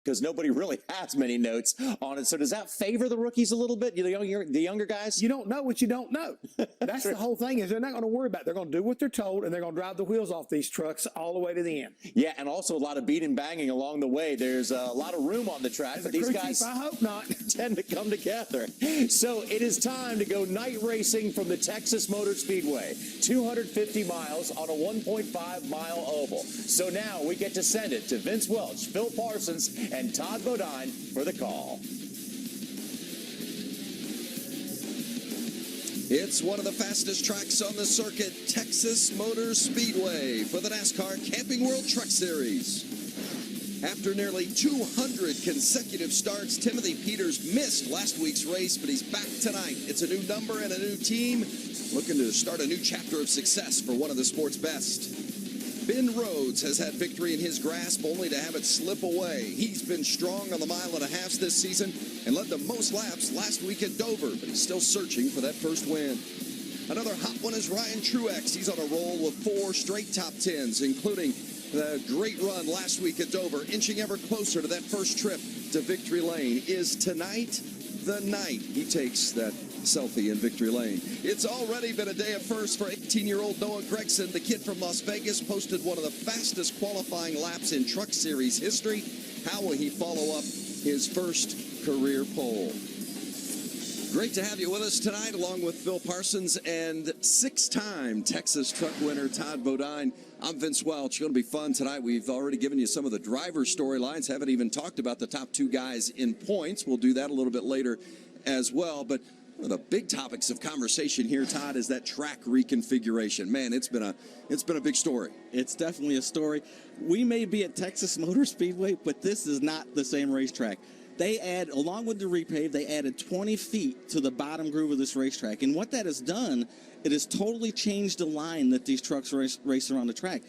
because nobody really has many notes on it. So does that favor the rookies a little bit, the younger guys? You don't know what you don't know. That's the whole thing, is they're not going to worry about it. They're going to do what they're told, and they're going to drive the wheels off these trucks all the way to the end. Yeah, and also a lot of beating and banging along the way. There's a lot of room on the track, but these guys I hope not. tend to come together. So it is time to go night racing from the Texas Motor Speedway. 250 miles on a 1.5-mile oval. So now we get to send it to Vince Welch, Phil Parsons, and Todd Bodine for the call. It's one of the fastest tracks on the circuit, Texas Motor Speedway, for the NASCAR Camping World Truck Series. After nearly 200 consecutive starts, Timothy Peters missed last week's race, but he's back tonight. It's a new number and a new team, looking to start a new chapter of success for one of the sport's best. Ben Rhodes has had victory in his grasp, only to have it slip away. He's been strong on the mile and a half this season and led the most laps last week at Dover, but he's still searching for that first win. Another hot one is Ryan Truex. He's on a roll with 4 straight top 10s, including the great run last week at Dover, inching ever closer to that first trip to Victory Lane. Is tonight the night he takes that selfie in Victory Lane? It's already been a day of firsts for 18-year-old Noah Gragson. The kid from Las Vegas posted one of the fastest qualifying laps in Truck Series history. How will he follow up his first career pole? Great to have you with us tonight, along with Phil Parsons and 6-time Texas truck winner Todd Bodine. I'm Vince Welch. Going to be fun tonight. We've already given you some of the driver storylines. Haven't even talked about the top 2 guys in points. We'll do that a little bit later as well. But one of the big topics of conversation here, Todd, is that track reconfiguration. Man, it's been a big story. It's definitely a story. We may be at Texas Motor Speedway, but this is not the same racetrack. They along with the repave, they added 20 feet to the bottom groove of this racetrack. And what that has done, it has totally changed the line that these trucks race around the track.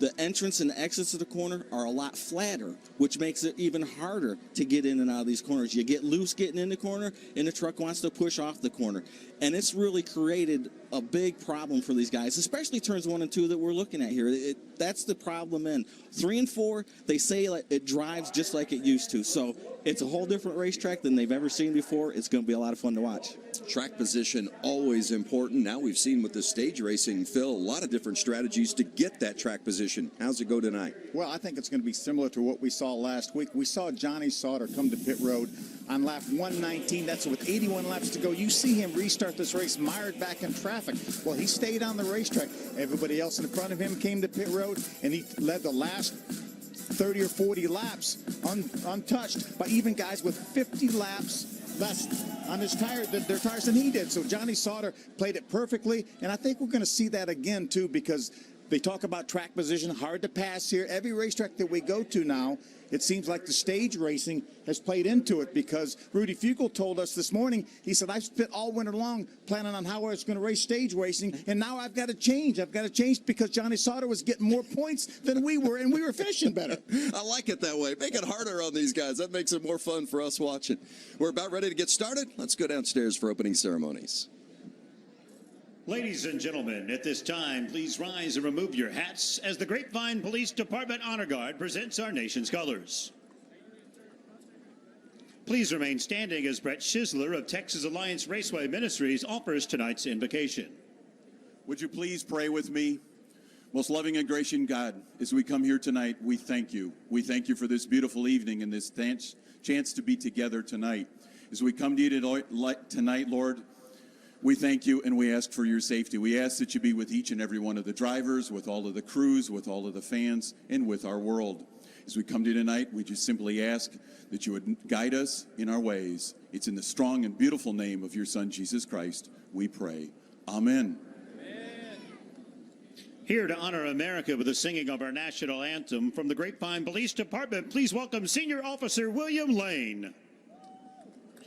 The entrance and exits of the corner are a lot flatter, which makes it even harder to get in and out of these corners. You get loose getting in the corner, and the truck wants to push off the corner. And it's really created a big problem for these guys, especially turns 1 and 2 that we're looking at here. That's the problem in 3 and 4. They say it drives just like it used to. So it's a whole different racetrack than they've ever seen before. It's going to be a lot of fun to watch. Track position, always important. Now we've seen with the stage racing, Phil, a lot of different strategies to get that track position. How's it go tonight? Well, I think it's going to be similar to what we saw last week. We saw Johnny Sauter come to pit road on lap 119. That's with 81 laps to go. You see him restart this race mired back in traffic. Well, he stayed on the racetrack. Everybody else in front of him came to pit road, and he led the last 30 or 40 laps untouched by even guys with 50 laps less on his their tires than he did. So Johnny Sauter played it perfectly, and I think we're going to see that again too, because they talk about track position, hard to pass here. Every racetrack that we go to now, it seems like the stage racing has played into it, because Rudy Fugle told us this morning, he said, I spent all winter long planning on how I was going to race stage racing, and now I've got to change. I've got to change because Johnny Sauter was getting more points than we were, and we were finishing better. I like it that way. Make it harder on these guys. That makes it more fun for us watching. We're about ready to get started. Let's go downstairs for opening ceremonies. Ladies and gentlemen, at this time, please rise and remove your hats as the Grapevine Police Department Honor Guard presents our nation's colors. Please remain standing as Brett Schizler of Texas Alliance Raceway Ministries offers tonight's invocation. Would you please pray with me? Most loving and gracious God, as we come here tonight, we thank you. We thank you for this beautiful evening and this chance to be together tonight. As we come to you tonight, Lord, we thank you and we ask for your safety. We ask that you be with each and every one of the drivers, with all of the crews, with all of the fans, and with our world. As we come to you tonight, we just simply ask that you would guide us in our ways. It's in the strong and beautiful name of your Son, Jesus Christ, we pray. Amen. Here to honor America with the singing of our national anthem from the Grapevine Police Department, please welcome Senior Officer William Lane.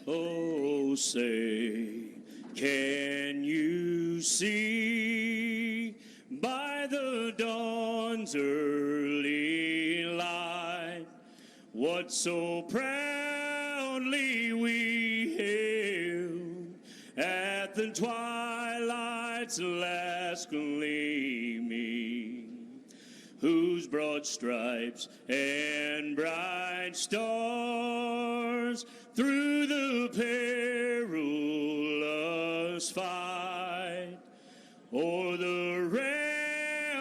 Oh, say, can you see by the dawn's early light what so proudly we hailed at the twilight's last gleaming? whose broad stripes and bright stars through the perilous fight o'er the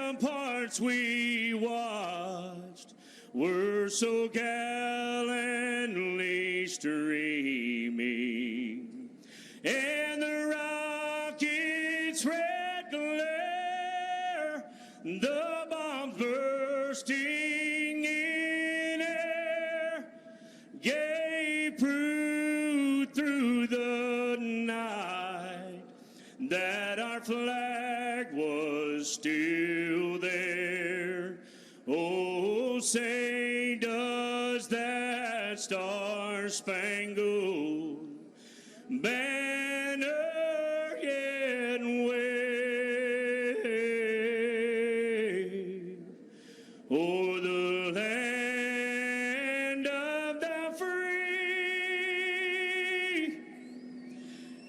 ramparts we watched were so gallantly streaming, and the rocket's red glare, the bombs bursting in air, gave proof through the night that our flag was still there. Oh, say does that star-spangled banner yet wave o'er the land of the free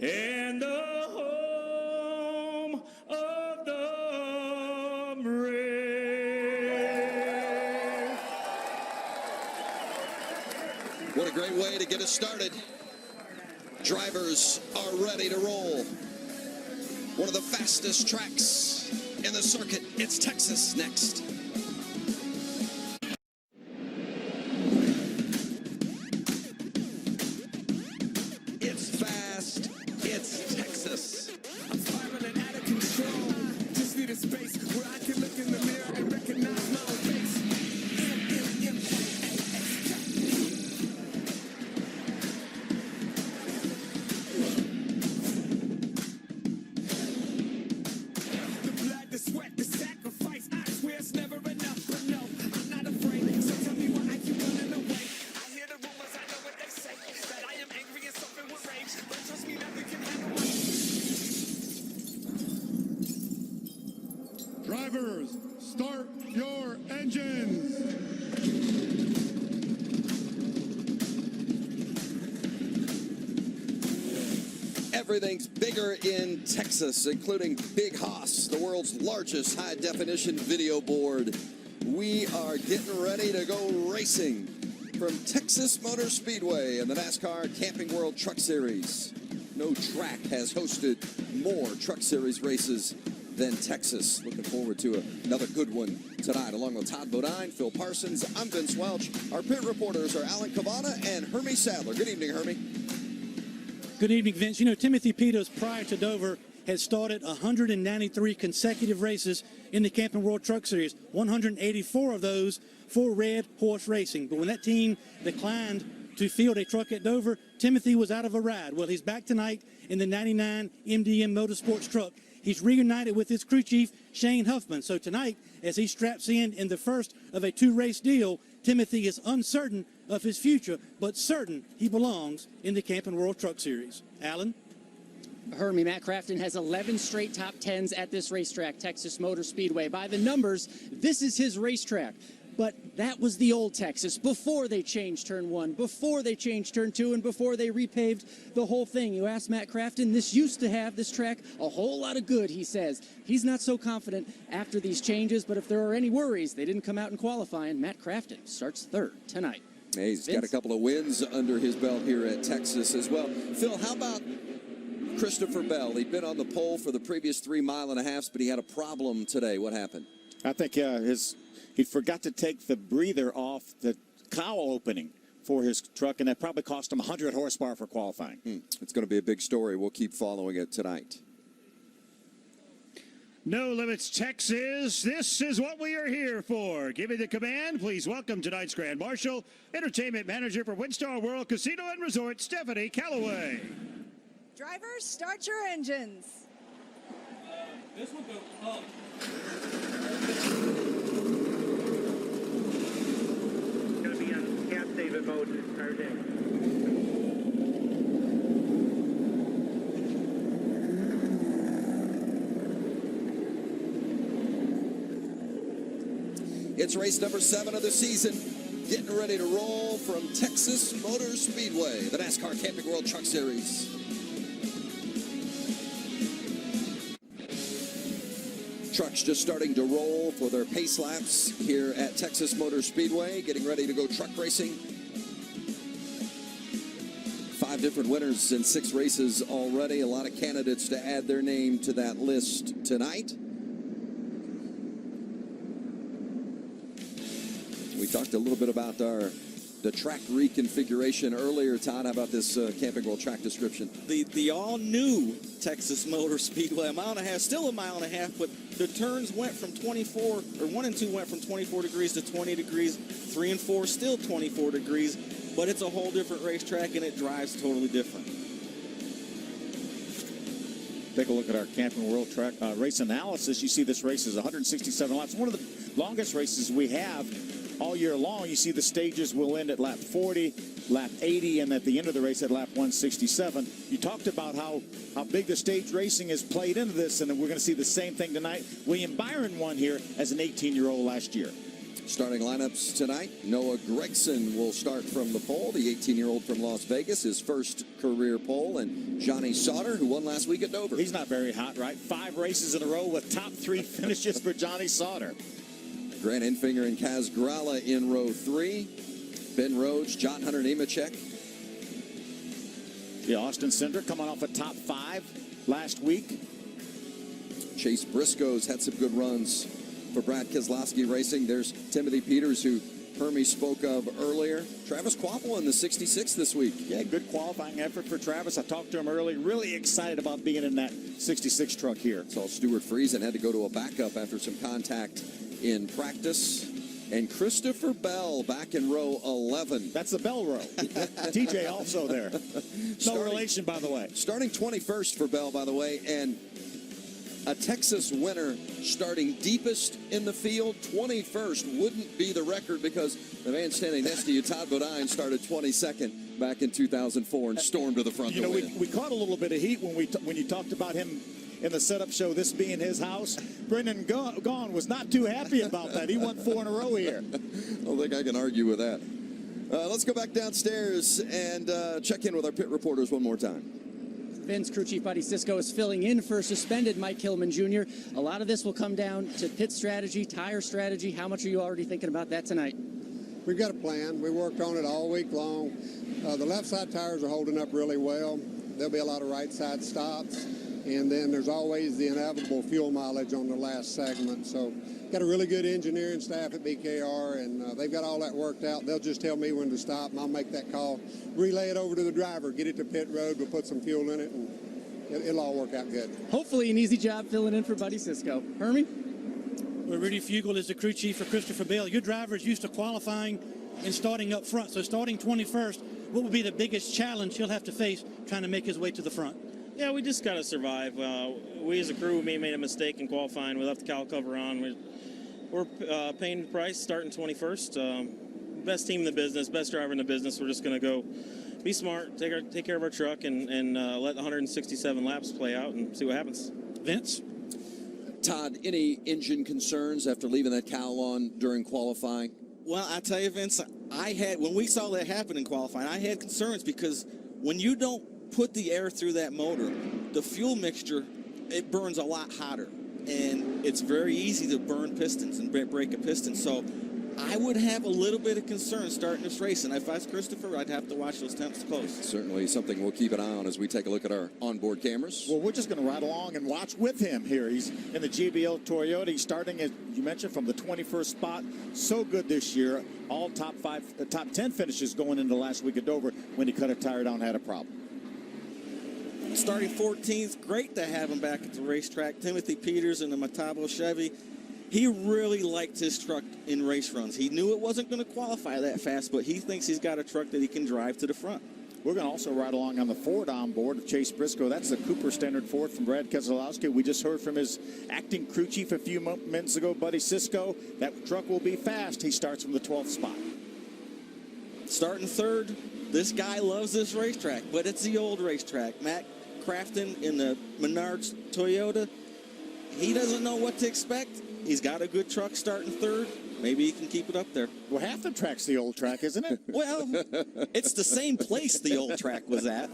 and the home of the brave. What a great way to get us started. Drivers are ready to roll. One of the fastest tracks in the circuit. It's Texas next. It's fast. It's Texas. I'm spiraling out of control. Just need a space where I can look in the mirror and recognize my own face. The blood, the sweat, the sacrifice. I swear it's never enough. But no, I'm not afraid. So tell me why I keep running away. I hear the rumors, I know what they say. That I am angry and suffering with rage. But trust me, nothing can handle my Drivers, start your engines. Everything's bigger in Texas, including Big Hoss, the world's largest high-definition video board. We are getting ready to go racing from Texas Motor Speedway in the NASCAR Camping World Truck Series. No track has hosted more Truck Series races than Texas. Looking forward to another good one tonight, along with Todd Bodine, Phil Parsons. I'm Vince Welch. Our pit reporters are Alan Cavana and Hermie Sadler. Good evening, Hermie. Good evening, Vince. You know, Timothy Peters, prior to Dover, has started 193 consecutive races in the Camping World Truck Series, 184 of those for Red Horse Racing. But when that team declined to field a truck at Dover, Timothy was out of a ride. Well, he's back tonight in the 99 MDM Motorsports truck. He's reunited with his crew chief, Shane Huffman. So tonight, as he straps in the first of a two-race deal, Timothy is uncertain of his future, but certain he belongs in the Camping World Truck Series. Alan? Hermie, Matt Crafton has 11 straight top 10s at this racetrack, Texas Motor Speedway. By the numbers, this is his racetrack. But that was the old Texas before they changed Turn 1, before they changed Turn 2, and before they repaved the whole thing. You ask Matt Crafton, this used to have, this track, a whole lot of good, he says. He's not so confident after these changes, but if there are any worries, they didn't come out in qualifying. Matt Crafton starts third tonight. Hey, he's got a couple of wins under his belt here at Texas as well. Phil, how about Christopher Bell? He'd been on the pole for the previous 3.5 miles, but he had a problem today. What happened? I think he forgot to take the breather off the cowl opening for his truck, and that probably cost him 100 horsepower for qualifying. It's going to be a big story. We'll keep following it tonight. No Limits Texas, this is what we are here for. Give me the command. Please welcome tonight's Grand Marshal, Entertainment Manager for Windstar World Casino and Resort, Stephanie Calloway. Drivers, start your engines. This will go up. Going to be on gas saving mode this entire day. It's race number 7 of the season. Getting ready to roll from Texas Motor Speedway, the NASCAR Camping World Truck Series. Trucks just starting to roll for their pace laps here at Texas Motor Speedway, getting ready to go truck racing. 5 different winners in 6 races already. A lot of candidates to add their name to that list tonight. We talked a little bit about the track reconfiguration earlier. Todd, how about this Camping World track description? The all-new Texas Motor Speedway, a mile and a half, still a mile and a half, but the turns went from 24, or 1 and 2 went from 24 degrees to 20 degrees, 3 and 4 still 24 degrees, but it's a whole different racetrack and it drives totally different. Take a look at our Camping World track race analysis. You see this race is 167 laps. One of the longest races we have all year long. You see the stages will end at lap 40, lap 80, and at the end of the race at lap 167. You talked about how big the stage racing has played into this, and we're going to see the same thing tonight. William Byron won here as an 18-year-old last year. Starting lineups tonight, Noah Gregson will start from the pole, the 18-year-old from Las Vegas, his first career pole, and Johnny Sauter, who won last week at Dover. He's not very hot, right? 5 races in a row with top 3 finishes for Johnny Sauter. Grant Enfinger and Kaz Grala in row 3. Ben Rhodes, John Hunter Nemechek. Yeah, Austin Cindric coming off a top 5 last week. Chase Briscoe's had some good runs for Brad Keselowski Racing. There's Timothy Peters, who Hermie spoke of earlier. Travis Kvapil in the 66 this week. Yeah, good qualifying effort for Travis. I talked to him early. Really excited about being in that 66 truck here. Saw Stuart Friesen had to go to a backup after some contact in practice. And Christopher Bell back in row 11. That's the Bell row. TJ also there. No relation, by the way. Starting 21st for Bell, by the way, and a Texas winner starting deepest in the field. 21st wouldn't be the record because the man standing next to you, Todd Bodine, started 22nd back in 2004 and stormed to the front to win. We caught a little bit of heat when you talked about him in the setup show, this being his house. Brendan Gaughan was not too happy about that. He won 4 in a row here. I don't think I can argue with that. Let's go back downstairs and check in with our pit reporters one more time. Vince, crew chief Buddy Sisko is filling in for suspended Mike Hillman Jr. A lot of this will come down to pit strategy, tire strategy. How much are you already thinking about that tonight? We've got a plan. We worked on it all week long. The left side tires are holding up really well. There'll be a lot of right side stops. And then there's always the inevitable fuel mileage on the last segment. So got a really good engineering staff at BKR, and they've got all that worked out. They'll just tell me when to stop, and I'll make that call, relay it over to the driver, get it to pit road, we'll put some fuel in it, and it'll all work out good. Hopefully an easy job filling in for Buddy Sisko. Hermie? Well, Rudy Fugel is the crew chief for Christopher Bell. Your driver is used to qualifying and starting up front. So starting 21st, what would be the biggest challenge he'll have to face trying to make his way to the front? Yeah, we just got to survive. We as a crew made a mistake in qualifying. We left the cowl cover on. We're paying the price starting 21st. Best team in the business, best driver in the business. We're just going to go be smart, take care of our truck, and let the 167 laps play out and see what happens. Vince? Todd, any engine concerns after leaving that cowl on during qualifying? Well, I tell you, Vince, when we saw that happen in qualifying, I had concerns because when you don't put the air through that motor, the fuel mixture, it burns a lot hotter. And it's very easy to burn pistons and break a piston. So I would have a little bit of concern starting this race. And if I was Christopher, I'd have to watch those temps close. Certainly something we'll keep an eye on as we take a look at our onboard cameras. Well, we're just going to ride along and watch with him here. He's in the GBL Toyota. He's starting, as you mentioned, from the 21st spot. So good this year. All top 10 finishes going into last week at Dover. When he cut a tire down, had a problem. Starting 14th, great to have him back at the racetrack. Timothy Peters in the Metabo Chevy. He really liked his truck in race runs. He knew it wasn't going to qualify that fast, but he thinks he's got a truck that he can drive to the front. We're going to also ride along on the Ford on board of Chase Briscoe. That's the Cooper Standard Ford from Brad Keselowski. We just heard from his acting crew chief a few minutes ago, Buddy Sisko. That truck will be fast. He starts from the 12th spot. Starting third, this guy loves this racetrack, but it's the old racetrack. Matt Crafton in the Menards Toyota. He doesn't know what to expect. He's got a good truck starting third. maybe he can keep it up there. Well, half the track's the old track, isn't it? Well, it's the same place the old track was at.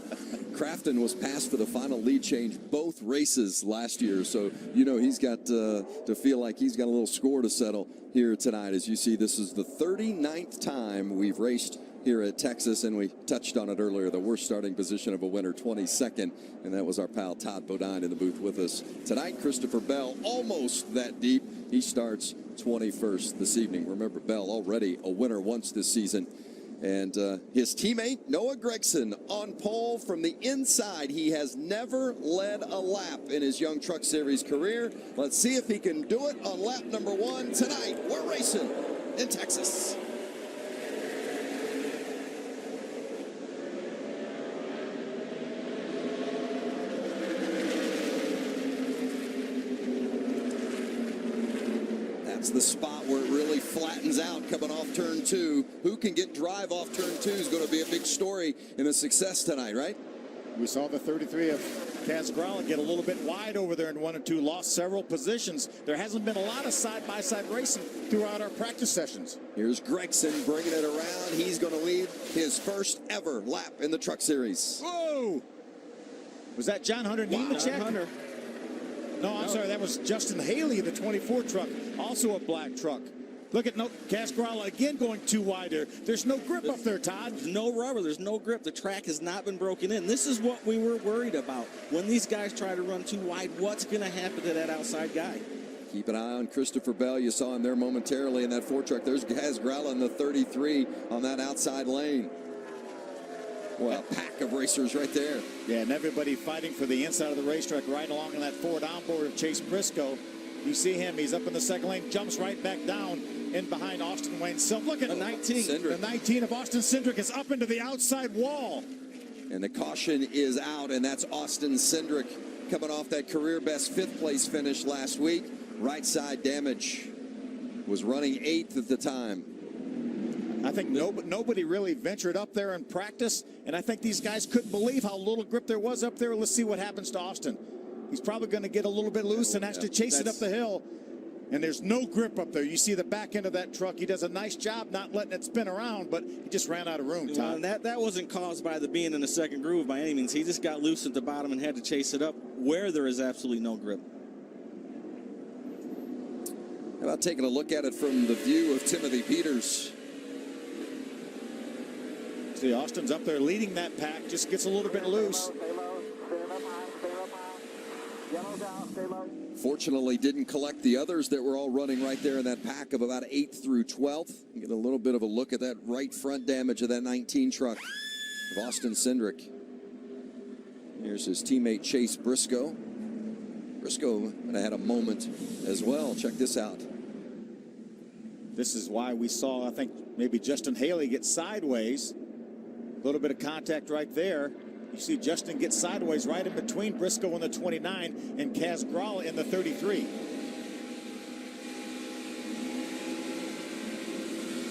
Crafton was passed for the final lead change both races last year, so you know he's got to feel like he's got a little score to settle here tonight. As you see, this is the 39th time we've raced here at Texas, and we touched on it earlier, the worst starting position of a winner, 22nd, and that was our pal Todd Bodine in the booth with us tonight. Christopher Bell, almost that deep. He starts 21st this evening. Remember, Bell already a winner once this season. And his teammate, Noah Gregson, on pole from the inside. He has never led a lap in his Young Truck Series career. Let's see if he can do it on lap number 1 tonight. We're racing in Texas. That's the spot where it really flattens out coming off turn 2. Who can get drive off turn 2 is going to be a big story in the success tonight, right? We saw the 33 of Kaz Gralla get a little bit wide over there in 1 and 2, lost several positions. There hasn't been a lot of side-by-side racing throughout our practice sessions. Here's Gregson bringing it around. He's going to lead his first ever lap in the Truck Series. Whoa! Was that John Hunter Nemechek? Hunter. No, I'm sorry. That was Justin Haley, the 24 truck, also a black truck. Look at Kaz Gralla again going too wide there. There's no grip up there, Todd. There's no rubber. There's no grip. The track has not been broken in. This is what we were worried about. When these guys try to run too wide, what's going to happen to that outside guy? Keep an eye on Christopher Bell. You saw him there momentarily in that 4 truck. There's Kaz Gralla in the 33 on that outside lane. Well, a pack of racers right there. Yeah, and everybody fighting for the inside of the racetrack right along in that Ford onboard of Chase Briscoe. You see him. He's up in the second lane, jumps right back down in behind Austin Wayne Self. Look at the 19. Cindric. The 19 of Austin Cindric is up into the outside wall. And the caution is out, and that's Austin Cindric coming off that career best 5th place finish last week. Right side damage. Was running 8th at the time. I think nobody really ventured up there in practice, and I think these guys couldn't believe how little grip there was up there. Let's see what happens to Austin. He's probably going to get a little bit loose and has to chase it up the hill, and there's no grip up there. You see the back end of that truck. He does a nice job not letting it spin around, but he just ran out of room, Todd. Well, that wasn't caused by the being in the second groove by any means. He just got loose at the bottom and had to chase it up where there is absolutely no grip. How about taking a look at it from the view of Timothy Peters? See, Austin's up there leading that pack, just gets a little bit loose. Fortunately, didn't collect the others that were all running right there in that pack of about 8th through 12th. You get a little bit of a look at that right front damage of that 19 truck of Austin Cindric. Here's his teammate Chase Briscoe. Briscoe had a moment as well. Check this out. This is why we saw, I think, maybe Justin Haley get sideways. A little bit of contact right there. You see Justin get sideways right in between Briscoe in the 29 and Kaz Gralla in the 33.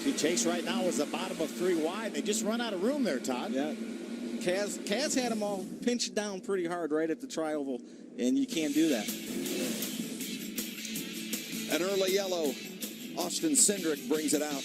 See, Chase right now is the bottom of 3 wide. They just run out of room there, Todd. Yeah. Kaz had them all pinched down pretty hard right at the tri-oval, and you can't do that. An early yellow. Austin Cindric brings it out.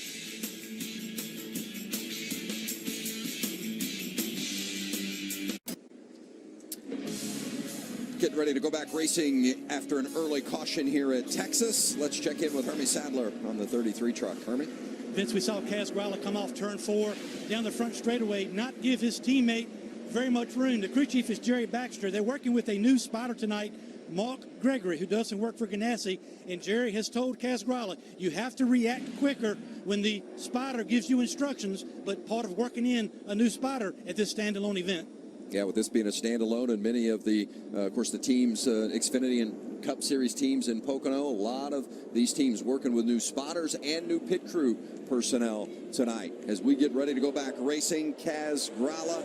Getting ready to go back racing after an early caution here at Texas. Let's check in with Hermie Sadler on the 33 truck. Hermie? Vince, we saw Kaz Gralla come off turn 4 down the front straightaway, not give his teammate very much room. The crew chief is Jerry Baxter. They're working with a new spotter tonight, Mark Gregory, who does some work for Ganassi, and Jerry has told Kaz Gralla, you have to react quicker when the spotter gives you instructions, but part of working in a new spotter at this standalone event. Yeah, with this being a standalone and many of the, of course, the teams, Xfinity and Cup Series teams in Pocono, a lot of these teams working with new spotters and new pit crew personnel tonight. As we get ready to go back racing, Kaz Gralla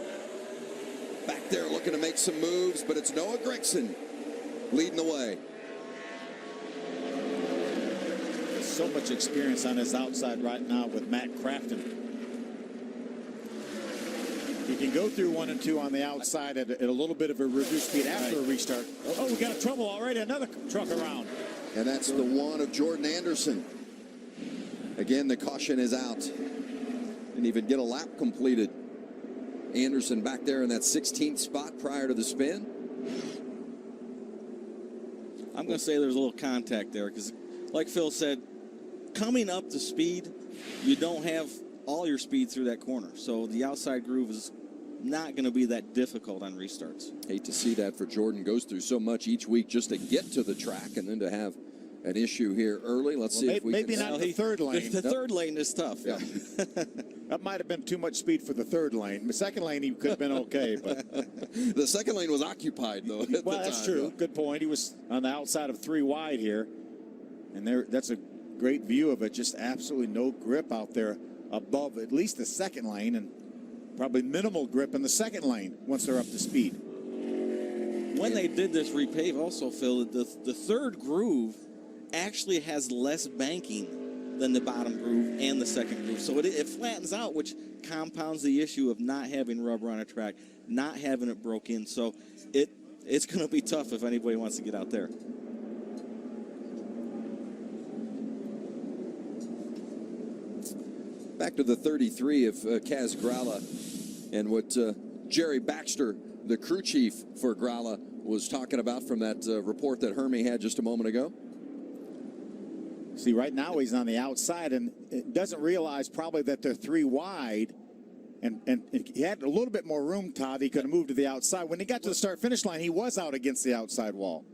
back there looking to make some moves, but it's Noah Gregson leading the way. There's so much experience on his outside right now with Matt Crafton. He can go through 1 and 2 on the outside at a little bit of a reduced speed after a restart. Oh, we got a trouble already. Another truck around. And that's the one of Jordan Anderson. Again, the caution is out. Didn't even get a lap completed. Anderson back there in that 16th spot prior to the spin. I'm going to say there's a little contact there because, like Phil said, coming up to speed, you don't have all your speed through that corner. So the outside groove is not going to be that difficult on restarts. Hate to see that for Jordan. Goes through so much each week just to get to the track and then to have an issue here early. Let's see if we maybe can... not the third lane. The third lane is tough. Yeah. That might have been too much speed for the third lane. The second lane, he could have been okay. But the second lane was occupied, though. Well, that's true. Good point. He was on the outside of 3 wide here. And that's a great view of it. Just absolutely no grip out there above at least the second lane, and probably minimal grip in the second lane once they're up to speed. When they did this repave also, Phil, the third groove actually has less banking than the bottom groove and the second groove. So it flattens out, which compounds the issue of not having rubber on a track, not having it broke in. So it's going to be tough if anybody wants to get out there. Back to the 33 of Kaz Grala, and what Jerry Baxter, the crew chief for Grala, was talking about from that report that Hermie had just a moment ago. See, right now he's on the outside and doesn't realize probably that they're 3 wide. And he had a little bit more room, Todd. He could have moved to the outside. When he got to the start-finish line, he was out against the outside wall.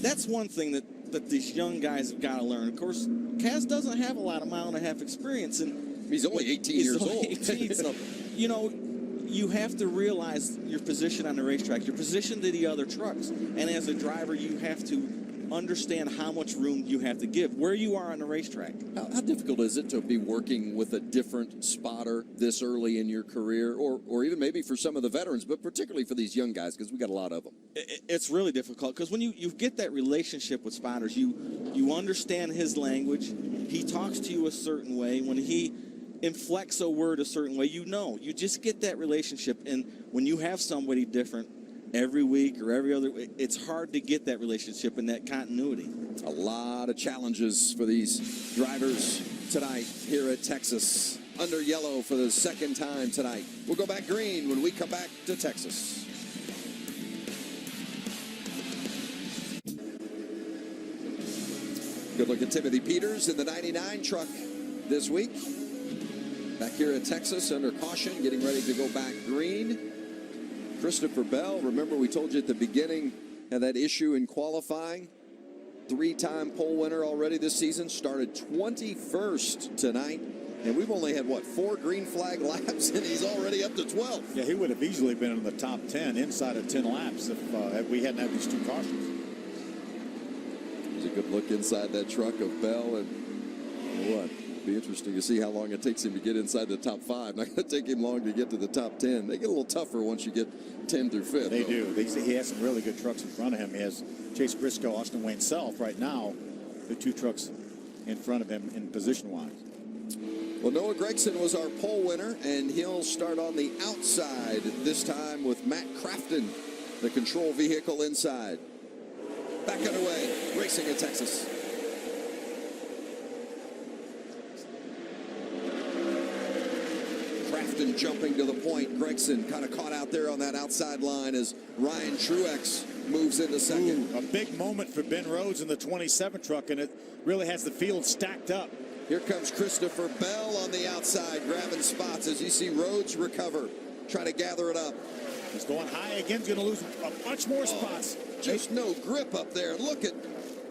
That's one thing that these young guys have got to learn. Of course, Kaz doesn't have a lot of mile-and-a-half experience. And he's only 18 years old. 18, so, you know, you have to realize your position on the racetrack, your position to the other trucks. And as a driver, you have to understand how much room you have to give, where you are on the racetrack. How difficult is it to be working with a different spotter this early in your career, or even maybe for some of the veterans, but particularly for these young guys, because we got a lot of them? It's really difficult because when you get that relationship with spotters, you understand his language. He talks to you a certain way. When he inflects a word a certain way, you just get that relationship. And when you have somebody different every week or every other week, it's hard to get that relationship and that continuity. A lot of challenges for these drivers tonight here at Texas. Under yellow for the second time tonight. We'll go back green when we come back to Texas. Good look at Timothy Peters in the 99 truck this week. Back here at Texas under caution, getting ready to go back green. Christopher Bell, remember we told you at the beginning, had that issue in qualifying. 3-time pole winner already this season. Started 21st tonight. And we've only had, 4 green flag laps, and he's already up to 12th. Yeah, he would have easily been in the top 10, inside of 10 laps, if we hadn't had these 2 cautions. There's a good look inside that truck of Bell, and what? Be interesting to see how long it takes him to get inside the top 5. Not going to take him long to get to the top 10. They get a little tougher once you get 10 through 5th. They do. He has some really good trucks in front of him. He has Chase Briscoe, Austin Wayne Self right now, the 2 trucks in front of him in position-wise. Well, Noah Gregson was our pole winner, and he'll start on the outside this time with Matt Crafton, the control vehicle inside. Back underway, racing in Texas. Crafton jumping to the point. Gregson kind of caught out there on that outside line as Ryan Truex moves into second. Ooh, a big moment for Ben Rhodes in the 27 truck, and it really has the field stacked up. Here comes Christopher Bell on the outside, grabbing spots as you see Rhodes recover, try to gather it up. He's going high again. He's going to lose a bunch more spots. Just no grip up there. Look at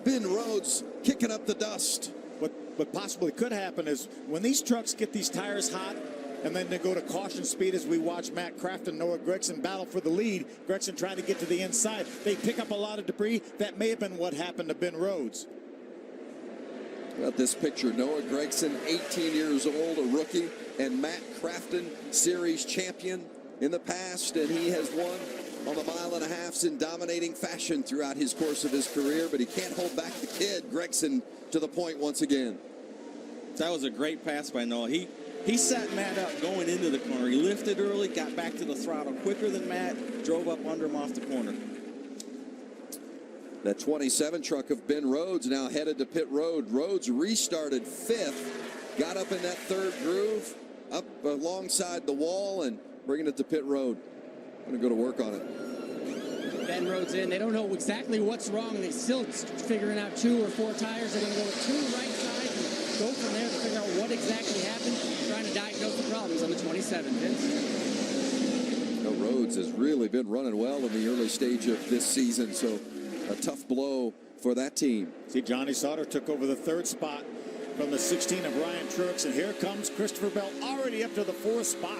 Ben Rhodes kicking up the dust. What possibly could happen is when these trucks get these tires hot and then they go to caution speed, as we watch Matt Craft and Noah Gregson battle for the lead, Gregson trying to get to the inside. They pick up a lot of debris. That may have been what happened to Ben Rhodes. About this picture, Noah Gregson, 18 years old, a rookie, and Matt Crafton, series champion in the past, and he has won on the mile-and-a-halfs in dominating fashion throughout his course of his career, but he can't hold back the kid, Gregson, to the point once again. That was a great pass by Noah. He set Matt up going into the corner. He lifted early, got back to the throttle quicker than Matt, drove up under him off the corner. That 27 truck of Ben Rhodes now headed to pit road. Rhodes restarted 5th got up in that third groove, up alongside the wall, and bringing it to pit road. Going to go to work on it. Ben Rhodes in. They don't know exactly what's wrong. They're still figuring out 2 or 4 tires. They're going to go with 2 right side and go from there to figure out what exactly happened, trying to diagnose the problems on the 27. Vince? No, Rhodes has really been running well in the early stage of this season, so a tough blow for that team. See, Johnny Sauter took over the 3rd spot from the 16 of Ryan Truex, and here comes Christopher Bell already up to the 4th spot.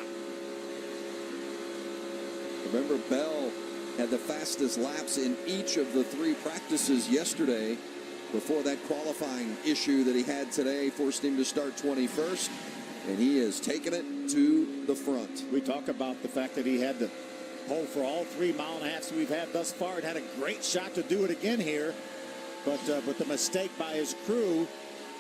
Remember, Bell had the fastest laps in each of the 3 practices yesterday before that qualifying issue that he had today forced him to start 21st, and he has taken it to the front. We talk about the fact that he had to hold for all 3 mile-and-a-halves we've had thus far, and had a great shot to do it again here, but the mistake by his crew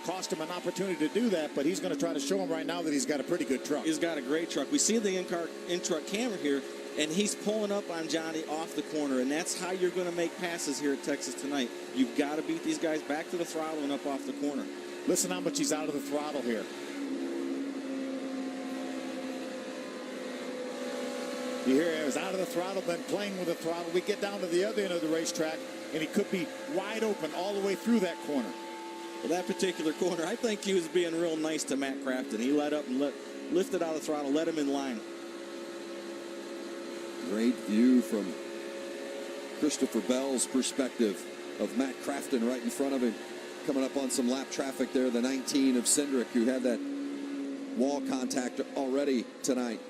cost him an opportunity to do that, but he's going to try to show him right now that he's got a pretty good truck. He's got a great truck. We see the in-truck camera here, and he's pulling up on Johnny off the corner, and that's how you're going to make passes here at Texas tonight. You've got to beat these guys back to the throttle and up off the corner. Listen how much he's out of the throttle here. You hear he was out of the throttle, then playing with the throttle. We get down to the other end of the racetrack, and he could be wide open all the way through that corner. Well, that particular corner, I think he was being real nice to Matt Crafton. He let up and lifted out of the throttle, let him in line. Great view from Christopher Bell's perspective of Matt Crafton right in front of him, coming up on some lap traffic there, the 19 of Cindric, who had that wall contact already tonight.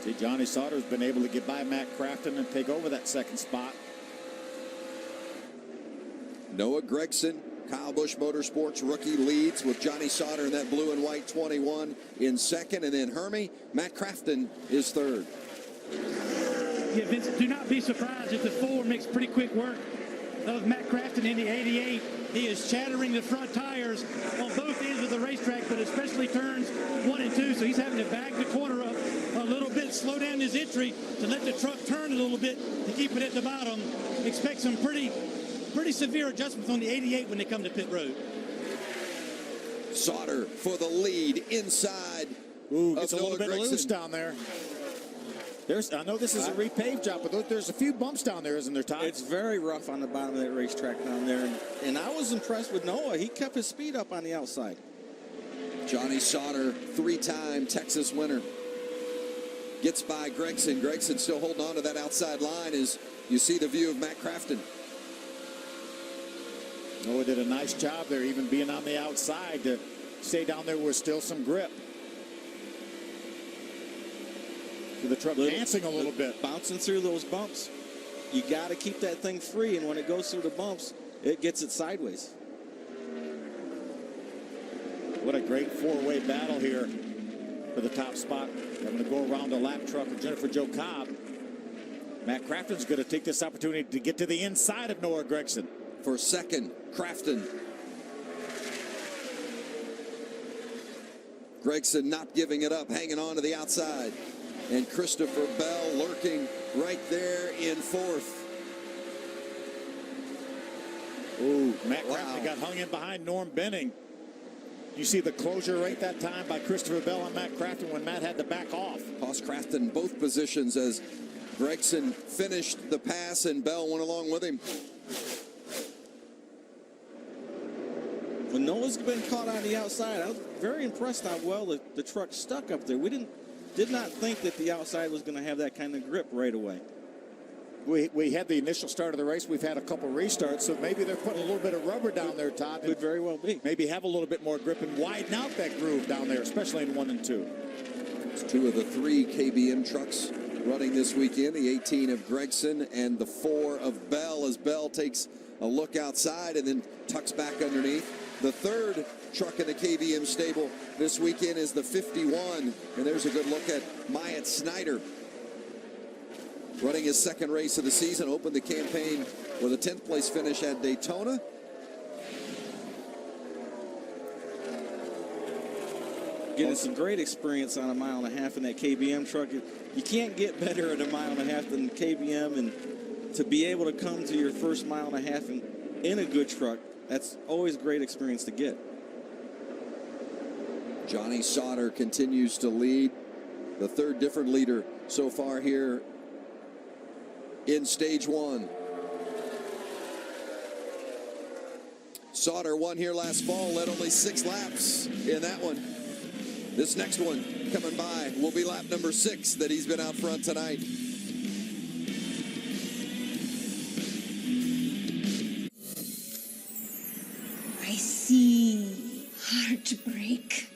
See, Johnny Sauter's been able to get by Matt Crafton and take over that 2nd spot. Noah Gragson, Kyle Busch Motorsports rookie, leads with Johnny Sauter in that blue and white 21 in 2nd, and then Hermie, Matt Crafton is 3rd. Yeah, Vince, do not be surprised if the 4 makes pretty quick work of Matt Crafton in the 88. He is chattering the front tires on both ends of the racetrack, but especially turns 1 and 2, so he's having to bag the corner up a little bit, slow down his entry to let the truck turn a little bit to keep it at the bottom. Expect some pretty severe adjustments on the 88 when they come to pit road. Sauter for the lead inside. Ooh, gets of a little Noah bit Gragson. loose down there. I know this is a repaved job, but there's a few bumps down there, isn't there, Todd? It's very rough on the bottom of that racetrack down there, and I was impressed with Noah. He kept his speed up on the outside. Johnny Sauter, 3-time Texas winner, gets by Gragson. Gragson still holding on to that outside line as you see the view of Matt Crafton. Noah did a nice job there, even being on the outside to stay down there with still some grip. The truck dancing a little bit. Bouncing through those bumps. You got to keep that thing free, and when it goes through the bumps, it gets it sideways. What a great 4-way battle here for the top spot. I'm going to go around the lap truck of Jennifer Jo Cobb. Matt Crafton's going to take this opportunity to get to the inside of Noah Gragson. For 2nd, Crafton. Gragson not giving it up, hanging on to the outside. And Christopher Bell lurking right there in 4th. Ooh, Matt Crafton got hung in behind Norm Benning. You see the closure right that time by Christopher Bell and Matt Crafton when Matt had to back off. Cost Crafton both positions as Gragson finished the pass and Bell went along with him. When Noah's been caught on the outside, I was very impressed how well the truck stuck up there. We did not think that the outside was going to have that kind of grip right away. We had the initial start of the race. We've had a couple restarts, so maybe they're putting a little bit of rubber down there, Todd. Could very well be. Maybe have a little bit more grip and widen out that groove down there, especially in 1 and 2. It's 2 of the 3 KBM trucks running this weekend, the 18 of Gragson and the 4 of Bell, as Bell takes a look outside and then tucks back underneath. The 3rd truck in the KBM stable this weekend is the 51, and there's a good look at Myatt Snyder. Running his 2nd race of the season, opened the campaign with a 10th place finish at Daytona. Getting some great experience on 1.5 miles in that KBM truck. You can't get better at 1.5 miles than KBM, and to be able to come to your first 1.5 miles in a good truck, that's always a great experience to get. Johnny Sauter continues to lead, the third different leader so far here in stage one. Sauter won here last fall, led only 6 laps in that one. This next one coming by will be lap number 6 that he's been out front tonight. I see heartbreak,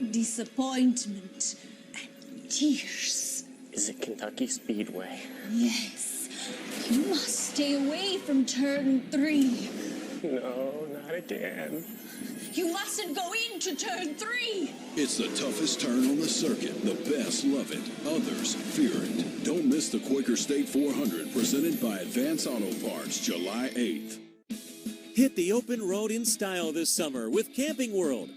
disappointment, and tears. Is it Kentucky Speedway? Yes, you must stay away from turn 3. No, not again. You mustn't go into turn 3. It's the toughest turn on the circuit. The best love it. Others fear it. Don't miss the Quaker State 400 presented by Advance Auto Parts, July 8th. Hit the open road in style this summer with Camping World.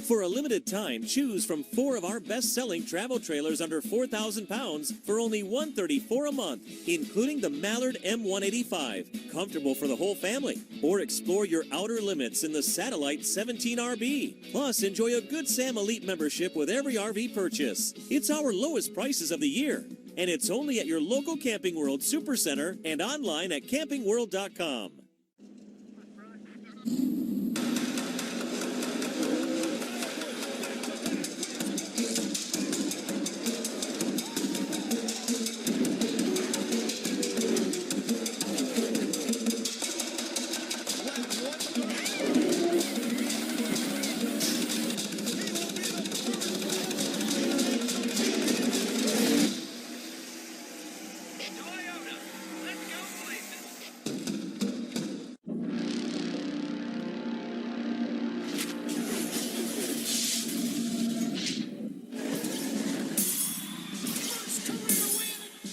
For a limited time, choose from 4 of our best-selling travel trailers under 4,000 pounds for only $134 a month, including the Mallard M185, comfortable for the whole family. Or explore your outer limits in the Satellite 17RB. Plus, enjoy a Good Sam Elite membership with every RV purchase. It's our lowest prices of the year, and it's only at your local Camping World Supercenter and online at campingworld.com.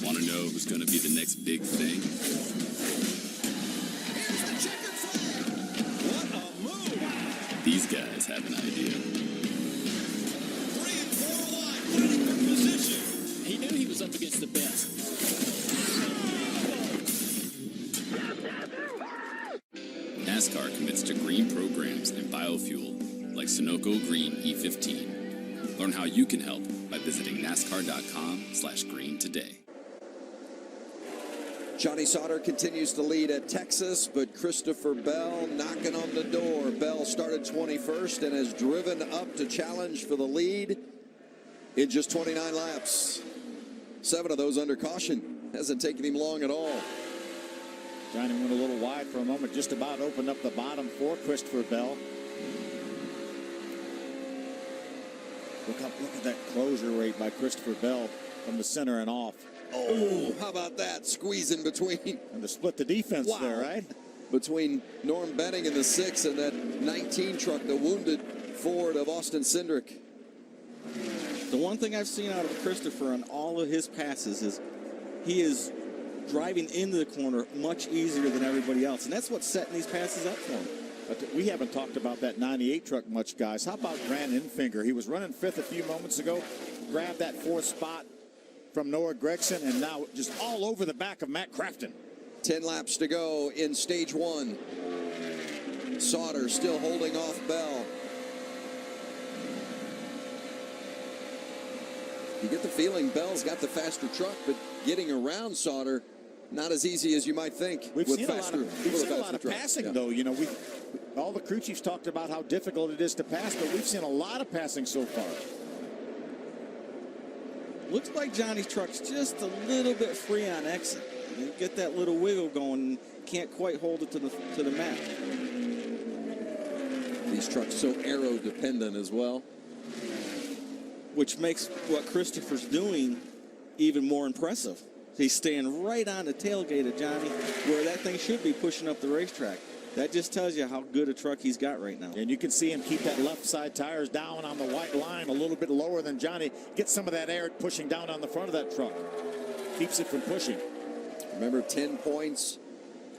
Want to know who's going to be the next big thing? What a move! These guys have an idea. 3 and 4 wide, waiting for position. He knew he was up against the best. NASCAR commits to green programs and biofuel like Sunoco Green E15. Learn how you can help by visiting NASCAR.com/green today. Johnny Sauter continues to lead at Texas, but Christopher Bell knocking on the door. Bell started 21st and has driven up to challenge for the lead in just 29 laps. 7 of those under caution. Hasn't taken him long at all. Johnny went a little wide for a moment, just about opened up the bottom for Christopher Bell. Look at that closure rate by Christopher Bell from the center and off. Oh, how about that? Squeeze in between. And to split the defense there, right? Between Norm Benning in the 6 and that 19 truck, the wounded Ford of Austin Cindric. The one thing I've seen out of Christopher on all of his passes is he is driving into the corner much easier than everybody else, and that's what's setting these passes up for him. But we haven't talked about that 98 truck much, guys. How about Grant Infinger? He was running 5th a few moments ago, grabbed that 4th spot from Noah Gregson, and now just all over the back of Matt Crafton. 10 laps to go in stage 1. Sauter still holding off Bell. You get the feeling Bell's got the faster truck, but getting around Sauter, not as easy as you might think. We've seen a lot of passing, though. You know, all the crew chiefs talked about how difficult it is to pass, but we've seen a lot of passing so far. Looks like Johnny's truck's just a little bit free on exit. You get that little wiggle going, can't quite hold it to the mat. These trucks so aero dependent as well. Which makes what Christopher's doing even more impressive. He's staying right on the tailgate of Johnny, where that thing should be pushing up the racetrack. That just tells you how good a truck he's got right now. And you can see him keep that left side tires down on the white line a little bit lower than Johnny. Get some of that air pushing down on the front of that truck. Keeps it from pushing. Remember, 10 points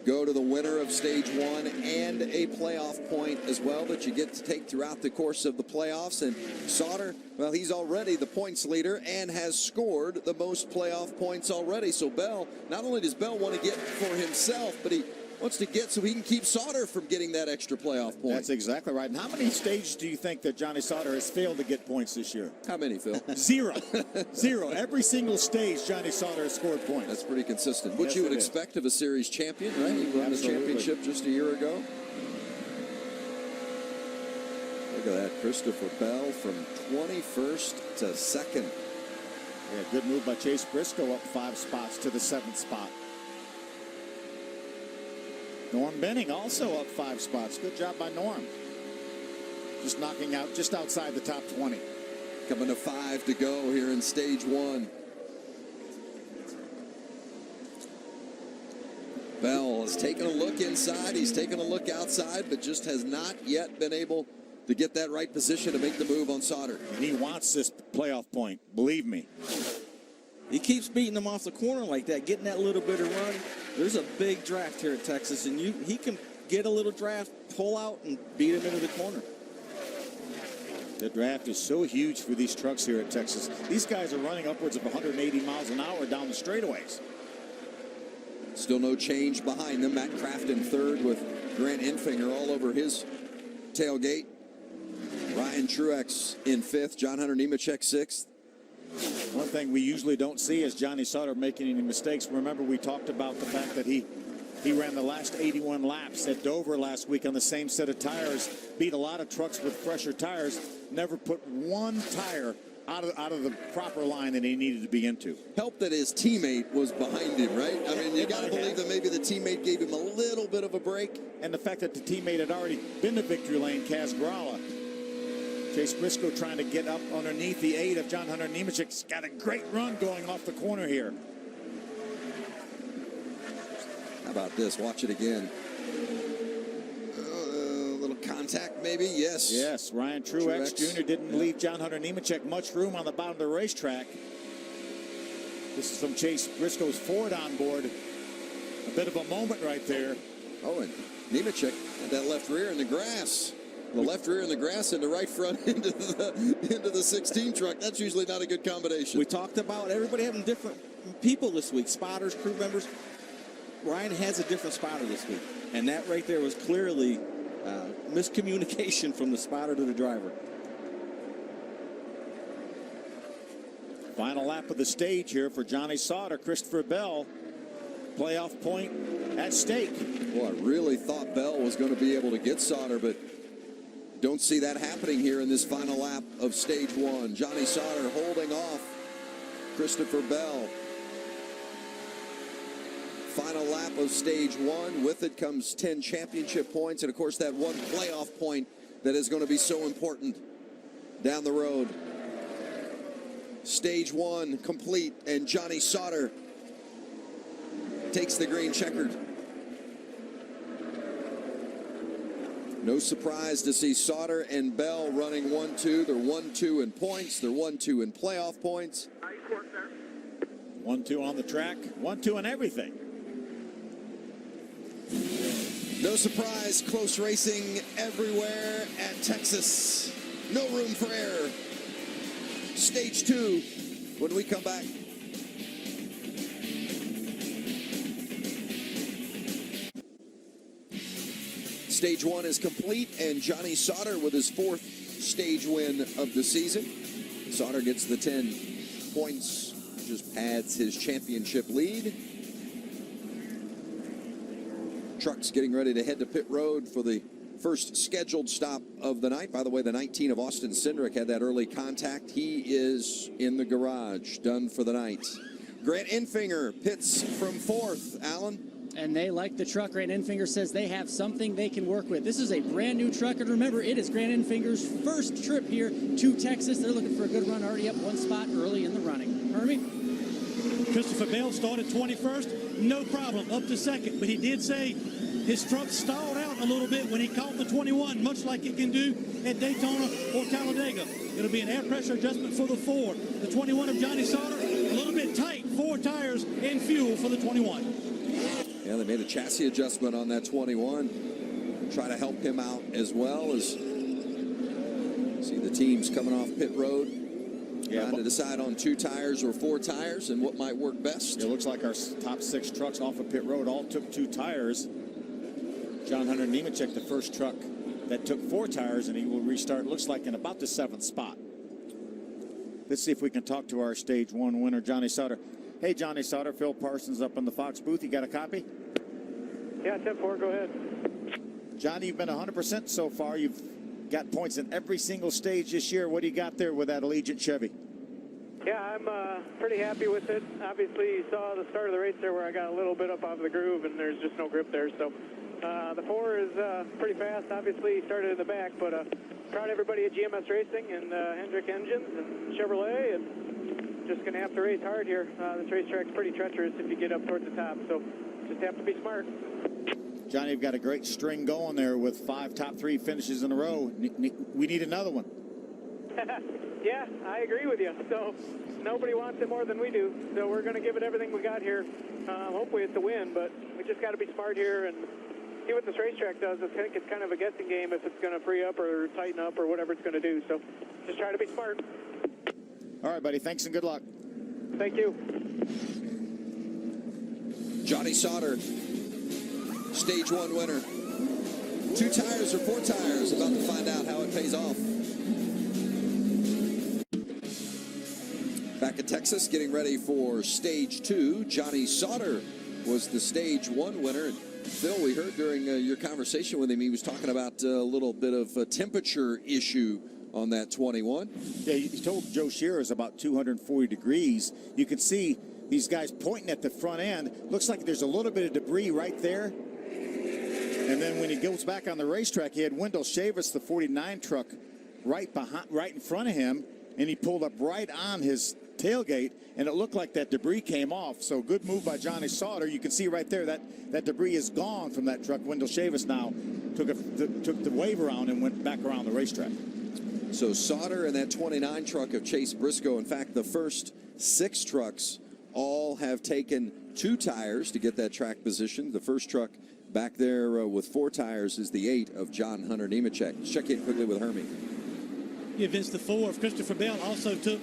go to the winner of stage 1 and a playoff point as well that you get to take throughout the course of the playoffs. And Sauter, well, he's already the points leader and has scored the most playoff points already. So Bell, not only does Bell want to get for himself, but he wants to get so he can keep Sauter from getting that extra playoff point. That's exactly right. And how many stages do you think that Johnny Sauter has failed to get points this year? How many, Phil? Zero. Zero. Every single stage, Johnny Sauter has scored points. That's pretty consistent. Which Yes, you would it is. expect of a series champion, right? He won the championship just a year ago. Look at that. Christopher Bell from 21st to 2nd. Yeah, good move by Chase Briscoe, up 5 spots to the 7th spot. Norm Benning also up 5 spots. Good job by Norm. Just knocking out just outside the top 20. Coming to 5 to go here in stage 1. Bell has taken a look inside. He's taken a look outside, but just has not yet been able to get that right position to make the move on Sauter. And he wants this playoff point, believe me. He keeps beating them off the corner like that, getting that little bit of run. There's a big draft here at Texas, and he can get a little draft, pull out, and beat him into the corner. The draft is so huge for these trucks here at Texas. These guys are running upwards of 180 miles an hour down the straightaways. Still no change behind them. Matt Crafton third with Grant Enfinger all over his tailgate. Ryan Truex in 5th. John Hunter Nemechek 6th. One thing we usually don't see is Johnny Sauter making any mistakes. Remember, we talked about the fact that he ran the last 81 laps at Dover last week on the same set of tires, beat a lot of trucks with fresher tires, never put one tire out of the proper line that he needed to be into. Helped that his teammate was behind him, right? I mean, you got to believe that maybe the teammate gave him a little bit of a break. And the fact that the teammate had already been to victory lane, Kaz Grala. Chase Briscoe trying to get up underneath the 8 of John Hunter Nemechek's got a great run going off the corner here. How about this? Watch it again. A little contact, maybe? Yes. Yes, Ryan Truex Jr. didn't leave John Hunter Nemechek much room on the bottom of the racetrack. This is from Chase Briscoe's Ford on board. A bit of a moment right there. Oh, and Nemechek had that left rear in the grass. The left rear in the grass and the right front into the 16 truck. That's usually not a good combination. We talked about everybody having different people this week, spotters, crew members. Ryan has a different spotter this week, and that right there was clearly miscommunication from the spotter to the driver. Final lap of the stage here for Johnny Sauter, Christopher Bell. Playoff point at stake. Well, I really thought Bell was going to be able to get Sauter, but don't see that happening here in this final lap of stage 1. Johnny Sauter holding off Christopher Bell. Final lap of stage 1. With it comes 10 championship points, and of course that one playoff point that is going to be so important down the road. Stage 1 complete, and Johnny Sauter takes the green checkered. No surprise to see Sauter and Bell running 1-2. They're 1-2 in points. They're 1-2 in playoff points. 1-2 on the track. 1-2 on everything. No surprise, close racing everywhere at Texas. No room for error. Stage 2 when we come back. Stage 1 is complete, and Johnny Sauter with his 4th stage win of the season. Sauter gets the 10 points, just pads his championship lead. Trucks getting ready to head to pit road for the first scheduled stop of the night. By the way, the 19 of Austin Cindric had that early contact. He is in the garage, done for the night. Grant Enfinger pits from 4th. Alan? And they like the truck. Grant Enfinger says they have something they can work with. This is a brand new truck, and remember, it is Grant Enfinger's first trip here to Texas. They're looking for a good run, already up 1 spot early in the running. Hermie? Christopher Bell started 21st, no problem, up to 2nd. But he did say his truck stalled out a little bit when he caught the 21, much like it can do at Daytona or Talladega. It'll be an air pressure adjustment for the 4. The 21 of Johnny Sauter, a little bit tight, 4 tires and fuel for the 21. Yeah, they made a chassis adjustment on that 21. Try to help him out as well as see the teams coming off pit road. Trying to decide on 2 tires or 4 tires and what might work best. It looks like our top 6 trucks off of pit road all took 2 tires. John Hunter Nemechek, the first truck that took 4 tires, and he will restart, looks like, in about the 7th spot. Let's see if we can talk to our Stage 1 winner, Johnny Sauter. Hey, Johnny Sauter, Phil Parsons up in the Fox booth. You got a copy? Yeah, 10-4, go ahead. Johnny, you've been 100% so far. You've got points in every single stage this year. What do you got there with that Allegiant Chevy? Yeah, I'm pretty happy with it. Obviously, you saw the start of the race there where I got a little bit up out of the groove, and there's just no grip there. So the 4 is pretty fast. Obviously, he started in the back, but proud of everybody at GMS Racing and Hendrick Engines and Chevrolet, and just going to have to race hard here. This racetrack's pretty treacherous if you get up towards the top, so just have to be smart. Johnny, you've got a great string going there with 5 top 3 finishes in a row. We need another one. Yeah, I agree with you. So nobody wants it more than we do. So we're going to give it everything we got here. Hopefully it's a win, but we just got to be smart here and see what this racetrack does. I think it's kind of a guessing game if it's going to free up or tighten up or whatever it's going to do. So just try to be smart. All right, buddy. Thanks and good luck. Thank you. Johnny Sauter, Stage 1 winner. 2 tires or 4 tires, about to find out how it pays off. Back at Texas, getting ready for Stage 2. Johnny Sauter was the Stage 1 winner. Phil, we heard during your conversation with him, he was talking about a little bit of a temperature issue on that 21. Yeah, he told Joe Shearer it's about 240 degrees. You can see these guys pointing at the front end. Looks like there's a little bit of debris right there. And then when he goes back on the racetrack, he had Wendell Chavis, the 49 truck, right in front of him, and he pulled up right on his tailgate, and it looked like that debris came off. So good move by Johnny Sauter. You can see right there that debris is gone from that truck. Wendell Chavis now took the wave around and went back around the racetrack. So Sauter and that 29 truck of Chase Briscoe, in fact, the first 6 trucks all have taken 2 tires to get that track position. The first truck back there with 4 tires is the 8 of John Hunter Nemechek. Let's check in quickly with Hermie. Yeah, Vince, the 4 of Christopher Bell also took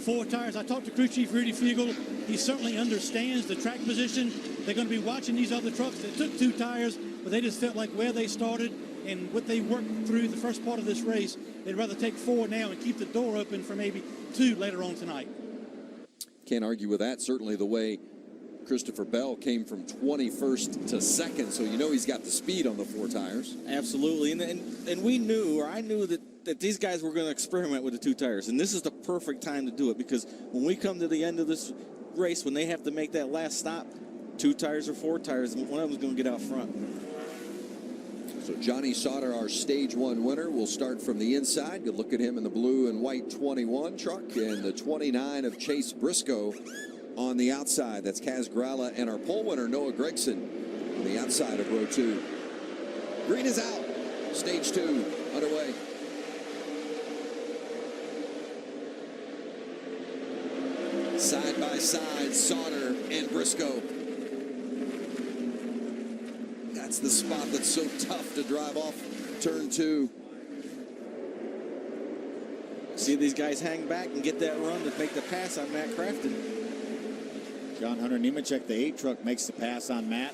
4 tires. I talked to crew chief Rudy Fiegel. He certainly understands the track position. They're going to be watching these other trucks that took 2 tires, but they just felt like where they started and what they worked through the first part of this race, they'd rather take 4 now and keep the door open for maybe 2 later on tonight. Can't argue with that. Certainly the way Christopher Bell came from 21st to 2nd, so you know he's got the speed on the 4 tires. Absolutely, and we knew, or I knew that these guys were going to experiment with the 2 tires, and this is the perfect time to do it, because when we come to the end of this race, when they have to make that last stop, 2 tires or 4 tires, one of them's going to get out front. So Johnny Sauter, our Stage 1 winner, will start from the inside. Good look at him in the blue and white 21 truck, and the 29 of Chase Briscoe on the outside. That's Kaz Gralla, and our pole winner, Noah Gregson, on the outside of row 2. Green is out. Stage 2 underway. Side by side, Sauter and Briscoe. That's the spot that's so tough to drive off turn 2. See these guys hang back and get that run to make the pass on Matt Crafton. John Hunter Nemechek, the 8 truck, makes the pass on Matt.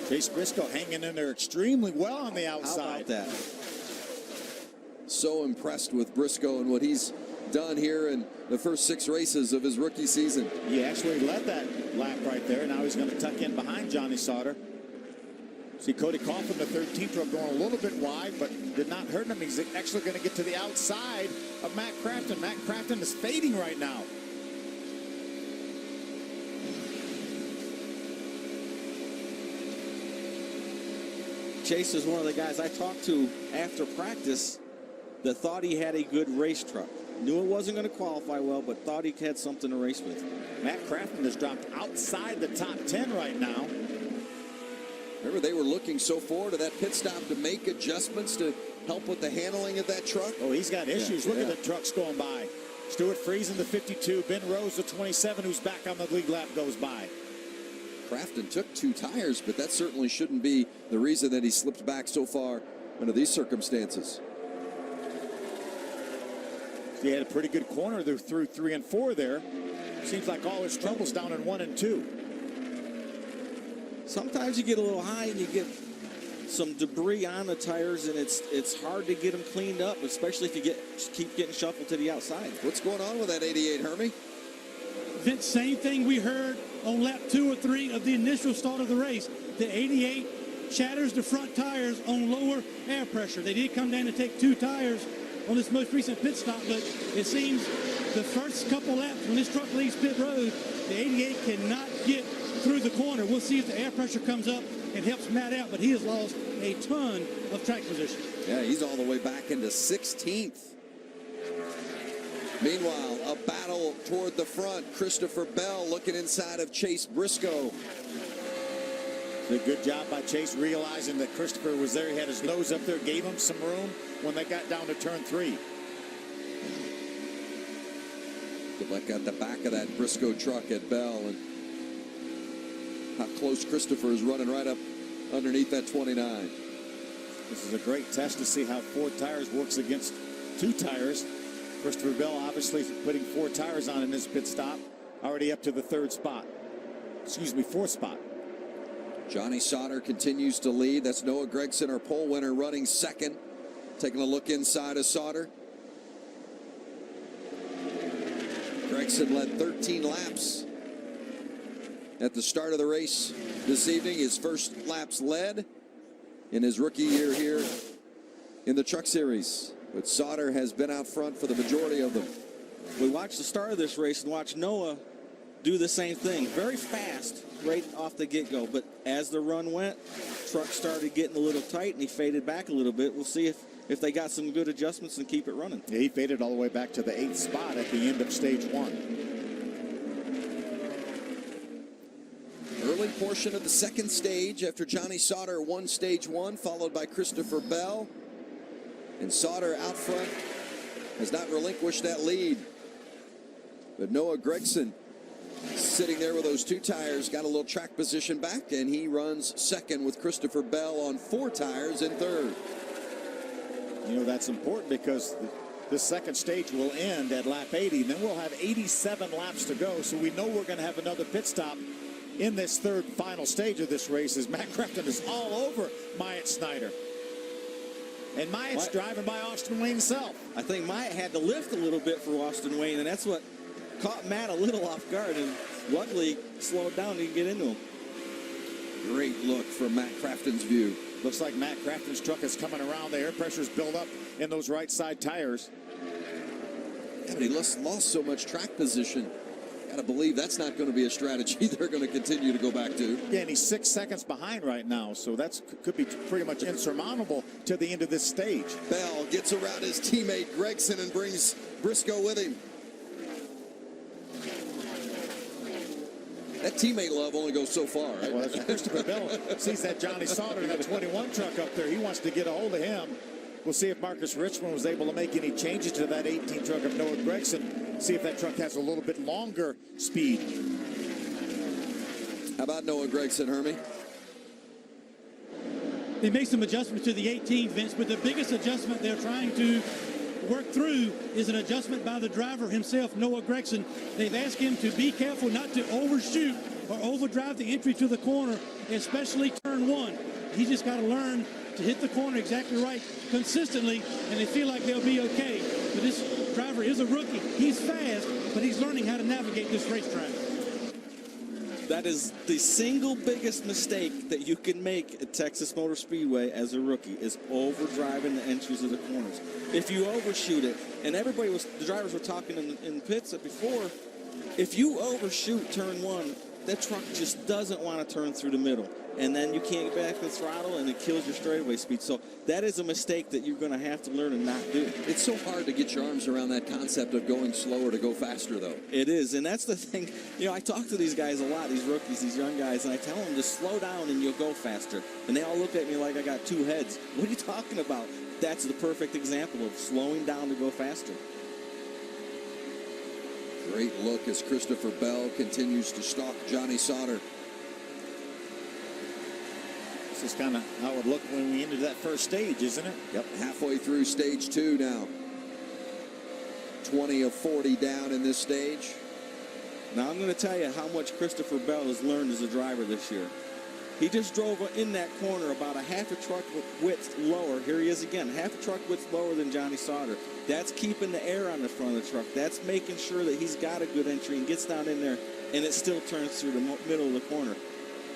Chase Briscoe hanging in there extremely well on the outside. How about that? So impressed with Briscoe and what he's done here in the first 6 races of his rookie season. He actually led that lap right there. Now he's going to tuck in behind Johnny Sauter. See Cody Coughlin, the 13th truck, going a little bit wide, but did not hurt him. He's actually going to get to the outside of Matt Crafton. Matt Crafton is fading right now. Chase is one of the guys I talked to after practice that thought he had a good race truck. Knew it wasn't going to qualify well, but thought he had something to race with. Matt Crafton has dropped outside the top 10 right now. Remember, they were looking so forward to that pit stop to make adjustments to help with the handling of that truck. Oh, he's got issues. Look at the trucks going by. Stuart Friesen, the 52. Ben Rose, the 27, who's back on the lead lap, goes by. Crafton took 2 tires, but that certainly shouldn't be the reason that he slipped back so far under these circumstances. He had a pretty good corner through 3 and 4 there. Seems like all his trouble's down in 1 and 2. Sometimes you get a little high and you get some debris on the tires, and it's hard to get them cleaned up, especially if you keep getting shuffled to the outside. What's going on with that 88, Hermie? Vince, same thing we heard on lap 2 or 3 of the initial start of the race. The 88 shatters the front tires on lower air pressure. They did come down and take 2 tires on this most recent pit stop, but it seems the first couple laps when this truck leaves pit road, the 88 cannot get through the corner. We'll see if the air pressure comes up and helps Matt out, but he has lost a ton of track position. Yeah, he's all the way back into 16th. Meanwhile, a battle toward the front. Christopher Bell looking inside of Chase Briscoe. A good job by Chase realizing that Christopher was there. He had his nose up there, gave him some room when they got down to turn 3. Good luck at the back of that Briscoe truck at Bell, and how close Christopher is running right up underneath that 29. This is a great test to see how 4 tires works against 2 tires. Christopher Bell obviously putting 4 tires on in his pit stop, already up to the 4th spot. Johnny Sauter continues to lead. That's Noah Gragson, our pole winner, running second. Taking a look inside of Sauter. Gragson led 13 laps at the start of the race this evening. His first laps led in his rookie year here in the Truck Series. But Sauter has been out front for the majority of them. We watched the start of this race and watched Noah do the same thing. Very fast right off the get-go. But as the run went, truck started getting a little tight and he faded back a little bit. We'll see if they got some good adjustments and keep it running. Yeah, he faded all the way back to the 8th spot at the end of stage 1. Early portion of the second stage after Johnny Sauter won stage 1, followed by Christopher Bell. And Sauter out front has not relinquished that lead. But Noah Gragson sitting there with those 2 tires, got a little track position back, and he runs second with Christopher Bell on 4 tires in 3rd. You know, that's important because this second stage will end at lap 80, and then we'll have 87 laps to go. So we know we're going to have another pit stop in this 3rd final stage of this race as Matt Crafton is all over Myatt Snyder. And Myatt's driving by Austin Wayne himself. I think Myatt had to lift a little bit for Austin Wayne, and that's what caught Matt a little off guard, and luckily slowed down and he could get into him. Great look from Matt Crafton's view. Looks like Matt Crafton's truck is coming around. The air pressure's built up in those right side tires. Yeah, but he lost so much track position. Gotta believe that's not going to be a strategy they're going to continue to go back to. Yeah, and he's 6 seconds behind right now, so that could be pretty much insurmountable to the end of this stage. Bell gets around his teammate Gragson and brings Briscoe with him. That teammate love only goes so far, right? Well, that's Christopher Bell sees that Johnny Sauter, that 21 truck up there. He wants to get a hold of him. We'll see if Marcus Richmond was able to make any changes to that 18 truck of Noah Gragson. See if that truck has a little bit longer speed. How about Noah Gragson, Hermie? They made some adjustments to the 18, Vince, but the biggest adjustment they're trying to work through is an adjustment by the driver himself, Noah Gragson. They've asked him to be careful not to overshoot or overdrive the entry to the corner, especially turn 1. He's just got to learn to hit the corner exactly right consistently, and they feel like they'll be okay. But this driver is a rookie. He's fast, but he's learning how to navigate this racetrack. That is the single biggest mistake that you can make at Texas Motor Speedway as a rookie, is overdriving the entries of the corners. If you overshoot it, and the drivers were talking in pits before, if you overshoot turn 1, that truck just doesn't want to turn through the middle. And then you can't get back to the throttle, and it kills your straightaway speed. So that is a mistake that you're going to have to learn and not do. It's so hard to get your arms around that concept of going slower to go faster, though. It is, and that's the thing. You know, I talk to these guys a lot, these rookies, these young guys, and I tell them to slow down and you'll go faster. And they all look at me like I got 2 heads. What are you talking about? That's the perfect example of slowing down to go faster. Great look as Christopher Bell continues to stalk Johnny Sauter. This is kind of how it would look when we entered that first stage, isn't it? Yep, halfway through stage 2 now. 20 of 40 down in this stage. Now I'm going to tell you how much Christopher Bell has learned as a driver this year. He just drove in that corner about a half a truck width lower. Here he is again, half a truck width lower than Johnny Sauter. That's keeping the air on the front of the truck. That's making sure that he's got a good entry and gets down in there, and it still turns through the middle of the corner.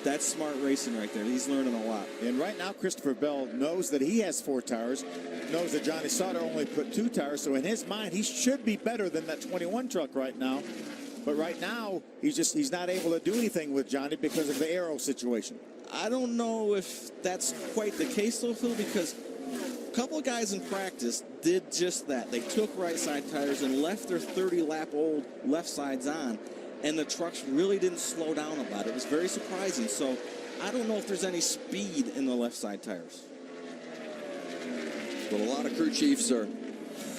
That's smart racing right there. He's learning a lot. And right now, Christopher Bell knows that he has 4 tires, knows that Johnny Sauter only put 2 tires, so in his mind, he should be better than that 21 truck right now. But right now, he's not able to do anything with Johnny because of the aero situation. I don't know if that's quite the case, though, Phil, because a couple of guys in practice did just that. They took right side tires and left their 30-lap-old left sides on, and the trucks really didn't slow down a lot. It was very surprising. So I don't know if there's any speed in the left side tires. But a lot of crew chiefs are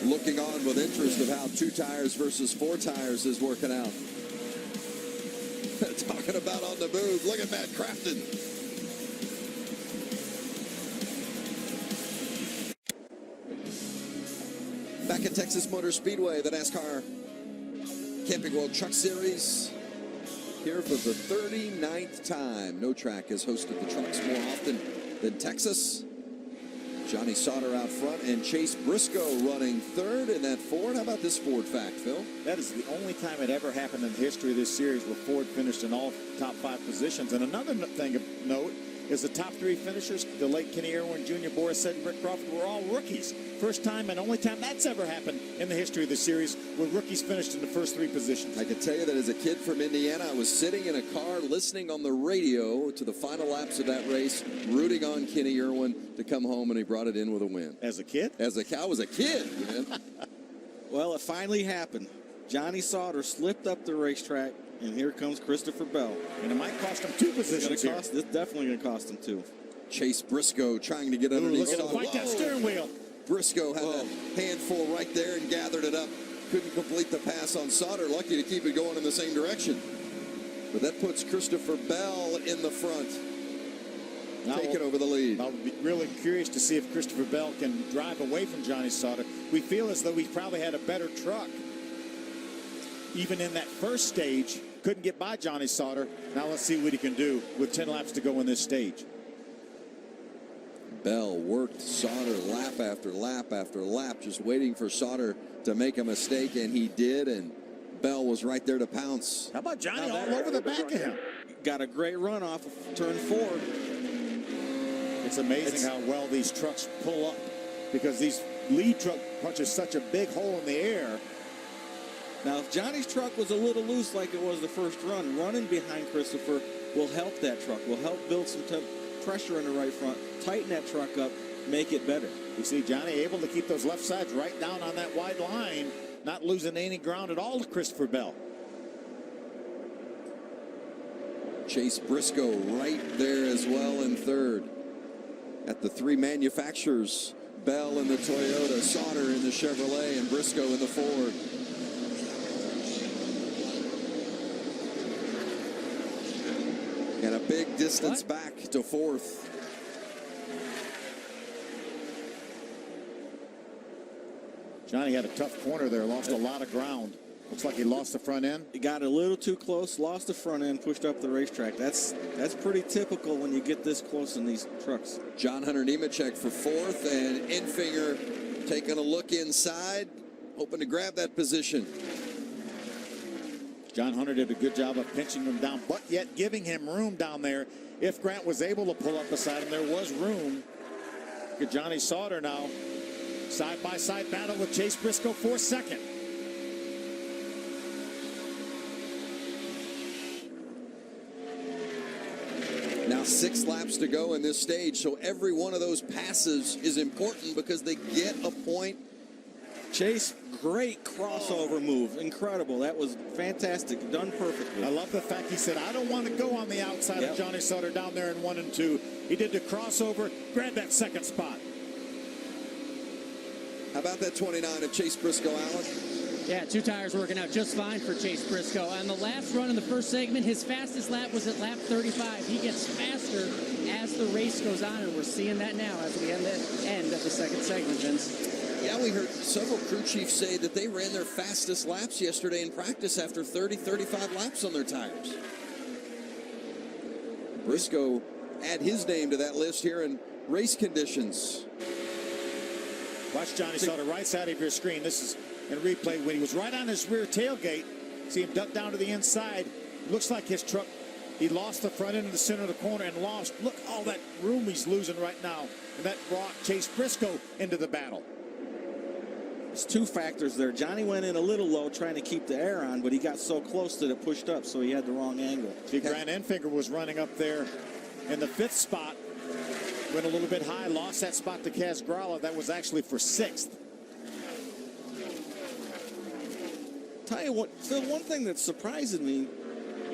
looking on with interest of how 2 tires versus 4 tires is working out. Talking about on the move. Look at Matt Crafton. Back at Texas Motor Speedway, the NASCAR Camping World Truck Series. Here for the 39th time. No track has hosted the trucks more often than Texas. Johnny Sauter out front and Chase Briscoe running third in that Ford. How about this Ford fact, Phil? That is the only time it ever happened in the history of this series where Ford finished in all top 5 positions. And another thing of note is the top 3 finishers, the late Kenny Irwin Jr., Boris Said, and Rick Crawford, were all rookies. First time and only time that's ever happened in the history of the series where rookies finished in the first 3 positions. I can tell you that as a kid from Indiana, I was sitting in a car listening on the radio to the final laps of that race, rooting on Kenny Irwin to come home, and he brought it in with a win. As a kid? I was a kid, man. Well, it finally happened. Johnny Sauter slipped up the racetrack, and here comes Christopher Bell. And it might cost him 2 positions here. This definitely going to cost him 2. Chase Briscoe trying to get underneath. Look at him fight that steering wheel. Briscoe had a handful right there and gathered it up. Couldn't complete the pass on Sauter. Lucky to keep it going in the same direction. But that puts Christopher Bell in the front, taking over the lead. I'll be really curious to see if Christopher Bell can drive away from Johnny Sauter. We feel as though he probably had a better truck. Even in that first stage, couldn't get by Johnny Sauter. Now let's see what he can do with 10 laps to go in this stage. Bell worked Sauter lap after lap after lap, just waiting for Sauter to make a mistake, and he did, and Bell was right there to pounce. How about Johnny all over the back of him? Got a great run off of turn 4. It's amazing how well these trucks pull up because these lead truck punches such a big hole in the air. Now, if Johnny's truck was a little loose like it was the first run, running behind Christopher will help that truck, will help build some pressure in the right front, tighten that truck up, make it better. You see Johnny able to keep those left sides right down on that wide line, not losing any ground at all to Christopher Bell. Chase Briscoe right there as well in third. At the 3 manufacturers, Bell in the Toyota, Sauter in the Chevrolet, and Briscoe in the Ford. And a big distance back to 4th. Johnny had a tough corner there, lost a lot of ground. Looks like he lost the front end. He got a little too close, lost the front end, pushed up the racetrack. That's pretty typical when you get this close in these trucks. John Hunter Nemechek for 4th, and Enfinger taking a look inside, hoping to grab that position. John Hunter did a good job of pinching him down, but yet giving him room down there. If Grant was able to pull up beside him, there was room. Look at Johnny Sauter now. Side-by-side battle with Chase Briscoe for second. Now 6 laps to go in this stage, so every one of those passes is important because they get a point. Chase, great crossover move. Incredible. That was fantastic. Done perfectly. I love the fact he said, I don't want to go on the outside of Johnny Sauter down there in 1 and 2. He did the crossover, grabbed that second spot. How about that 29 of Chase Briscoe, Allen? Yeah, 2 tires working out just fine for Chase Briscoe. On the last run in the first segment, his fastest lap was at lap 35. He gets faster as the race goes on, and we're seeing that now as we end of the second segment, Vince. Yeah, we heard several crew chiefs say that they ran their fastest laps yesterday in practice after 30, 35 laps on their tires. Briscoe add his name to that list here in race conditions. Watch Johnny Sauter, right side of your screen. This is in replay when he was right on his rear tailgate. See him duck down to the inside. Looks like his truck, he lost the front end of the center of the corner and lost. Look, all that room he's losing right now. And that brought Chase Briscoe into the battle. There's two factors there. Johnny went in a little low trying to keep the air on, but he got so close that it pushed up, so he had the wrong angle. See, Grant Enfinger was running up there in the 5th spot. Went a little bit high, lost that spot to Kaz Gralla. That was actually for 6th. Tell you what, Phil, one thing that surprised me,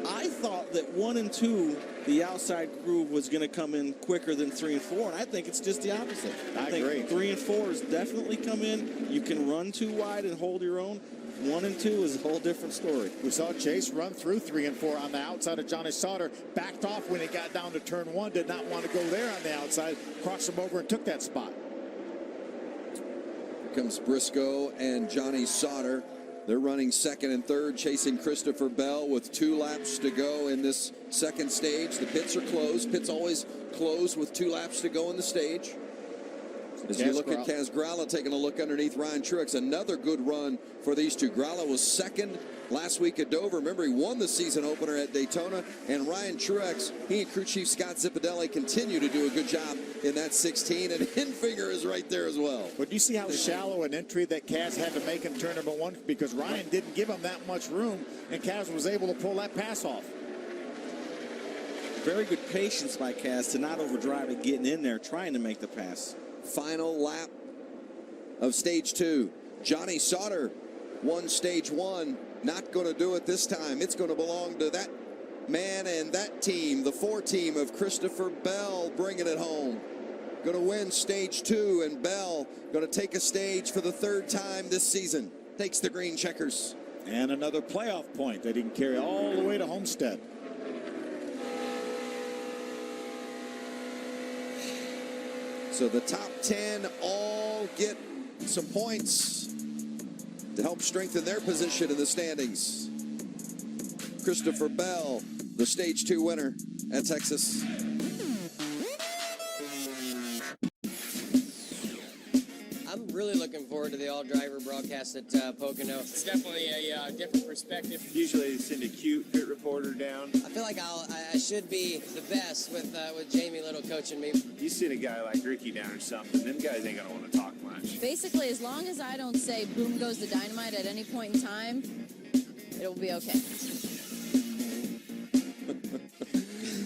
I thought that 1 and 2, the outside groove, was going to come in quicker than 3 and 4, and I think it's just the opposite. I think 3 and 4 has definitely come in. You can run 2 wide and hold your own. 1 and 2 is a whole different story. We saw Chase run through 3 and 4 on the outside of Johnny Sauter, backed off when he got down to turn 1, did not want to go there on the outside, crossed him over and took that spot. Here comes Briscoe and Johnny Sauter. They're running 2nd and 3rd, chasing Christopher Bell with 2 laps to go in this 2nd stage. The pits are closed. Pits always closed with 2 laps to go in the stage. As you look at Kaz Gralla taking a look underneath Ryan Truex, another good run for these two. Gralla was 2nd last week at Dover. Remember, he won the season opener at Daytona. And Ryan Truex, he and crew chief Scott Zipadelli continue to do a good job in that 16. And Enfinger is right there as well. But you see how shallow an entry that Kaz had to make in turn number 1 because Ryan didn't give him that much room, and Kaz was able to pull that pass off. Very good patience by Kaz to not overdrive it, getting in there, trying to make the pass. Final lap of stage 2. Johnny Sauter won stage 1. Not going to do it this time. It's going to belong to that man and that team, the 4 team of Christopher Bell, bringing it home. Going to win stage 2, and Bell going to take a stage for the 3rd time this season. Takes the green checkers. And another playoff point that he can carry all the way to Homestead. So the top 10 all get some points to help strengthen their position in the standings. Christopher Bell, the stage 2 winner at Texas. I'm really looking forward to the all-driver broadcast at Pocono. It's definitely a different perspective. Usually they send a cute pit reporter down. I feel like I should be the best with Jamie Little coaching me. You send a guy like Ricky down or something, them guys ain't gonna want to talk much. Basically, as long as I don't say boom goes the dynamite at any point in time, it'll be okay.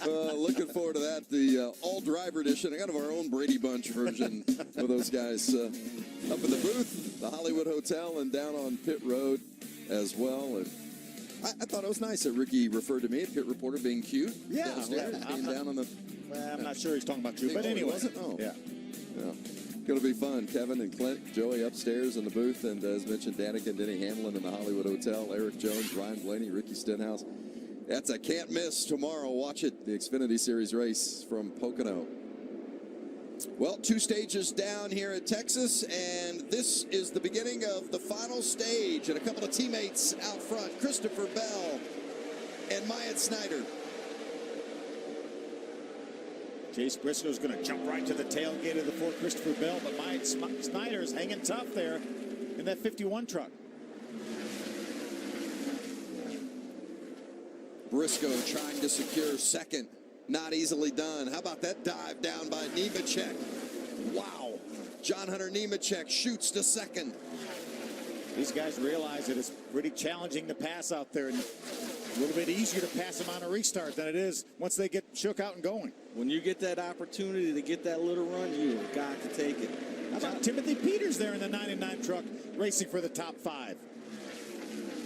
Looking forward to that, the all-driver edition, kind of our own Brady Bunch version of those guys up in the booth, the Hollywood Hotel, and down on pit road as well. And I thought it was nice that Ricky referred to me, a pit reporter, being cute. Yeah, downstairs, being down on the. Well, I'm not sure he's talking about you, but anyway. Wasn't? Oh. Yeah. Going to be fun. Kevin and Clint, Joey upstairs in the booth, and as mentioned, Danica and Denny Hamlin in the Hollywood Hotel, Eric Jones, Ryan Blaney, Ricky Stenhouse. That's a can't miss tomorrow. Watch it, the Xfinity Series race from Pocono. Well, 2 stages down here at Texas, and this is the beginning of the final stage. And a couple of teammates out front, Christopher Bell and Myatt Snyder. Chase Briscoe is going to jump right to the tailgate of the 4 Christopher Bell, but Myatt Snyder is hanging tough there in that 51 truck. Briscoe trying to secure 2nd. Not easily done. How about that dive down by Nemechek? Wow. John Hunter Nemechek shoots to 2nd. These guys realize that it's pretty challenging to pass out there, and a little bit easier to pass them on a restart than it is once they get shook out and going. When you get that opportunity to get that little run, you have got to take it. How about Timothy Peters there in the 99 truck racing for the top 5?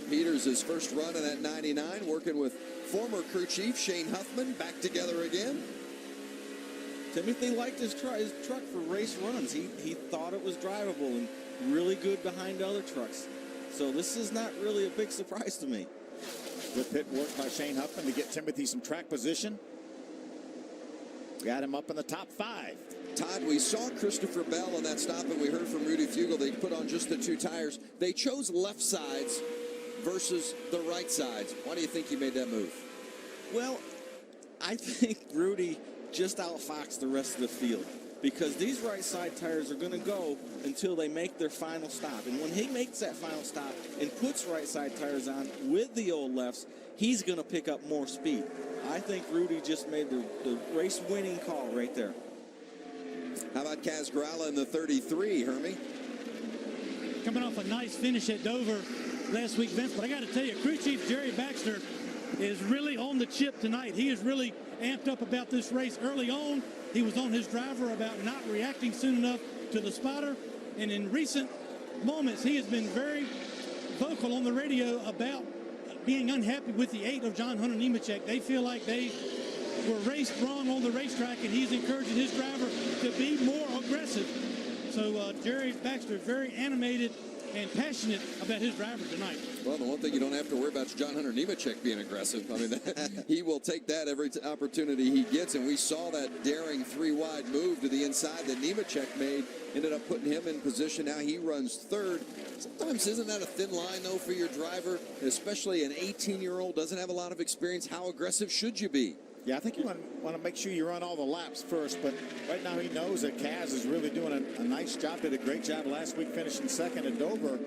Peters, his first run in that 99, working with former crew chief Shane Huffman, back together again. Timothy liked his truck for race runs. He thought it was drivable and really good behind other trucks. So this is not really a big surprise to me. Good pit work by Shane Huffman to get Timothy some track position. Got him up in the top 5. Todd, we saw Christopher Bell on that stop, and we heard from Rudy Fugle. They put on just the 2 tires. They chose left sides versus the right sides. Why do you think he made that move? Well, I think Rudy just outfox the rest of the field, because these right side tires are going to go until they make their final stop. And when he makes that final stop and puts right side tires on with the old lefts, he's going to pick up more speed. I think Rudy just made the race-winning call right there. How about Kaz Grala in the 33, Hermie? Coming off a nice finish at Dover last week, Vince, but I got to tell you, crew chief Jerry Baxter is really on the chip tonight. He is really amped up about this race. Early on, he was on his driver about not reacting soon enough to the spotter, and in recent moments, he has been very vocal on the radio about being unhappy with the 8 of John Hunter Nemechek. They feel like they were raced wrong on the racetrack, and he's encouraging his driver to be more aggressive. So Jerry Baxter is very animated and passionate about his driver tonight. Well, the one thing you don't have to worry about is John Hunter Nemechek being aggressive. I mean, he will take that every opportunity he gets, and we saw that daring 3-wide move to the inside that Nemechek made, ended up putting him in position. Now he runs third. Sometimes isn't that a thin line, though, for your driver, especially an 18-year-old, doesn't have a lot of experience? How aggressive should you be? Yeah, I think you want to make sure you run all the laps first, but right now he knows that Kaz is really doing a nice job, did a great job last week finishing second at Dover,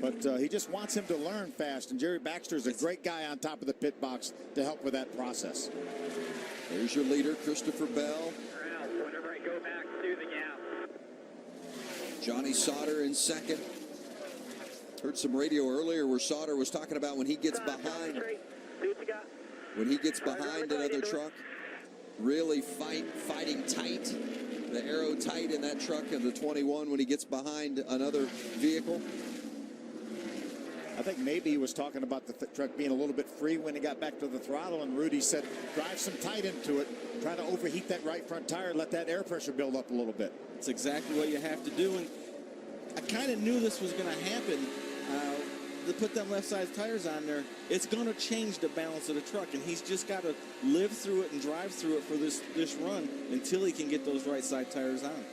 but he just wants him to learn fast, and Jerry Baxter is a great guy on top of the pit box to help with that process. There's your leader, Christopher Bell. Whenever I go back to the gap. Johnny Sauter in second. Heard some radio earlier where Sauter was talking about when he gets behind. When he gets behind another truck, really fighting tight, the aero tight in that truck of the 21 when he gets behind another vehicle. I think maybe he was talking about the truck being a little bit free when he got back to the throttle, and Rudy said, drive some tight into it, try to overheat that right front tire, let that air pressure build up a little bit. It's exactly what you have to do, and I kind of knew this was going to happen. To put them left side tires on there, it's going to change the balance of the truck, and he's just got to live through it and drive through it for this run until he can get those right side tires on.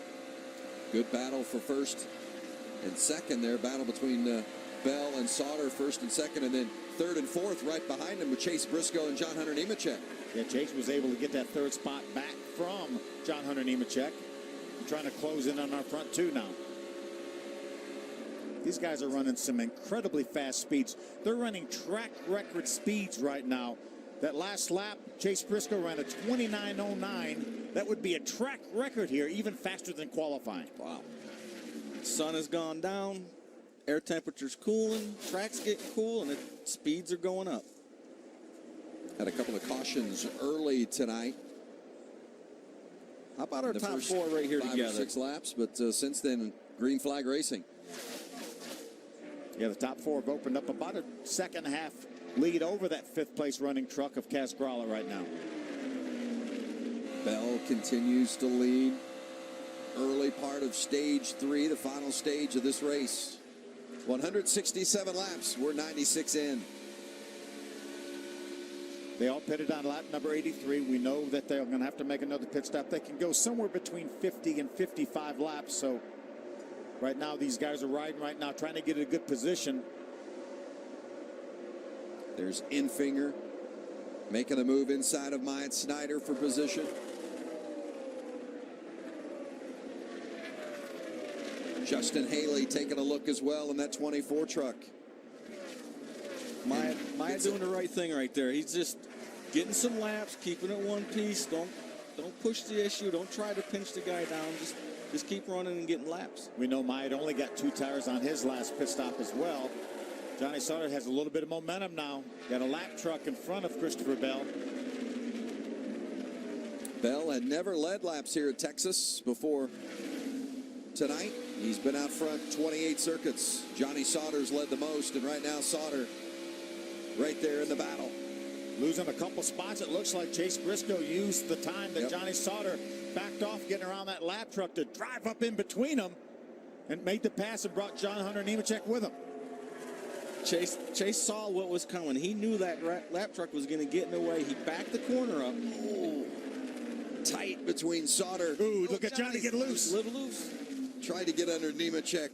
Good battle for first and second there. Battle between Bell and Sauter, first and second, and then third and fourth right behind him with Chase Briscoe and John Hunter Nemechek. Yeah, Chase was able to get that third spot back from John Hunter Nemechek. Trying to close in on our front two now. These guys are running some incredibly fast speeds. They're running track record speeds right now. That last lap, Chase Briscoe ran a 29.09. That would be a track record here, even faster than qualifying. Wow. Sun has gone down, air temperature's cooling, track's getting cool, and the speeds are going up. Had a couple of cautions early tonight. How about our top four right here together? 5 or 6 laps, but since then, green flag racing. Yeah, the top four have opened up about a second half lead over that fifth place running truck of Kaz Grala right now. Bell continues to lead. Early part of stage 3, the final stage of this race. 167 laps, we're 96 in. They all pitted on lap number 83. We know that they're going to have to make another pit stop. They can go somewhere between 50 and 55 laps, so right now, these guys are riding right now, trying to get a good position. There's Infinger making the move inside of Myatt Snyder for position. Justin Haley taking a look as well in that 24 truck. Myatt doing the right thing right there. He's just getting some laps, keeping it one piece. Don't push the issue. Don't try to pinch the guy down. Just keep running and getting laps. We know Myatt only got 2 tires on his last pit stop as well. Johnny Sauter has a little bit of momentum now. Got a lap truck in front of Christopher Bell. Bell had never led laps here at Texas before tonight. He's been out front 28 circuits. Johnny Sauter's led the most, and right now Sauter right there in the battle. Losing a couple spots. It looks like Chase Briscoe used the time that Johnny Sauter backed off, getting around that lap truck to drive up in between them and made the pass and brought John Hunter Nemechek with him. Chase saw what was coming. He knew that lap truck was going to get in the way. He backed the corner up. Ooh, tight between Sauter. Ooh, look at Johnny get loose. Little loose. Tried to get under Nemechek.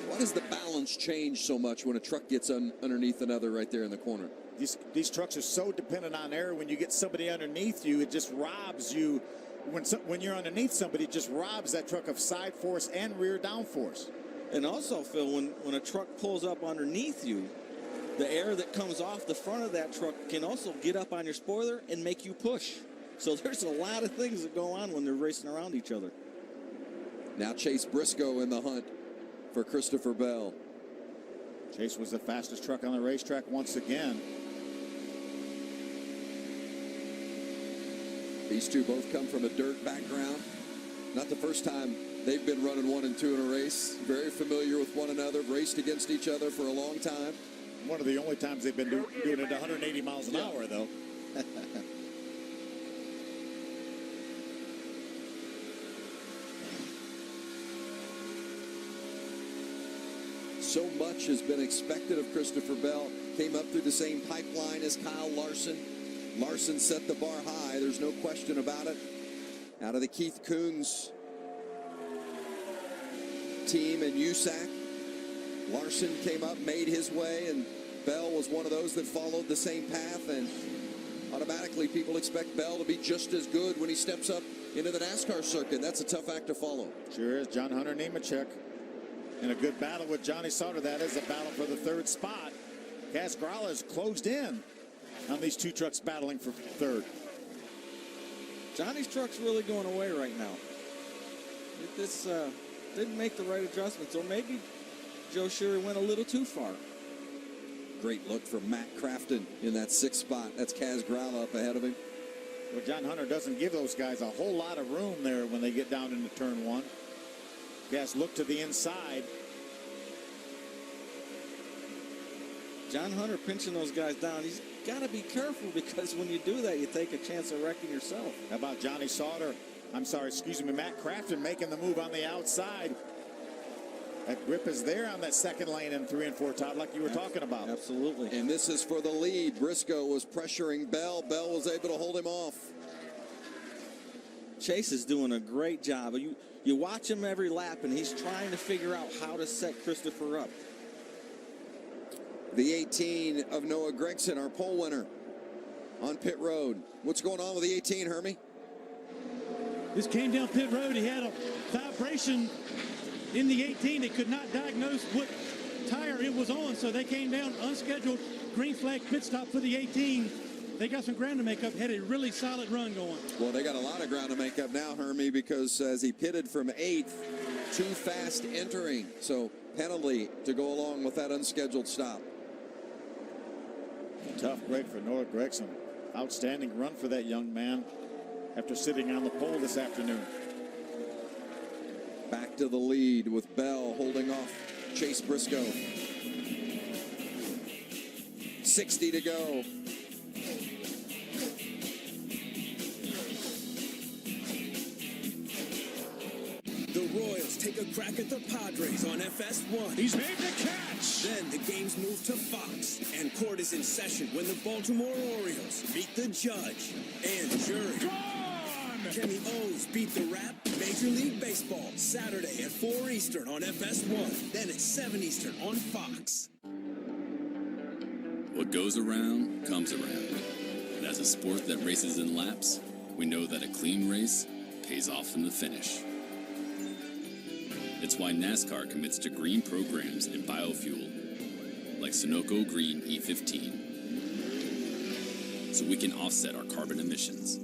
Why does the balance change so much when a truck gets underneath another right there in the corner? These trucks are so dependent on air. When you get somebody underneath you, it just robs you. When you're underneath somebody, it just robs that truck of side force and rear downforce. And also, Phil, when a truck pulls up underneath you, the air that comes off the front of that truck can also get up on your spoiler and make you push. So there's a lot of things that go on when they're racing around each other. Now Chase Briscoe in the hunt for Christopher Bell. Chase was the fastest truck on the racetrack once again. These two both come from a dirt background. Not the first time they've been running 1 and 2 in a race. Very familiar with one another, raced against each other for a long time. One of the only times they've been doing it at 180 miles an hour, though. So much has been expected of Christopher Bell. Came up through the same pipeline as Kyle Larson. Larson set the bar high. There's no question about it. Out of the Keith Kunz team and USAC, Larson came up, made his way, and Bell was one of those that followed the same path. And automatically people expect Bell to be just as good when he steps up into the NASCAR circuit. That's a tough act to follow. Sure is. John Hunter Nemechek in a good battle with Johnny Sauter. That is a battle for the third spot. Kaz Grala has closed in on these two trucks battling for third. Johnny's truck's really going away right now. This didn't make the right adjustments, or maybe Joe Sherry went a little too far. Great look from Matt Crafton in that 6th spot. That's Kaz Grala up ahead of him. Well, John Hunter doesn't give those guys a whole lot of room there when they get down into turn 1. Kaz look to the inside. John Hunter pinching those guys down. He's got to be careful, because when you do that, you take a chance of wrecking yourself. How about Johnny Sauter? Matt Crafton making the move on the outside. That grip is there on that second lane in 3 and 4, Todd, like you were talking about. Absolutely. And this is for the lead. Briscoe was pressuring Bell. Bell was able to hold him off. Chase is doing a great job. You watch him every lap, and he's trying to figure out how to set Christopher up. The 18 of Noah Gregson, our pole winner on pit road. What's going on with the 18, Hermie? This came down pit road. He had a vibration in the 18. They could not diagnose what tire it was on, so they came down unscheduled green flag pit stop for the 18. They got some ground to make up, had a really solid run going. Well, they got a lot of ground to make up now, Hermie, because as he pitted from 8th, too fast entering. So penalty to go along with that unscheduled stop. Tough break for Noah Gregson. Outstanding run for that young man after sitting on the pole this afternoon. Back to the lead with Bell holding off Chase Briscoe. 60 to go. The Royals take a crack at the Padres on FS1. He's made the catch. Then the games move to Fox, and court is in session when the Baltimore Orioles meet the judge and jury. Gone! Kenny O's Beat the Rap, Major League Baseball, Saturday at 4 Eastern on FS1. Then at 7 Eastern on Fox. What goes around comes around. And as a sport that races in laps, we know that a clean race pays off in the finish. It's why NASCAR commits to green programs and biofuel, like Sunoco Green E15, so we can offset our carbon emissions.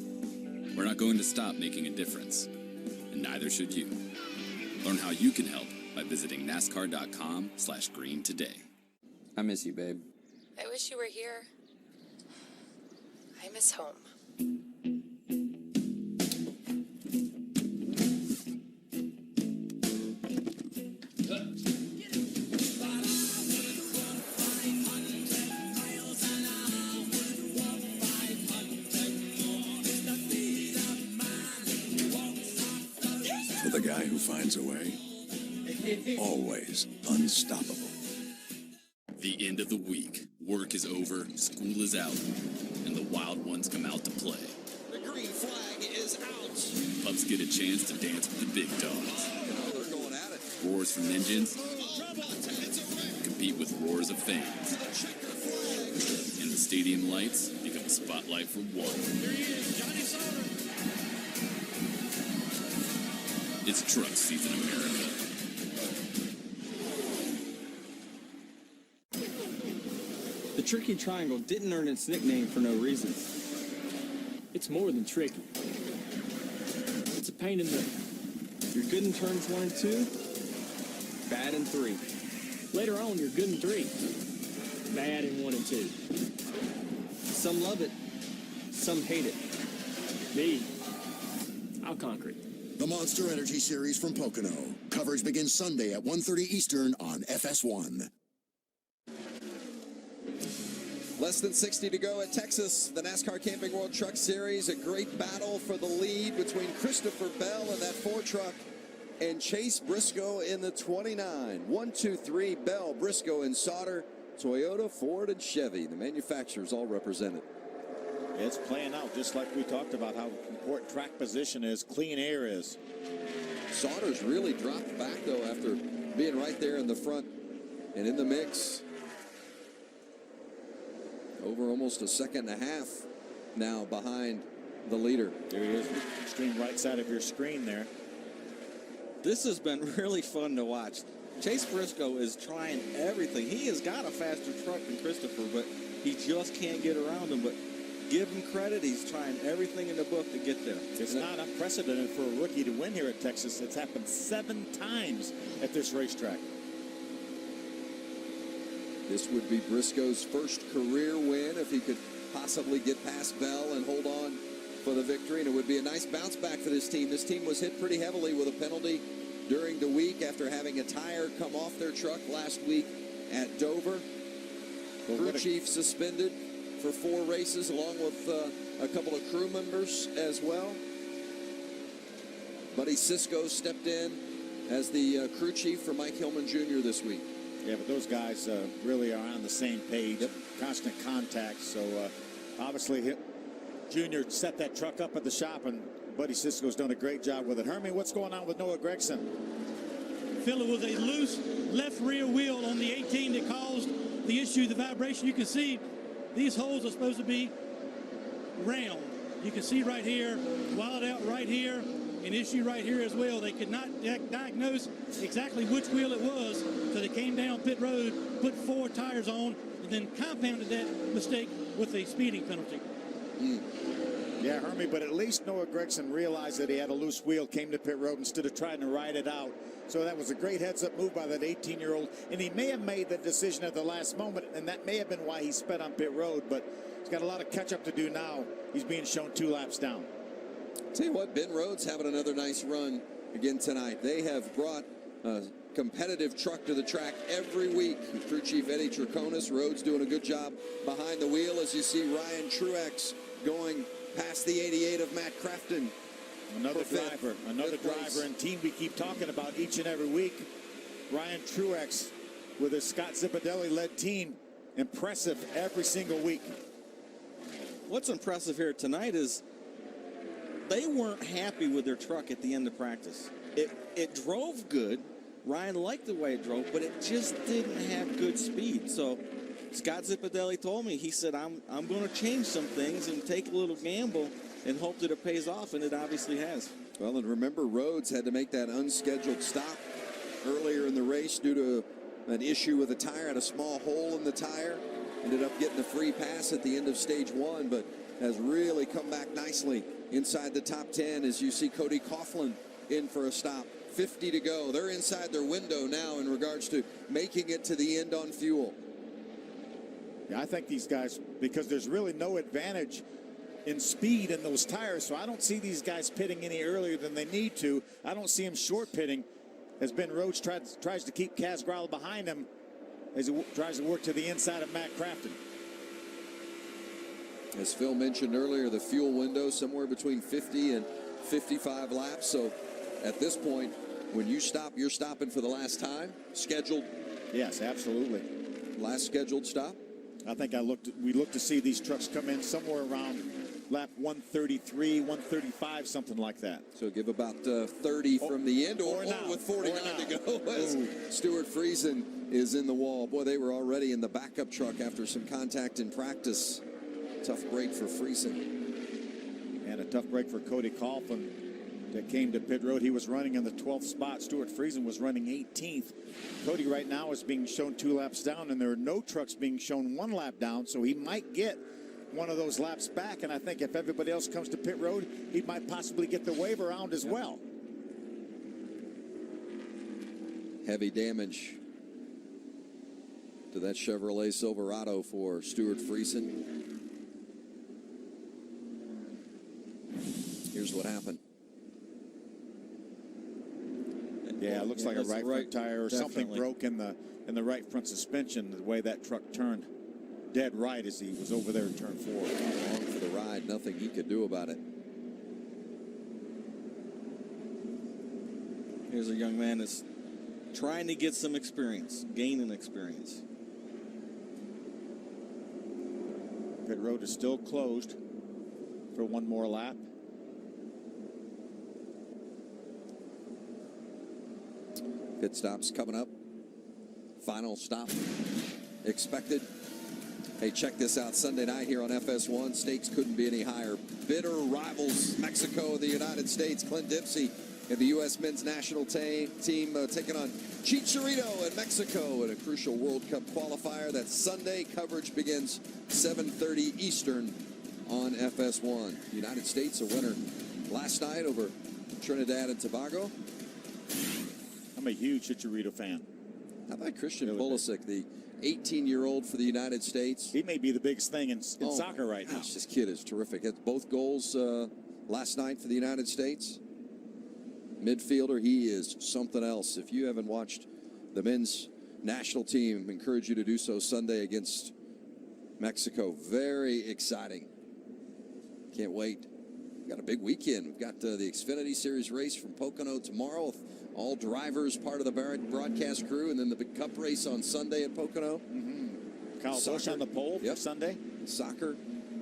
We're not going to stop making a difference, and neither should you. Learn how you can help by visiting NASCAR.com/green today. I miss you, babe. I wish you were here. I miss home. For the guy who finds a way, always unstoppable. The end of the week. Work is over, school is out, and the wild ones come out to play. The green flag is out. Pups get a chance to dance with the big dogs. Oh, they're going at it. Roars from engines compete with roars of fans. And the stadium lights become a spotlight for one. There he is, Johnny Sauter. It's truck season, America. The Tricky Triangle didn't earn its nickname for no reason. It's more than tricky. It's a pain in the... You're good in turns 1 and 2, bad in 3. Later on, you're good in 3, bad in 1 and 2. Some love it, some hate it. Me, I'll conquer it. The Monster Energy Series from Pocono. Coverage begins Sunday at 1:30 Eastern on FS1. Less than 60 to go at Texas, the NASCAR Camping World Truck Series. A great battle for the lead between Christopher Bell in that 4 truck and Chase Briscoe in the 29. 1, 2, 3, Bell, Briscoe, and Sauter. Toyota, Ford, and Chevy. The manufacturers all represented. It's playing out just like we talked about how important track position is, clean air is. Sauter's really dropped back, though, after being right there in the front and in the mix. Over almost a second and a half now behind the leader. There he is, extreme right side of your screen there. This has been really fun to watch. Chase Briscoe is trying everything. He has got a faster truck than Christopher, but he just can't get around him. But give him credit, he's trying everything in the book to get there. It's not unprecedented for a rookie to win here at Texas. It's happened 7 times at this racetrack. This would be Briscoe's first career win if he could possibly get past Bell and hold on for the victory. And it would be a nice bounce back for this team. This team was hit pretty heavily with a penalty during the week after having a tire come off their truck last week at Dover. Crew chief suspended for 4 races along with a couple of crew members as well. Buddy Cisco stepped in as the crew chief for Mike Hillman Jr. this week. Yeah, but those guys really are on the same page, constant contact. So obviously, Junior set that truck up at the shop, and Buddy Cisco's done a great job with it. Hermie, what's going on with Noah Gregson? Phil, it was a loose left rear wheel on the 18 that caused the issue, the vibration. You can see these holes are supposed to be round. You can see right here, wild out right here, an issue right here as well. They could not diagnose exactly which wheel it was, so they came down pit road, put 4 tires on, and then compounded that mistake with a speeding penalty. Yeah, Hermie, but at least Noah Gregson realized that he had a loose wheel, came to pit road instead of trying to ride it out. So that was a great heads-up move by that 18-year-old, and he may have made the decision at the last moment, and that may have been why he sped on pit road, but he's got a lot of catch-up to do now. He's being shown 2 laps down. Tell you what, Ben Rhodes having another nice run again tonight. They have brought a competitive truck to the track every week. Crew chief Eddie Traconis, Rhodes doing a good job behind the wheel as you see Ryan Truex going past the 88 of Matt Crafton. Another driver and team we keep talking about each and every week. Ryan Truex with his Scott Zipadelli-led team. Impressive every single week. What's impressive here tonight is they weren't happy with their truck at the end of practice. It drove good. Ryan liked the way it drove, but it just didn't have good speed. So Scott Zipadelli told me, he said, I'm going to change some things and take a little gamble and hope that it pays off, and it obviously has. Well, and remember, Rhodes had to make that unscheduled stop earlier in the race due to an issue with a tire, had a small hole in the tire. Ended up getting a free pass at the end of stage 1, but has really come back nicely inside the top 10 as you see Cody Coughlin in for a stop. 50 to go. They're inside their window now in regards to making it to the end on fuel. Yeah, I think these guys, because there's really no advantage in speed in those tires, so I don't see these guys pitting any earlier than they need to. I don't see him short pitting as Ben Rhodes tries to keep Kaz Growler behind him as he tries to work to the inside of Matt Crafton. As Phil mentioned earlier, the fuel window somewhere between 50 and 55 laps. So at this point, when you stop, you're stopping for the last time. Scheduled. Yes, absolutely. Last scheduled stop. I think we looked to see these trucks come in somewhere around lap 133, 135, something like that. So give about 30 from the end, or with 49 to go as Stuart Friesen is in the wall. Boy, they were already in the backup truck after some contact in practice. Tough break for Friesen. And a tough break for Cody Coughlin that came to pit road. He was running in the 12th spot. Stuart Friesen was running 18th. Cody right now is being shown 2 laps down, and there are no trucks being shown 1 lap down, so he might get one of those laps back. And I think if everybody else comes to pit road, he might possibly get the wave around as well. Heavy damage to that Chevrolet Silverado for Stuart Friesen. Here's what happened. Yeah, it looks like a right front tire or something broke in the right front suspension, the way that truck turned dead right as he was over there in turn 4. Along for the ride, nothing he could do about it. Here's a young man that's trying to get some experience, gaining experience. Pit road is still closed for 1 more lap. Pit stops coming up. Final stop expected. Hey, check this out. Sunday night here on FS1. Stakes couldn't be any higher. Bitter rivals, Mexico and the United States. Clint Dempsey and the U.S. men's national team taking on Chicharito in Mexico in a crucial World Cup qualifier. That's Sunday. Coverage begins 7:30 Eastern on FS1. United States a winner last night over Trinidad and Tobago. I'm a huge Chicharito fan. How about Christian Pulisic, the 18-year-old for the United States? He may be the biggest thing in soccer right now. This kid is terrific. Had both goals last night for the United States. Midfielder, he is something else. If you haven't watched the men's national team, I encourage you to do so Sunday against Mexico. Very exciting. Can't wait. We've got a big weekend. We've got the Xfinity Series race from Pocono tomorrow. All drivers part of the broadcast crew, and then the big cup race on Sunday at Pocono. Kyle Busch on the pole for Sunday. Soccer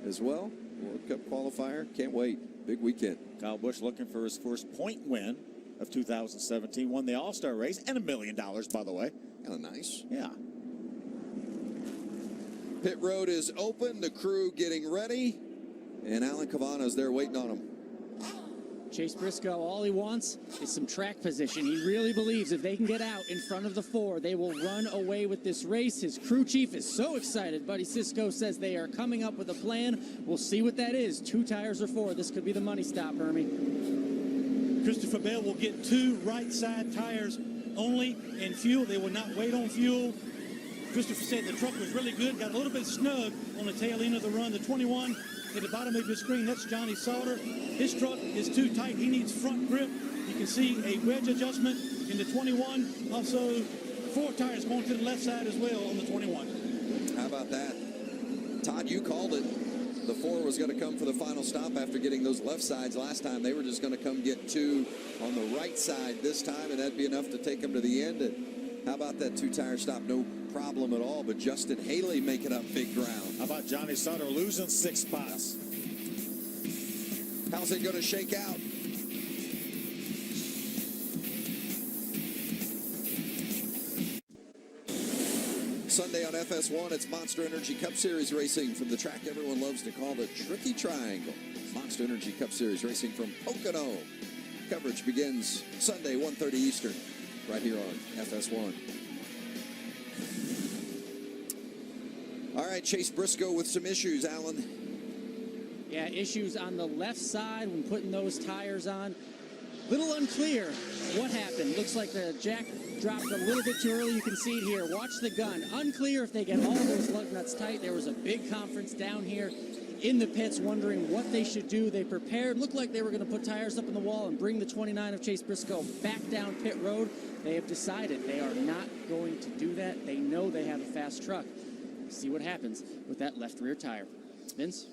as well. World Cup qualifier. Can't wait. Big weekend. Kyle Busch looking for his first point win of 2017. Won the All-Star race and $1 million, by the way. Kind of nice. Yeah. Pit road is open. The crew getting ready. And Alan Cavana's there waiting on him. Chase Briscoe, all he wants is some track position. He really believes if they can get out in front of the 4, they will run away with this race. His crew chief is so excited. Buddy Cisco says they are coming up with a plan. We'll see what that is. 2 tires or 4. This could be the money stop, Hermie. Christopher Bell will get 2 right side tires only and fuel. They will not wait on fuel. Christopher said the truck was really good. Got a little bit snug on the tail end of the run. The 21 at the bottom of your screen, that's Johnny Sauter. His truck is too tight. He needs front grip. You can see a wedge adjustment in the 21. Also, 4 tires going to the left side as well on the 21. How about that? Todd, you called it. The 4 was going to come for the final stop after getting those left sides last time. They were just going to come get 2 on the right side this time, and that'd be enough to take them to the end. And how about that 2-tire stop? No problem at all, but Justin Haley making up big ground. How about Johnny Sauter losing 6 spots? How's it going to shake out? Sunday on FS1, it's Monster Energy Cup Series racing from the track everyone loves to call the Tricky Triangle. Monster Energy Cup Series racing from Pocono. Coverage begins Sunday, 1:30 Eastern, right here on FS1. All right, Chase Briscoe with some issues, Alan. Yeah, issues on the left side when putting those tires on. Little unclear what happened. Looks like the jack dropped a little bit too early. You can see it here. Watch the gun. Unclear if they get all of those lug nuts tight. There was a big conference down here in the pits wondering what they should do. They prepared. Looked like they were going to put tires up in the wall and bring the 29 of Chase Briscoe back down pit road. They have decided they are not going to do that. They know they have a fast truck. See what happens with that left rear tire. Vince?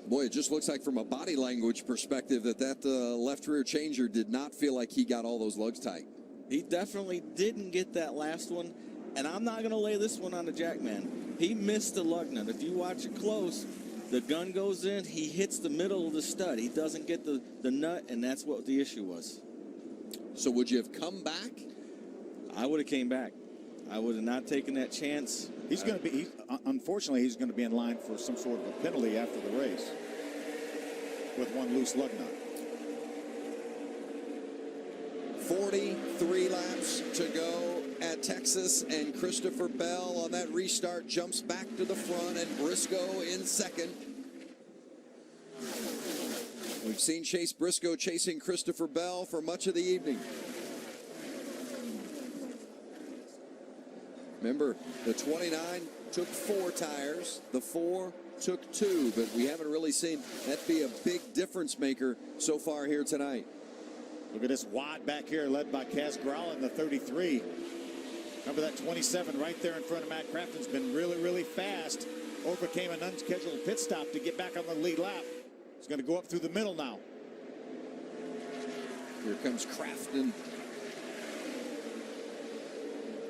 Boy, it just looks like from a body language perspective that left rear changer did not feel like he got all those lugs tight. He definitely didn't get that last one, and I'm not going to lay this one on the Jackman. He missed the lug nut. If you watch it close, the gun goes in, he hits the middle of the stud. He doesn't get the nut, and that's what the issue was. So would you have come back? I would have came back. I would have not taken that chance. He's going to be, unfortunately, he's going to be in line for some sort of a penalty after the race with one loose lug nut. 43 laps to go at Texas, and Christopher Bell on that restart jumps back to the front, and Briscoe in second. We've seen Chase Briscoe chasing Christopher Bell for much of the evening. Remember, the 29 took 4 tires, the 4 took 2, but we haven't really seen that be a big difference maker so far here tonight. Look at this wad back here led by Kaz Gralla in the 33. Remember that 27 right there in front of Matt Crafton's been really, really fast. Overcame an unscheduled pit stop to get back on the lead lap. He's going to go up through the middle now. Here comes Crafton.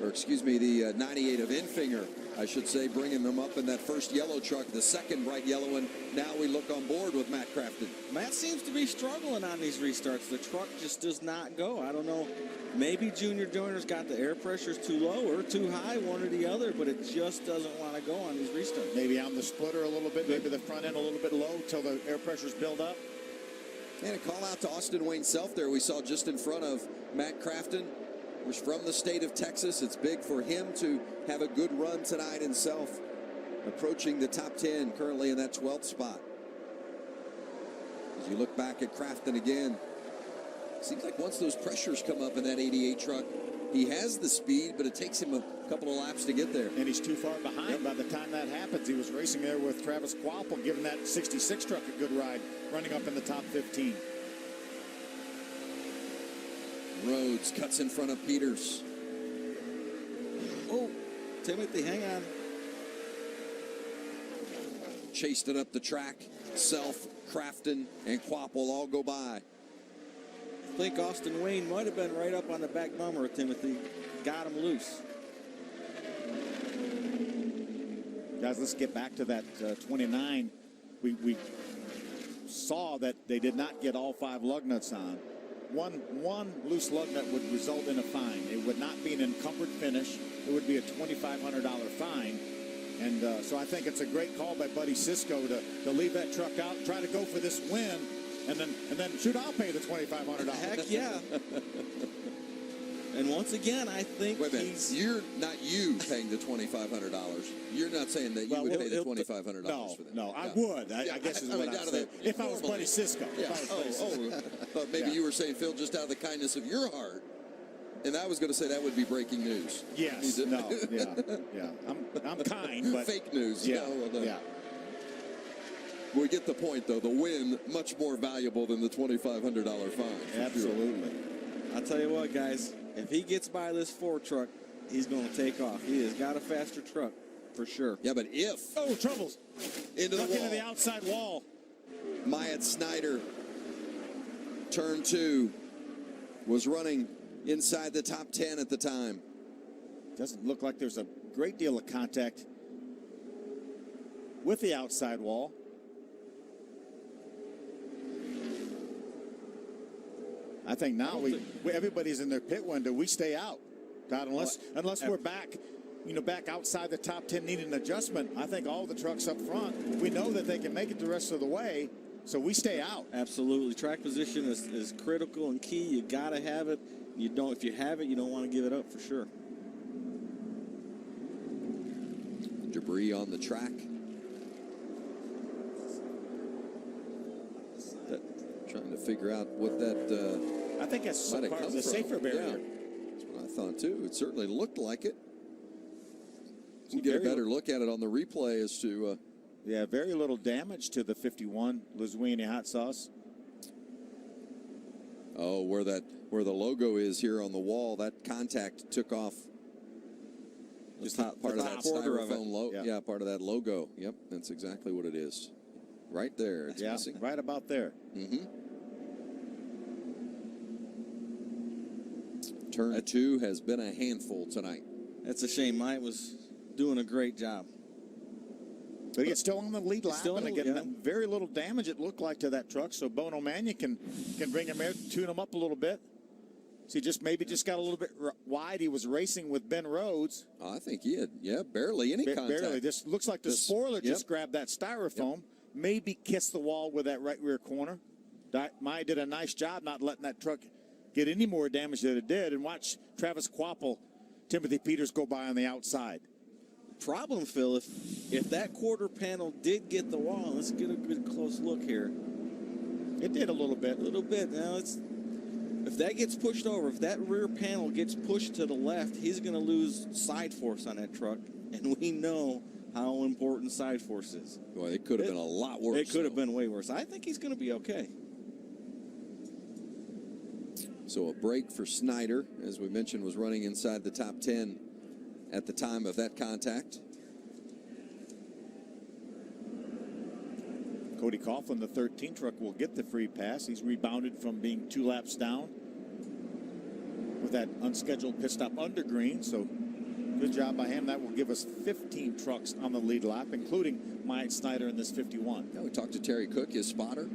Or excuse me, the 98 of Infinger, I should say, bringing them up in that first yellow truck, the second bright yellow one. Now we look on board with Matt Crafton. Matt seems to be struggling on these restarts. The truck just does not go. I don't know. Maybe Junior Joyner's got the air pressures too low or too high, one or the other, but it just doesn't want to go on these restarts. Maybe on the splitter a little bit, maybe the front end a little bit low till the air pressures build up. And a call out to Austin Wayne Self there. We saw just in front of Matt Crafton, who's from the state of Texas. It's big for him to have a good run tonight in Self, approaching the top 10, currently in that 12th spot. As you look back at Crafton again, seems like once those pressures come up in that 88 truck, he has the speed, but it takes him a couple of laps to get there. And he's too far behind by the time that happens. He was racing there with Travis Quapple, giving that 66 truck a good ride, running up in the top 15. Rhodes cuts in front of Peters. Oh, Timothy, hang on. Chased it up the track. Self, Crafton, and Quapple all go by. I think Austin Wayne might have been right up on the back bummer of Timothy. Got him loose. Guys, let's get back to that 29. We saw that they did not get all 5 lug nuts on. One loose lug nut would result in a fine. It would not be an encumbered finish. It would be a $2,500 fine. And so I think it's a great call by Buddy Cisco to leave that truck out, try to go for this win, and then shoot, I'll pay the $2,500. Heck yeah. And once again, I think you're not you paying the $2,500. You're not saying that you would pay the $2,500 for that. No, I would. I guess is what I'm saying. If I was Buddy Cisco. Yeah. But maybe you were saying, Phil, just out of the kindness of your heart. And I was going to say that would be breaking news. Yes. No. Yeah. I'm kind, but fake news. Yeah. Yeah. We get the point, though. The win much more valuable than the $2,500 fine. Absolutely. I'll tell you what, guys. If he gets by this 4 truck, he's going to take off. He has got a faster truck for sure. Yeah, but if troubles into the wall, into the outside wall. Myatt Snyder, turn 2, was running inside the top 10 at the time. Doesn't look like there's a great deal of contact with the outside wall. I think now everybody's in their pit window. We stay out, Todd, unless we're back, back outside the top 10, need an adjustment. I think all the trucks up front, we know that they can make it the rest of the way, so we stay out. Absolutely, track position is critical and key. You got to have it. If you have it, you don't want to give it up for sure. Debris on the track. Trying to figure out what that I think that's some part of the safer barrier. Yeah. That's what I thought too. It certainly looked like it. We'll get a better look at it on the replay as to very little damage to the 51 Linguini hot sauce. Oh, where the logo is here on the wall, that contact took off just part of that styrofoam logo. Yeah, part of that logo. Yep, that's exactly what it is. Right there. It's missing. Right about there. Mm-hmm. Turn 2 has been a handful tonight. That's a shame. Mike was doing a great job. But it's still on the lead lap, and again, very little damage it looked like to that truck. So Bono Mannion can bring him here, tune him up a little bit. See, just got a little bit wide. He was racing with Ben Rhodes. Oh, I think he had, barely any contact. Barely. This looks like the spoiler just grabbed that styrofoam, maybe kissed the wall with that right rear corner. Maya did a nice job not letting that truck get any more damage than it did. And watch Travis Quapple, Timothy Peters go by on the outside. Problem, Phil, if that quarter panel did get the wall, let's get a good close look here. It did a little bit. Now if that gets pushed over, if that rear panel gets pushed to the left, he's going to lose side force on that truck, and we know how important side force is. Boy, it could have been a lot worse. It could have been way worse. I think he's going to be okay. So a break for Snyder, as we mentioned, was running inside the top 10 at the time of that contact. Cody Coughlin, the 13 truck, will get the free pass. He's rebounded from being 2 laps down with that unscheduled pit stop under green. So good job by him. That will give us 15 trucks on the lead lap, including Mike Snyder in this 51. Yeah, we talked to Terry Cook, his spotter,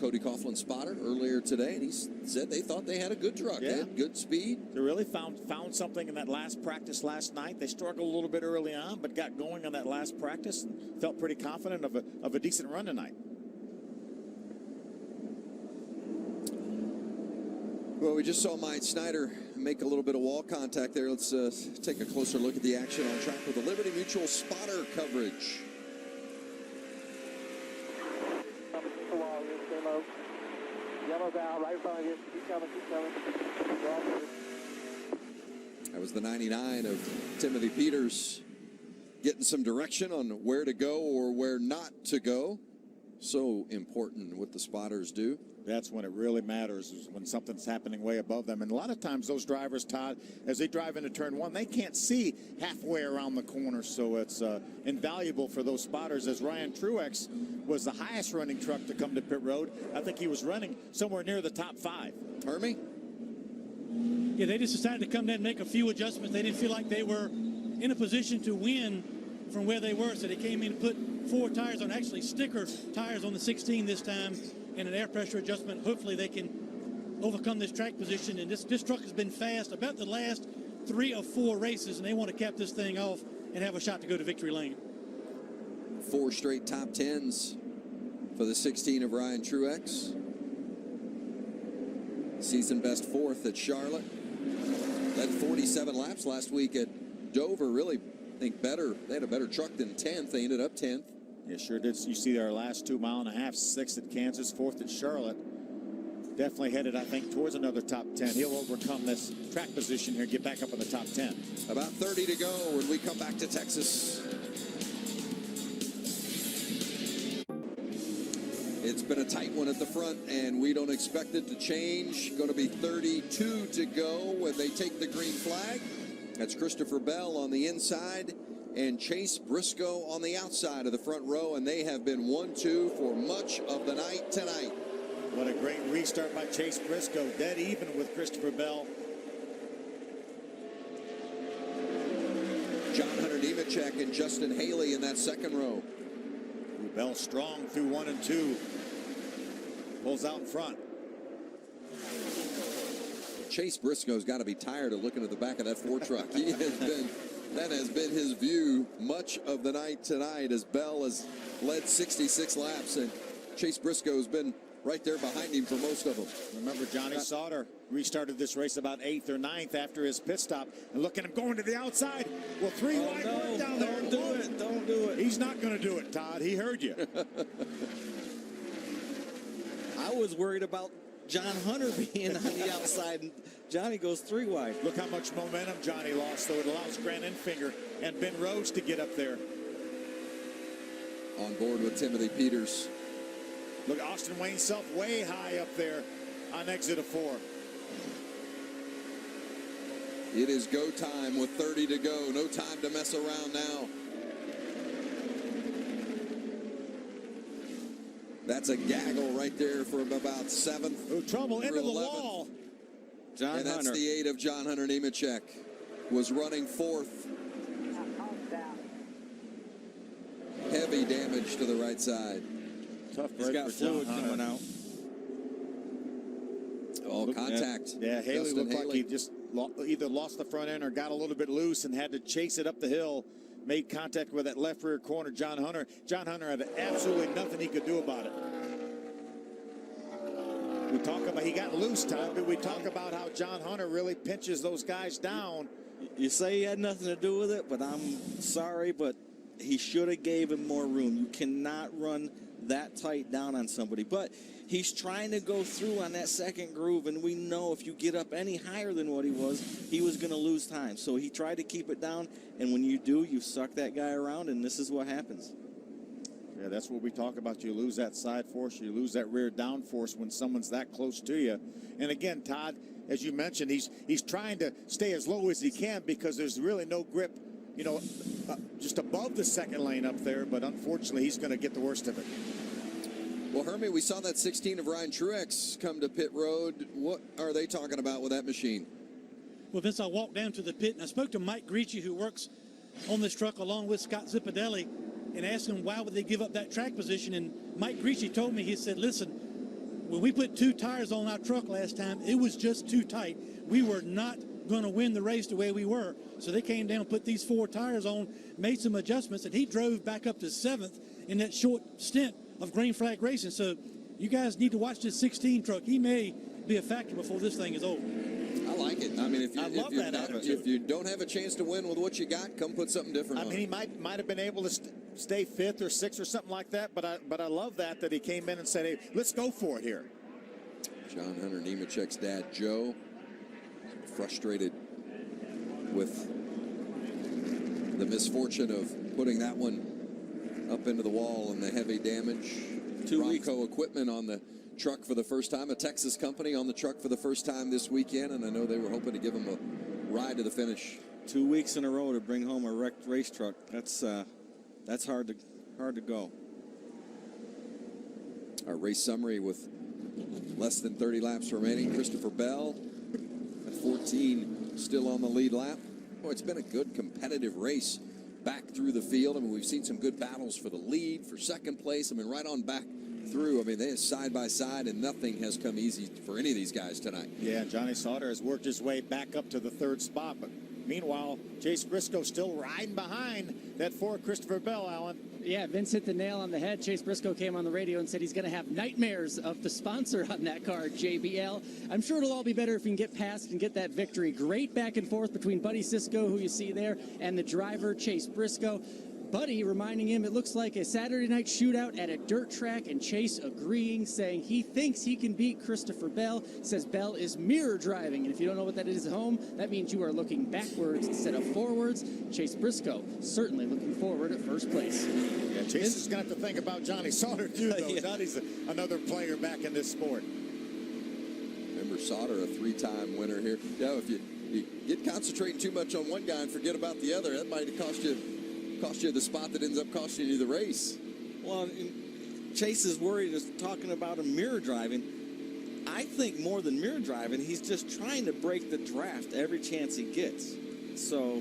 Cody Coughlin's spotter, earlier today, and he said they thought they had a good truck. They had good speed. They really found something in that last practice last night. They struggled a little bit early on, but got going on that last practice and felt pretty confident of a decent run tonight. Well, we just saw Mike Snyder make a little bit of wall contact there. Let's take a closer look at the action on track with the Liberty Mutual spotter coverage. Yellow down, right in front of you. Keep coming, keep coming. That was the 99 of Timothy Peters, getting some direction on where to go or where not to go. So important what the spotters do. That's when it really matters, is when something's happening way above them. And a lot of times those drivers, Todd, as they drive into turn 1, they can't see halfway around the corner. So it's invaluable for those spotters. As Ryan Truex was the highest running truck to come to pit road, I think he was running somewhere near the top 5. Hermie? Yeah, they just decided to come down and make a few adjustments. They didn't feel like they were in a position to win from where they were. So they came in and put 4 tires on, actually sticker tires on the 16 this time, and an air pressure adjustment. Hopefully they can overcome this track position. And this truck has been fast about the last 3 or 4 races, and they want to cap this thing off and have a shot to go to victory lane. 4 straight top 10s for the 16 of Ryan Truex. Season best 4th at Charlotte. Led 47 laps last week at Dover. Really, I think better. They had a better truck than 10th. They ended up 10th. Yeah, sure did. You see our last 2.5 miles, 6th at Kansas, 4th at Charlotte. Definitely headed, I think, towards another top 10. He'll overcome this track position here and get back up in the top 10. About 30 to go when we come back to Texas. It's been a tight one at the front, and we don't expect it to change. Going to be 32 to go when they take the green flag. That's Christopher Bell on the inside and Chase Briscoe on the outside of the front row, and they have been 1-2 for much of the night tonight. What a great restart by Chase Briscoe, dead even with Christopher Bell. John Hunter Nemechek and Justin Haley in that second row. Bell strong through 1 and 2. Pulls out in front. Chase Briscoe's got to be tired of looking at the back of that Ford truck. That has been his view much of the night tonight, as Bell has led 66 laps, and Chase Briscoe has been right there behind him for most of them. Remember, Johnny Sauter restarted this race about 8th or 9th after his pit stop. And look at him going to the outside. Well, 3 wide work down there. Don't do it. Don't do it. He's not going to do it, Todd. He heard you. I was worried about John Hunter being on the outside, and Johnny goes 3 wide. Look how much momentum Johnny lost, though. It allows Grant Enfinger and Ben Rhodes to get up there. On board with Timothy Peters. Look, Austin Wayne Self way high up there on exit of 4. It is go time with 30 to go. No time to mess around now. That's a gaggle right there from about 7th. Oh, trouble into the 11th. wall. John and that's Hunter. the 8 of John Hunter Nemechek. Was running 4th. Heavy damage to the right side. Tough He's break got for John fluid Hunter. coming out. Oh, contact. Yeah, Haley Justin looked like Haley. he just either lost the front end or got a little bit loose and had to chase it up the hill. Made contact with that left rear corner, John Hunter. John Hunter had absolutely nothing he could do about it. We talk about he got loose, Todd, but we talk about how John Hunter really pinches those guys down. You say he had nothing to do with it, but I'm sorry, but he should have gave him more room. You cannot run that tight down on somebody. But he's trying to go through on that second groove, and we know if you get up any higher than what he was going to lose time. So he tried to keep it down, and when you do, you suck that guy around, and this is what happens. Yeah, that's what we talk about. You lose that side force, you lose that rear down force when someone's that close to you. And again, Todd, as you mentioned, he's trying to stay as low as he can because there's really no grip, just above the second lane up there. But unfortunately, he's going to get the worst of it. Well, Hermie, we saw that 16 of Ryan Truex come to pit road. What are they talking about with that machine? Well, Vince, I walked down to the pit and I spoke to Mike Gricci, who works on this truck along with Scott Zippadelli, and asked him why would they give up that track position. And Mike Gricci told me, he said, listen, when we put 2 tires on our truck last time, it was just too tight. We were not going to win the race the way we were. So they came down, put these 4 tires on, made some adjustments, and he drove back up to 7th in that short stint of green flag racing. So you guys need to watch this 16 truck. He may be a factor before this thing is over. I like it. I mean, if you don't have a chance to win with what you got, come put something different on. I mean, he might have been able to stay 5th or 6th or something like that, but I love that he came in and said, hey, let's go for it here. John Hunter, Nemechek's dad, Joe, frustrated with the misfortune of putting that one up into the wall and the heavy damage. Bronco equipment on the truck for the first time, a Texas company on the truck for the first time this weekend, and I know they were hoping to give him a ride to the finish. 2 weeks in a row to bring home a wrecked race truck. That's hard to go. Our race summary with less than 30 laps remaining. Christopher Bell at 14, still on the lead lap. Oh, it's been a good competitive race back through the field. I mean, we've seen some good battles for the lead, for second place. I mean, right on back through. I mean, they are side by side, and nothing has come easy for any of these guys tonight. Yeah, Johnny Sauter has worked his way back up to the 3rd spot, but meanwhile, Chase Briscoe still riding behind that 4 Christopher Bell, Alan. Yeah, Vince hit the nail on the head. Chase Briscoe came on the radio and said he's going to have nightmares of the sponsor on that car, JBL. I'm sure it'll all be better if we can get past and get that victory. Great back and forth between Buddy Cisco, who you see there, and the driver, Chase Briscoe. Buddy reminding him it looks like a Saturday night shootout at a dirt track, and Chase agreeing, saying he thinks he can beat Christopher Bell. Says Bell is mirror driving, and if you don't know what that is at home, that means you are looking backwards instead of forwards. Chase Briscoe certainly looking forward at first place. Yeah, Chase is going to have to think about Johnny Sauter too, though. Yeah. Johnny's another player back in this sport. Remember Sauter, a 3-time winner here. Yeah, if you get concentrating too much on one guy and forget about the other, that might cost you the spot that ends up costing you the race. Well, Chase is worried, is talking about him mirror driving. I think more than mirror driving, he's just trying to break the draft every chance he gets. So,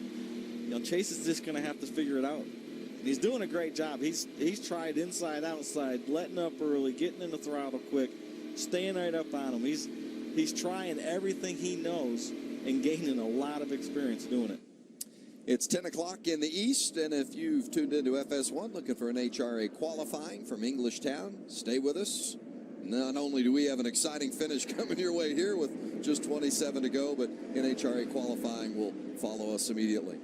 Chase is just going to have to figure it out. And he's doing a great job. He's tried inside, outside, letting up early, getting in the throttle quick, staying right up on him. He's trying everything he knows and gaining a lot of experience doing it. It's 10 o'clock in the East, and if you've tuned into FS1 looking for an HRA qualifying from Englishtown, stay with us. Not only do we have an exciting finish coming your way here with just 27 to go, but NHRA qualifying will follow us immediately.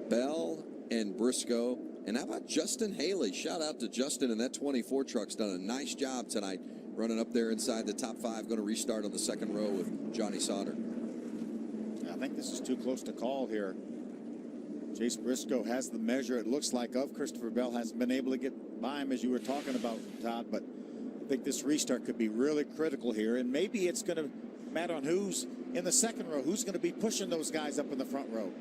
Bell and Briscoe. And how about Justin Haley? Shout out to Justin, and that 24 truck's done a nice job tonight, running up there inside the top 5. Going to restart on the second row with Johnny Sauter. I think this is too close to call here. Chase Briscoe has the measure, it looks like, of Christopher Bell. Hasn't been able to get by him, as you were talking about, Todd, but I think this restart could be really critical here, and maybe it's going to matter on who's in the second row, who's going to be pushing those guys up in the front row.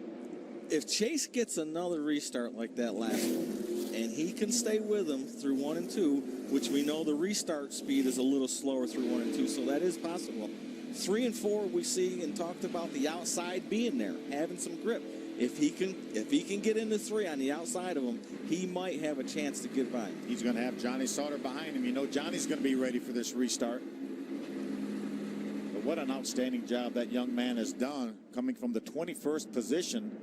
If Chase gets another restart like that last one, and he can stay with them through 1 and 2, which we know the restart speed is a little slower through 1 and 2, so that is possible. 3 and 4, we see and talked about the outside being there, having some grip. If he can get into 3 on the outside of him, he might have a chance to get by him. He's going to have Johnny Sauter behind him. You know Johnny's going to be ready for this restart. But what an outstanding job that young man has done, coming from the 21st position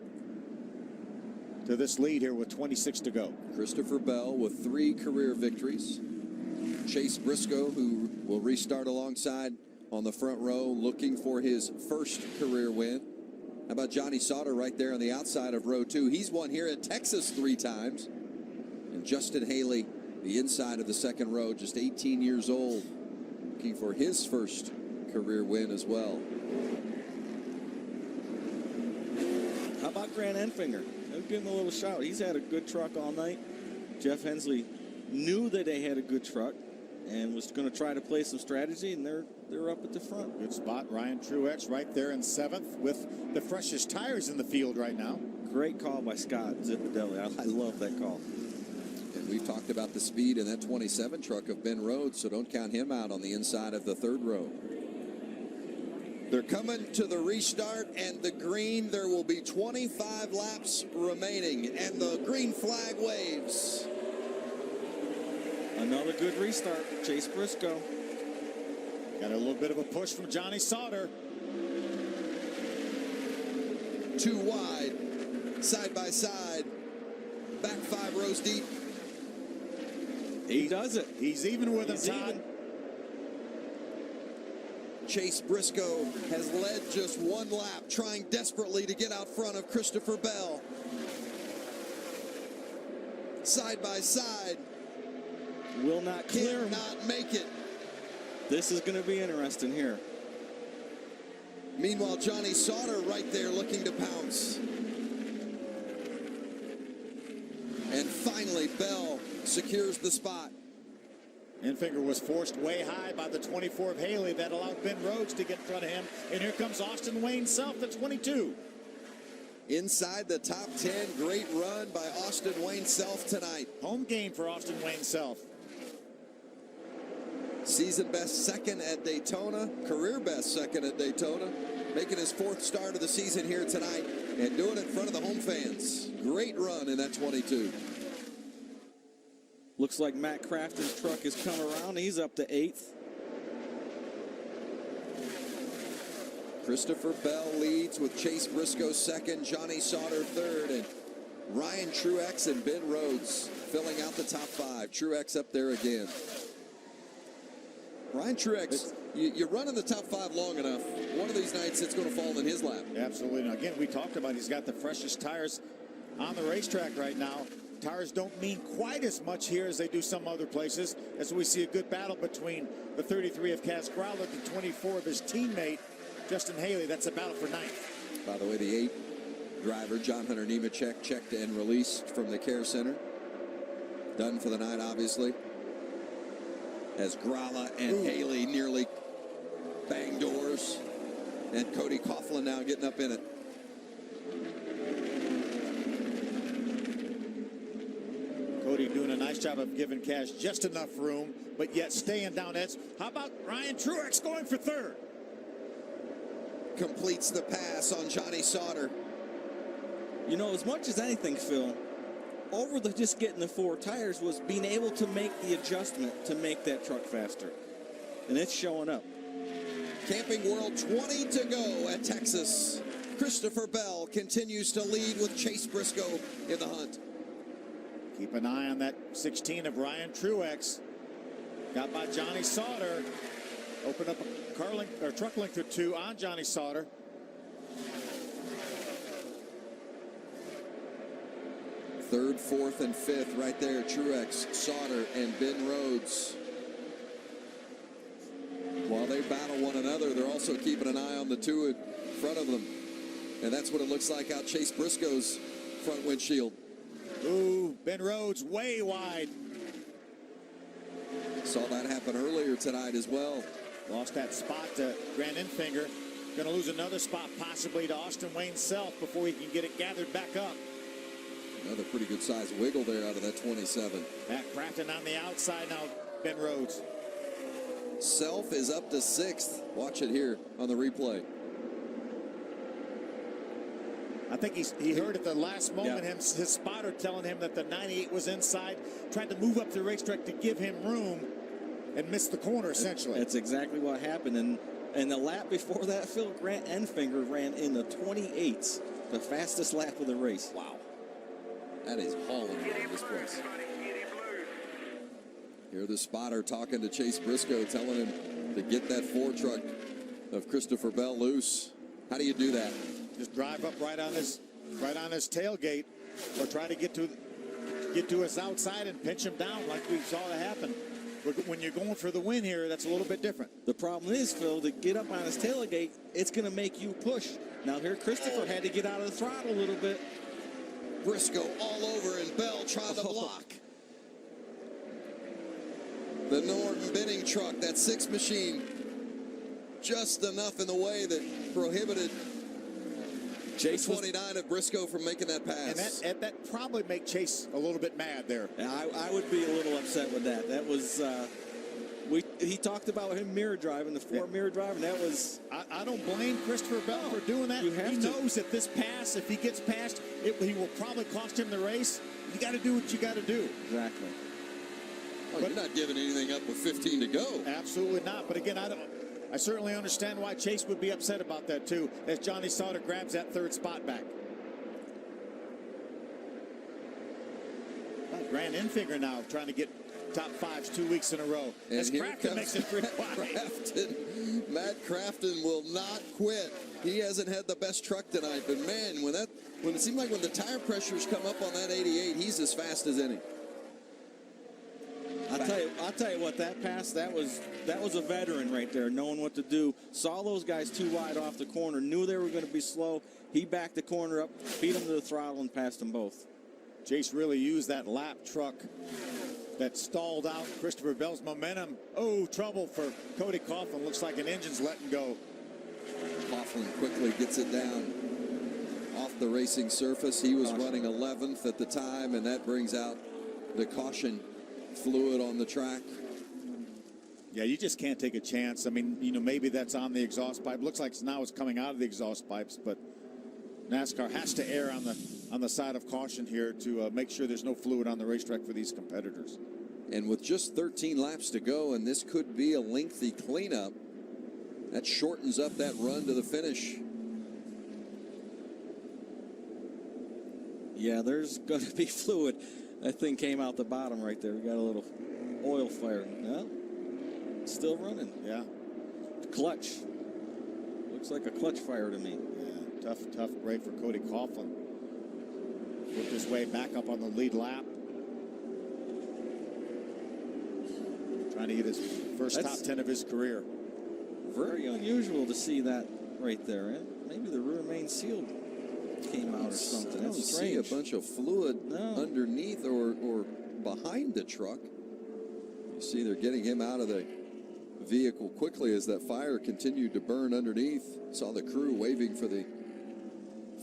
to this lead here with 26 to go. Christopher Bell with 3 career victories. Chase Briscoe, who will restart alongside on the front row, looking for his first career win. How about Johnny Sauter right there on the outside of row 2? He's won here at Texas 3 times. And Justin Haley, the inside of the second row, just 18 years old, looking for his first career win as well. How about Grant Enfinger? I'll give him a little shout. He's had a good truck all night. Jeff Hensley knew that they had a good truck and was going to try to play some strategy, and they're up at the front. Good spot. Ryan Truex right there in 7th with the freshest tires in the field right now. Great call by Scott Zipadelli. I love that call. And we've talked about the speed in that 27 truck of Ben Rhodes, so don't count him out on the inside of the 3rd row. They're coming to the restart, and the green, there will be 25 laps remaining, and the green flag waves. Another good restart, Chase Briscoe. Got a little bit of a push from Johnny Sauter. 2 wide, side by side, back 5 rows deep. He does it. He's even with him, Todd. Chase Briscoe has led just 1 lap, trying desperately to get out front of Christopher Bell. Side by side. Will not clear him. Cannot make it. This is going to be interesting here. Meanwhile, Johnny Sauter right there looking to pounce. And finally, Bell secures the spot. Enfinger was forced way high by the 24 of Haley. That allowed Ben Rhodes to get in front of him. And here comes Austin Wayne Self, the 22. Inside the top 10, great run by Austin Wayne Self tonight. Home game for Austin Wayne Self. Season best 2nd at Daytona, career best 2nd at Daytona, making his 4th start of the season here tonight and doing it in front of the home fans. Great run in that 22. Looks like Matt Crafton's truck has come around. He's up to 8th. Christopher Bell leads with Chase Briscoe 2nd, Johnny Sauter 3rd, and Ryan Truex and Ben Rhodes filling out the top 5. Truex up there again. Ryan Truex, you run in the top 5 long enough, one of these nights it's going to fall in his lap. Absolutely. Now, again, we talked about he's got the freshest tires on the racetrack right now. Tires don't mean quite as much here as they do some other places, as we see a good battle between the 33 of Cass Growler and the 24 of his teammate, Justin Haley. That's a battle for 9th. By the way, the 8 driver, John Hunter Nemechek, checked and released from the care center. Done for the night, obviously. As Grala and Haley nearly bang doors. And Cody Coughlin now getting up in it. Cody doing a nice job of giving Cash just enough room, but yet staying down edge. How about Ryan Truex going for 3rd? Completes the pass on Johnny Sauter. You know, as much as anything, Phil, over the just getting the 4 tires was being able to make the adjustment to make that truck faster. And it's showing up. Camping World 20 to go at Texas. Christopher Bell continues to lead with Chase Briscoe in the hunt. Keep an eye on that 16 of Ryan Truex. Got by Johnny Sauter. Open up a truck length or 2 on Johnny Sauter. Third, 4th, and 5th right there. Truex, Sauter, and Ben Rhodes. While they battle one another, they're also keeping an eye on the 2 in front of them. And that's what it looks like out Chase Briscoe's front windshield. Ooh, Ben Rhodes way wide. Saw that happen earlier tonight as well. Lost that spot to Grant Enfinger. Going to lose another spot possibly to Austin Wayne Self before he can get it gathered back up. Another pretty good size wiggle there out of that 27. Matt Crafton on the outside now, Ben Rhodes. Self is up to 6th. Watch it here on the replay. I think he heard at the last moment his spotter telling him that the 98 was inside, tried to move up the racetrack to give him room and missed the corner, essentially. That's exactly what happened. And the lap before that, Phil, Grant Enfinger ran in the 28s, the fastest lap of the race. Wow. That is hauling around this place. Here the spotter talking to Chase Briscoe, telling him to get that 4 truck of Christopher Bell loose. How do you do that? Just drive up right on his tailgate, or try to get to his outside and pinch him down like we saw that happen. But when you're going for the win here, that's a little bit different. The problem is, Phil, to get up on his tailgate, it's going to make you push. Now here, Christopher had to get out of the throttle a little bit. Briscoe all over, and Bell trying to block. The Norton binning truck, that 6 machine, just enough in the way that prohibited Chase 29 of Briscoe from making that pass. And that probably make Chase a little bit mad there. I would be a little upset with that. That was he talked about him mirror driving, the 4 mirror driving. That was I don't blame Christopher Bell for doing that. He knows that this pass, if he gets past, he will probably cost him the race. You got to do what you got to do. Exactly. Oh, you're not giving anything up with 15 to go. Absolutely not. But again, I certainly understand why Chase would be upset about that too, as Johnny Sauter grabs that 3rd spot back. Grant Enfinger now trying to get top 5s 2 weeks in a row. And as Crafton makes it pretty wide. Matt Crafton will not quit. He hasn't had the best truck tonight, but man, when it seemed like when the tire pressures come up on that 88, he's as fast as any. I'll tell you what, that pass, that was a veteran right there, knowing what to do. Saw those guys too wide off the corner, knew they were going to be slow. He backed the corner up, beat them to the throttle, and passed them both. Chase really used that lap truck that stalled out Christopher Bell's momentum. Oh, trouble for Cody Coughlin. Looks like an engine's letting go. Coughlin quickly gets it down off the racing surface. He was running 11th at the time, and that brings out the caution fluid on the track. Yeah, you just can't take a chance. I mean, maybe that's on the exhaust pipe. Looks like now it's coming out of the exhaust pipes, but NASCAR has to err on the side of caution here to make sure there's no fluid on the racetrack for these competitors. And with just 13 laps to go, and this could be a lengthy cleanup, that shortens up that run to the finish. Yeah, there's going to be fluid. That thing came out the bottom right there. We got a little oil fire. No, still running. Yeah. Clutch. Looks like a clutch fire to me. Yeah, tough break for Cody Coughlin. Worked his way back up on the lead lap. Trying to get his first top 10 of his career. Very unusual to see that right there. Maybe the rear main seal came out or something. I don't see a bunch of fluid underneath or behind the truck. You see they're getting him out of the vehicle quickly as that fire continued to burn underneath. Saw the crew waving for the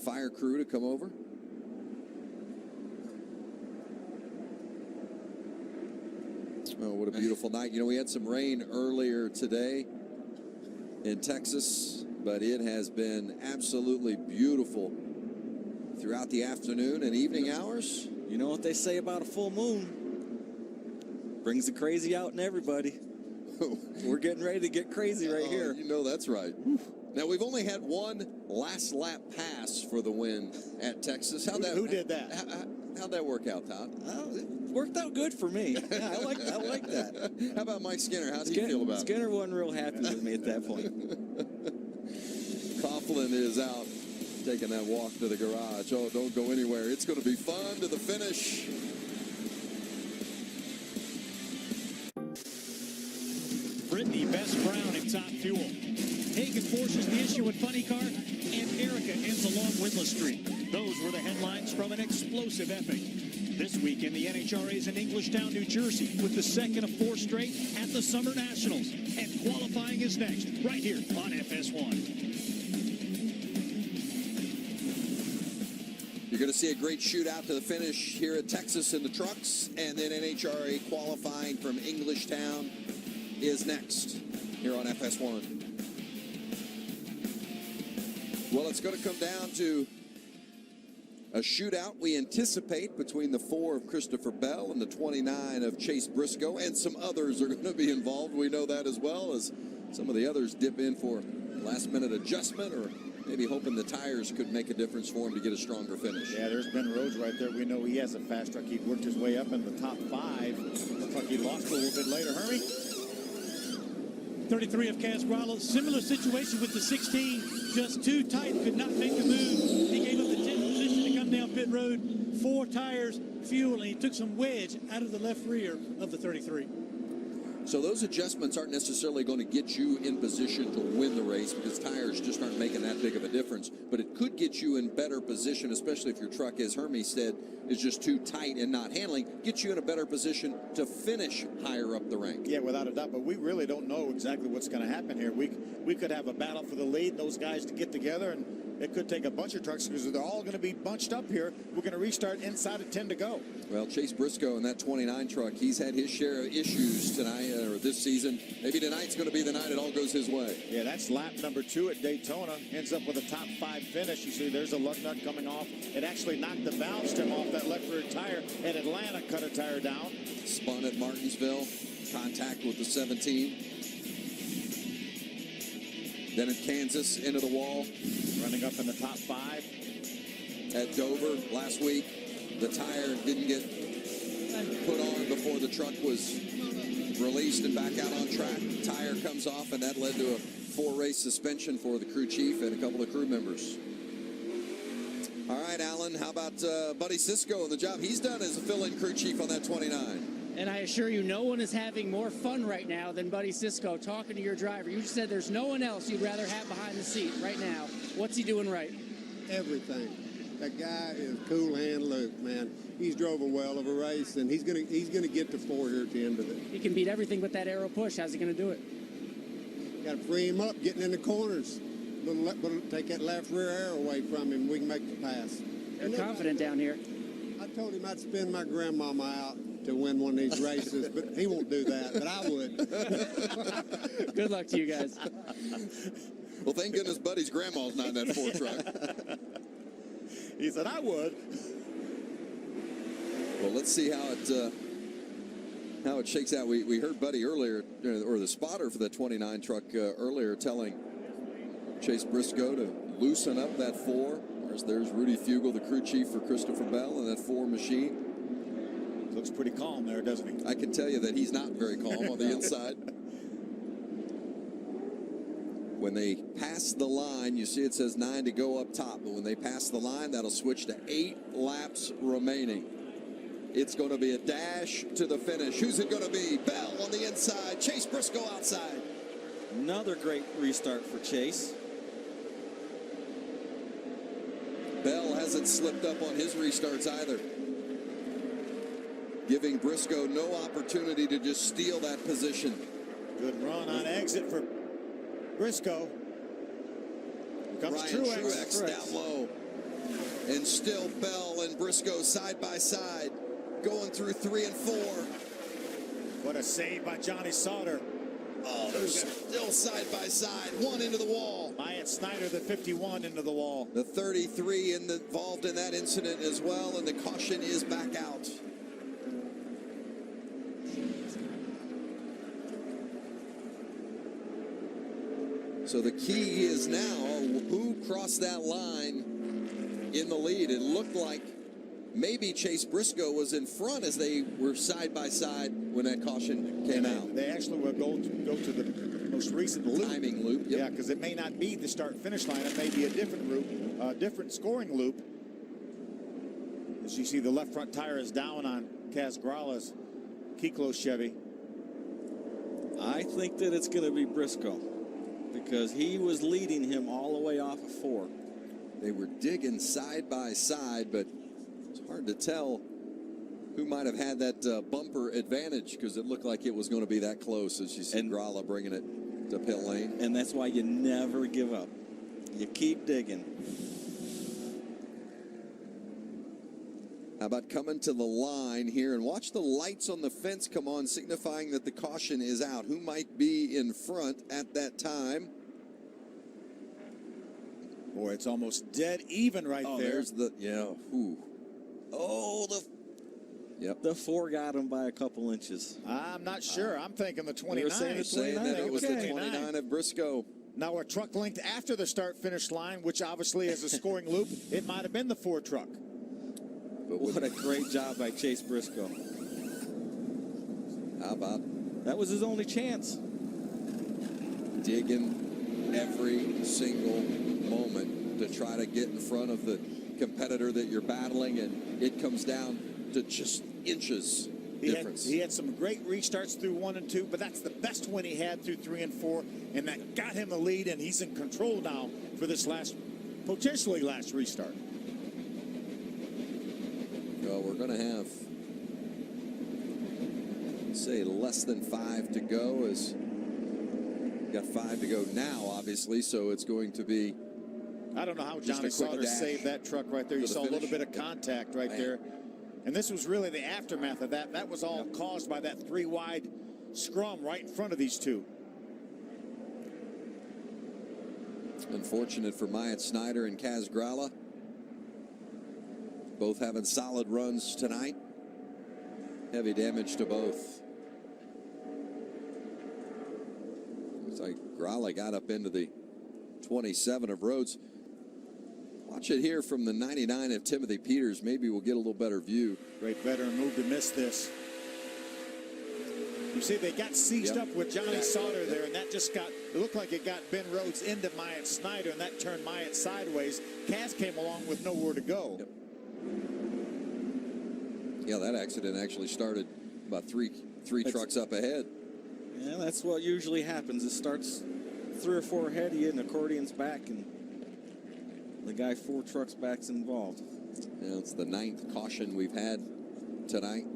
fire crew to come over. Oh, what a beautiful night. We had some rain earlier today in Texas, but it has been absolutely beautiful throughout the afternoon and evening hours. You know what they say about a full moon? Brings the crazy out in everybody. We're getting ready to get crazy right here. You know that's right. Now, we've only had one last lap pass for the win at Texas. Who did that? How'd that work out, Todd? It worked out good for me. Yeah, I like that. How about Mike Skinner? How do you feel about it? Skinner wasn't real happy with me at that point. Coughlin is out, taking that walk to the garage. Oh, don't go anywhere. It's going to be fun to the finish. Brittany Best Brown in top fuel. Hagen forces the issue with Funny Car, and Erica ends a long winless streak. Those were the headlines from an explosive epic. This weekend, the NHRA is in Englishtown, New Jersey, with the second of 4 straight at the Summer Nationals. And qualifying is next, right here on FS1. You're going to see a great shootout to the finish here at Texas in the trucks, and then NHRA qualifying from Englishtown is next here on FS1. Well, it's going to come down to A shootout we anticipate between the 4 of Christopher Bell and the 29 of Chase Briscoe, and some others are going to be involved. We know that as well, as some of the others dip in for last-minute adjustment or maybe hoping the tires could make a difference for him to get a stronger finish. Yeah, there's Ben Rhodes right there. We know he has a fast truck. He worked his way up in the top 5. Looks like he lost a little bit later. Hermie? 33 of Kaz Grala, similar situation with the 16, just too tight, could not make the move. He gave up the 10th position to come down pit road, 4 tires, fuel, and he took some wedge out of the left rear of the 33. So those adjustments aren't necessarily going to get you in position to win the race because tires just aren't making that big of a difference. But it could get you in better position, especially if your truck, as Hermie said, is just too tight and not handling, get you in a better position to finish higher up the rank. Yeah, without a doubt. But we really don't know exactly what's going to happen here. We could have a battle for the lead, those guys to get together, and it could take a bunch of trucks because they're all going to be bunched up here. We're going to restart inside of 10 to go. Well, Chase Briscoe in that 29 truck, he's had his share of issues tonight or this season. Maybe tonight's going to be the night it all goes his way. Yeah, that's lap number 2 at Daytona. Ends up with a top 5 finish. You see there's a lug nut coming off. It actually knocked the valve stem off that left rear tire at Atlanta, cut a tire down. Spun at Martinsville, contact with the 17. Then at Kansas, into the wall. Running up in the top 5. At Dover last week, the tire didn't get put on before the truck was released and back out on track. Tire comes off, and that led to a 4-race suspension for the crew chief and a couple of crew members. All right, Alan, how about Buddy Cisco and the job he's done as a fill-in crew chief on that 29? And I assure you, no one is having more fun right now than Buddy Cisco talking to your driver. You just said there's no one else you'd rather have behind the seat right now. What's he doing right? Everything. That guy is cool hand Luke, man. He's drove a well of a race, and he's gonna get to 4 here at the end of it. He can beat everything with that aero push. How's he going to do it? Got to free him up, getting in the corners. We'll take that left rear air away from him. We can make the pass. They're confident down here. I told him I'd spin my grandmama out to win one of these races, but he won't do that, but I would. Good luck to you guys. Well, thank goodness Buddy's grandma's not in that 4 truck. He said, I would. Well, let's see how it shakes out. We heard Buddy earlier, or the spotter for the 29 truck earlier, telling Chase Briscoe to loosen up that 4. There's Rudy Fugel, the crew chief for Christopher Bell, and that 4 machine. Looks pretty calm there, doesn't he? I can tell you that he's not very calm on the inside. When they pass the line, you see it says 9 to go up top. But when they pass the line, that'll switch to 8 laps remaining. It's going to be a dash to the finish. Who's it going to be? Bell on the inside. Chase Briscoe outside. Another great restart for Chase. Bell hasn't slipped up on his restarts either, giving Briscoe no opportunity to just steal that position. Good run on exit for Briscoe. Here comes Ryan Truex down low. And still Bell and Briscoe side by side, going through 3 and 4. What a save by Johnny Sauter. Oh, they're still side by side. 1 into the wall. Myatt Snyder, the 51, into the wall. The 33 involved in that incident as well, and the caution is back out. So the key is now who crossed that line in the lead. It looked like maybe Chase Briscoe was in front as they were side by side when that caution came out. They actually will go to the most recent loop. Timing loop. Yep. Yeah, because it may not be the start-finish line. It may be a different route, different scoring loop. As you see, the left front tire is down on Kaz Grala's Kiklo Chevy. I think that it's going to be Briscoe because he was leading him all the way off of 4. They were digging side by side, but it's hard to tell who might have had that bumper advantage because it looked like it was going to be that close as you see Grala bringing it to pit lane. And that's why you never give up. You keep digging. How about coming to the line here and watch the lights on the fence come on, signifying that the caution is out. Who might be in front at that time? Boy, it's almost dead even right there. There's the, ooh. Oh, The 4 got him by a couple inches. I'm not sure. I'm thinking the 29. You're saying that it was the 29 of Briscoe. Now, a truck linked after the start-finish line, which obviously is a scoring loop, it might have been the 4 truck. But what a great job by Chase Briscoe. How about? That was his only chance. Digging every single moment to try to get in front of the competitor that you're battling, and it comes down to just inches difference. He had some great restarts through 1 and 2, but that's the best one he had through 3 and 4, and that got him the lead, and he's in control now for this potentially last restart. Well, we're going to have, say, less than 5 to go. As got 5 to go now, obviously, so it's going to be. I don't know how Johnny Sauter saved that truck right there. You saw a little bit of contact right there. And this was really the aftermath of that. That was all caused by that 3-wide scrum right in front of these two. Unfortunate for Myatt Snyder and Kaz Gralla. Both having solid runs tonight. Heavy damage to both. Looks like Gralla got up into the 27 of Rhodes. Watch it here from the 99 of Timothy Peters. Maybe we'll get a little better view. Great veteran move to miss this. You see, they got seized up with Johnny Sauter there, and that just got, it looked like it got Ben Rhodes into Myatt Snyder, and that turned Myatt sideways. Kaz came along with nowhere to go. Yeah, that accident actually started about three trucks up ahead. Yeah, that's what usually happens. It starts 3 or 4 ahead of you, and accordion's back, and the guy 4 trucks back's involved. Yeah, it's the 9th caution we've had tonight.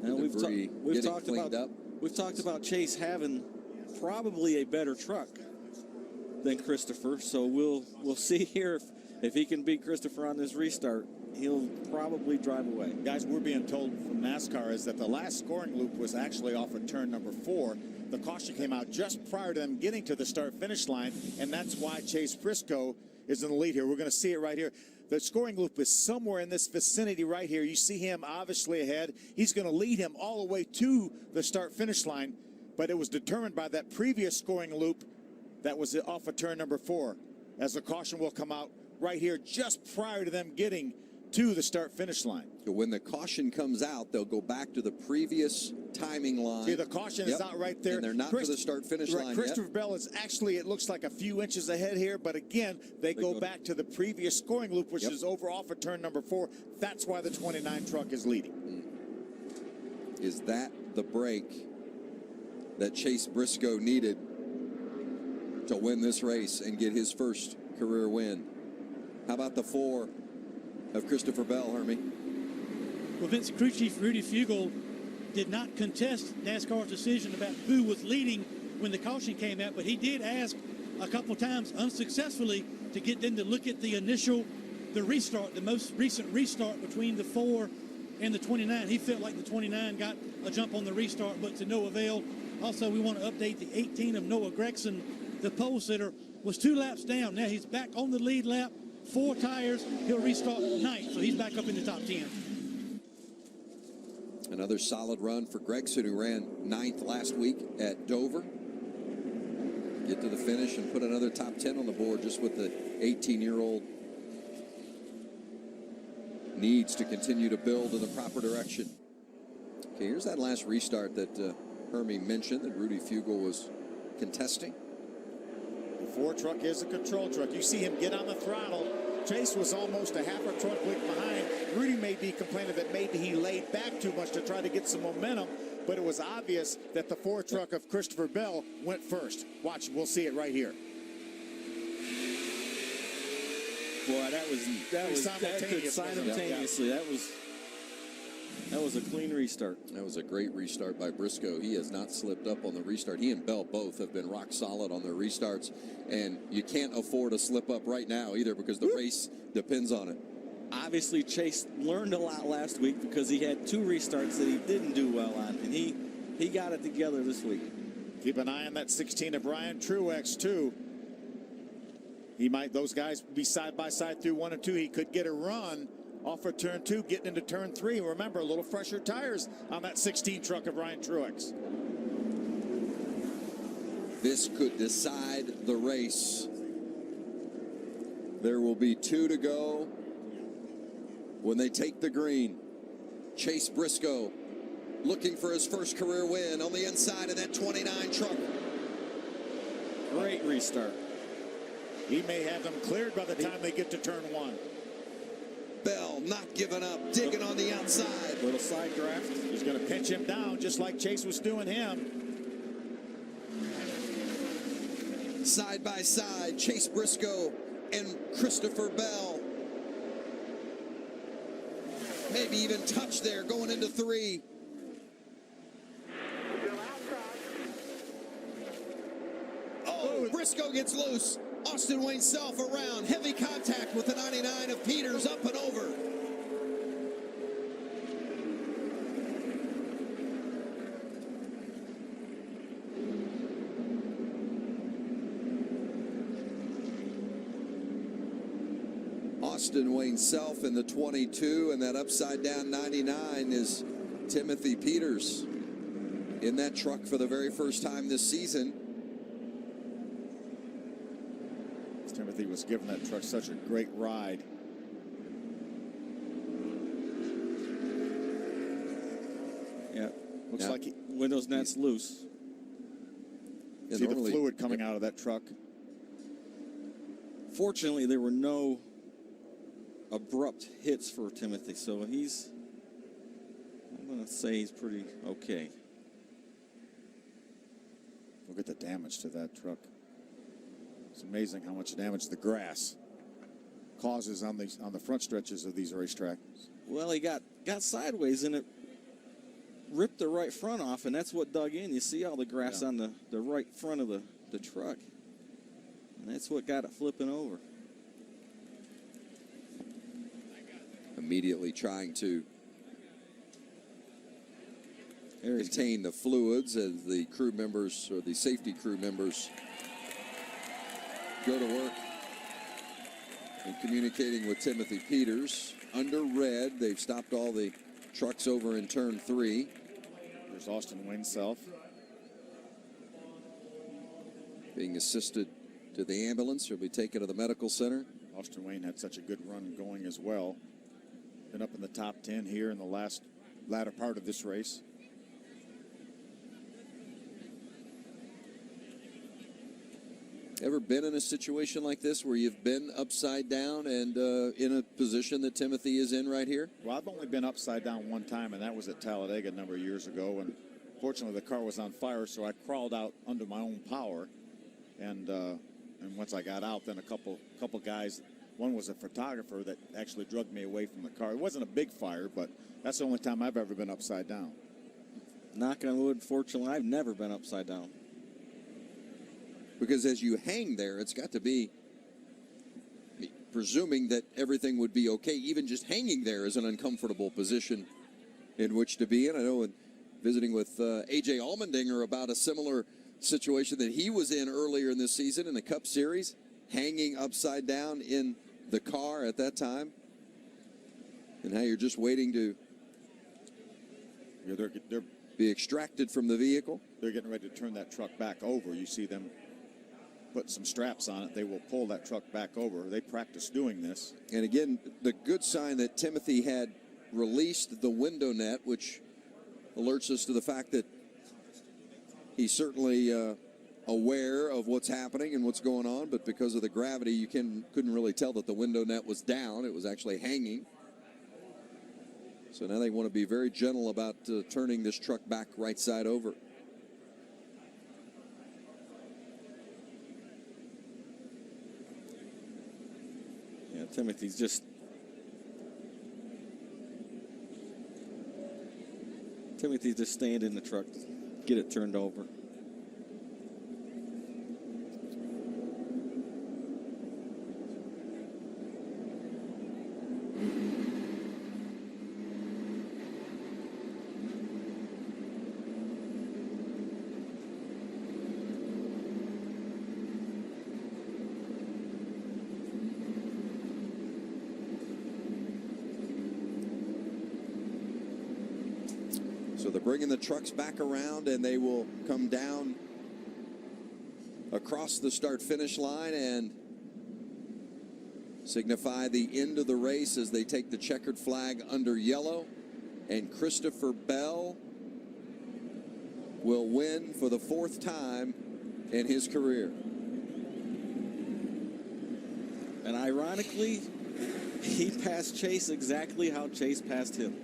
Now we've talked about Chase having probably a better truck than Christopher, so we'll see here if he can beat Christopher on this restart. He'll probably drive away. Guys, we're being told from NASCAR is that the last scoring loop was actually off of turn number 4. The caution came out just prior to them getting to the start-finish line, and that's why Chase Briscoe is in the lead here. We're going to see it right here. The scoring loop is somewhere in this vicinity right here. You see him obviously ahead. He's going to lead him all the way to the start-finish line, but it was determined by that previous scoring loop that was off of turn number 4, as the caution will come out right here just prior to them getting to the start-finish line. So when the caution comes out, they'll go back to the previous timing line. See, the caution is out right there. And they're not to the start-finish line Christopher yet. Bell is actually, it looks like a few inches ahead here, but again, they go back to the previous scoring loop, which is over off of turn number 4. That's why the 29 truck is leading. Is that the break that Chase Briscoe needed to win this race and get his first career win? How about the 4 of Christopher Bell, Hermie? Well, Vince, crew chief Rudy Fugle did not contest NASCAR's decision about who was leading when the caution came out, but he did ask a couple times unsuccessfully to get them to look at the restart, the most recent restart between the 4 and the 29. He felt like the 29 got a jump on the restart, but to no avail. Also, we want to update the 18 of Noah Gregson, the pole sitter, was 2 laps down. Now he's back on the lead lap, 4 tires. He'll restart 9th, so he's back up in the top 10. Another solid run for Gregson, who ran 9th last week at Dover. Get to the finish and put another top 10 on the board just with the 18-year-old. Needs to continue to build in the proper direction. Okay, here's that last restart that Hermie mentioned that Rudy Fugle was contesting. The 4 truck is a control truck. You see him get on the throttle. Chase was almost a half a truck length behind. Rudy may be complaining that maybe he laid back too much to try to get some momentum, but it was obvious that the 4 truck of Christopher Bell went first. Watch, we'll see it right here. Boy, that was simultaneously. That was a clean restart. That was a great restart by Briscoe. He has not slipped up on the restart. He and Bell both have been rock solid on their restarts, and you can't afford a slip up right now either because the race depends on it. Obviously, Chase learned a lot last week because he had 2 restarts that he didn't do well on, and he he got it together this week. Keep an eye on that 16 of Brian Truex, too. He might, those guys be side by side through 1 and 2. He could get a run off of turn 2, getting into turn 3. Remember, a little fresher tires on that 16 truck of Brian Truex. This could decide the race. There will be 2 to go when they take the green. Chase Briscoe looking for his first career win on the inside of that 29 truck. Great restart. He may have them cleared by the time they get to turn 1. Bell not giving up, digging on the outside. Little side draft. He's going to pinch him down just like Chase was doing him. Side by side, Chase Briscoe and Christopher Bell. Maybe even touch there going into 3. Oh, Briscoe gets loose. Austin Wayne Self around. Heavy contact with the 99 of Peters, up and over. Austin Wayne Self in the 22, and that upside down 99 is Timothy Peters in that truck for the very first time this season. Timothy was giving that truck such a great ride. Yeah, looks like windows net's loose. See the fluid coming out of that truck. Fortunately, there were no abrupt hits for Timothy, so I'm going to say he's pretty okay. Look at the damage to that truck. It's amazing how much damage the grass causes on the front stretches of these racetracks. Well, he got sideways and it ripped the right front off, and that's what dug in. You see all the grass on the right front of the truck, and that's what got it flipping over. Immediately trying to contain the fluids as the crew members, or the safety crew members, go to work and communicating with Timothy Peters. Under red, they've stopped all the trucks over in turn 3. There's Austin Wayne Self being assisted to the ambulance. He'll be taken to the medical center. Austin Wayne had such a good run going as well. Been up in the top 10 here in the latter part of this race. Ever been in a situation like this where you've been upside down and in a position that Timothy is in right here? Well, I've only been upside down one time, and that was at Talladega a number of years ago. And fortunately, the car was on fire, so I crawled out under my own power. And once I got out, then a couple guys. One was a photographer that actually dragged me away from the car. It wasn't a big fire, but that's the only time I've ever been upside down. Knock on wood, fortunately, I've never been upside down. Because as you hang there, it's got to be, presuming that everything would be okay, even just hanging there is an uncomfortable position in which to be in. I know in visiting with A.J. Allmendinger about a similar situation that he was in earlier in this season in the Cup Series, hanging upside down in the car at that time, and how you're just waiting to be extracted from the vehicle. They're getting ready to turn that truck back over. You see them put some straps on it. They will pull that truck back over. They practice doing this. And again, the good sign that Timothy had released the window net, which alerts us to the fact that he's certainly aware of what's happening and what's going on, but because of the gravity, you couldn't really tell that the window net was down. It was actually hanging. So now they want to be very gentle about turning this truck back right side over. Yeah, Timothy's just staying in the truck to get it turned over. So they're bringing the trucks back around, and they will come down across the start-finish line and signify the end of the race as they take the checkered flag under yellow. And Christopher Bell will win for the 4th time in his career. And ironically, he passed Chase exactly how Chase passed him.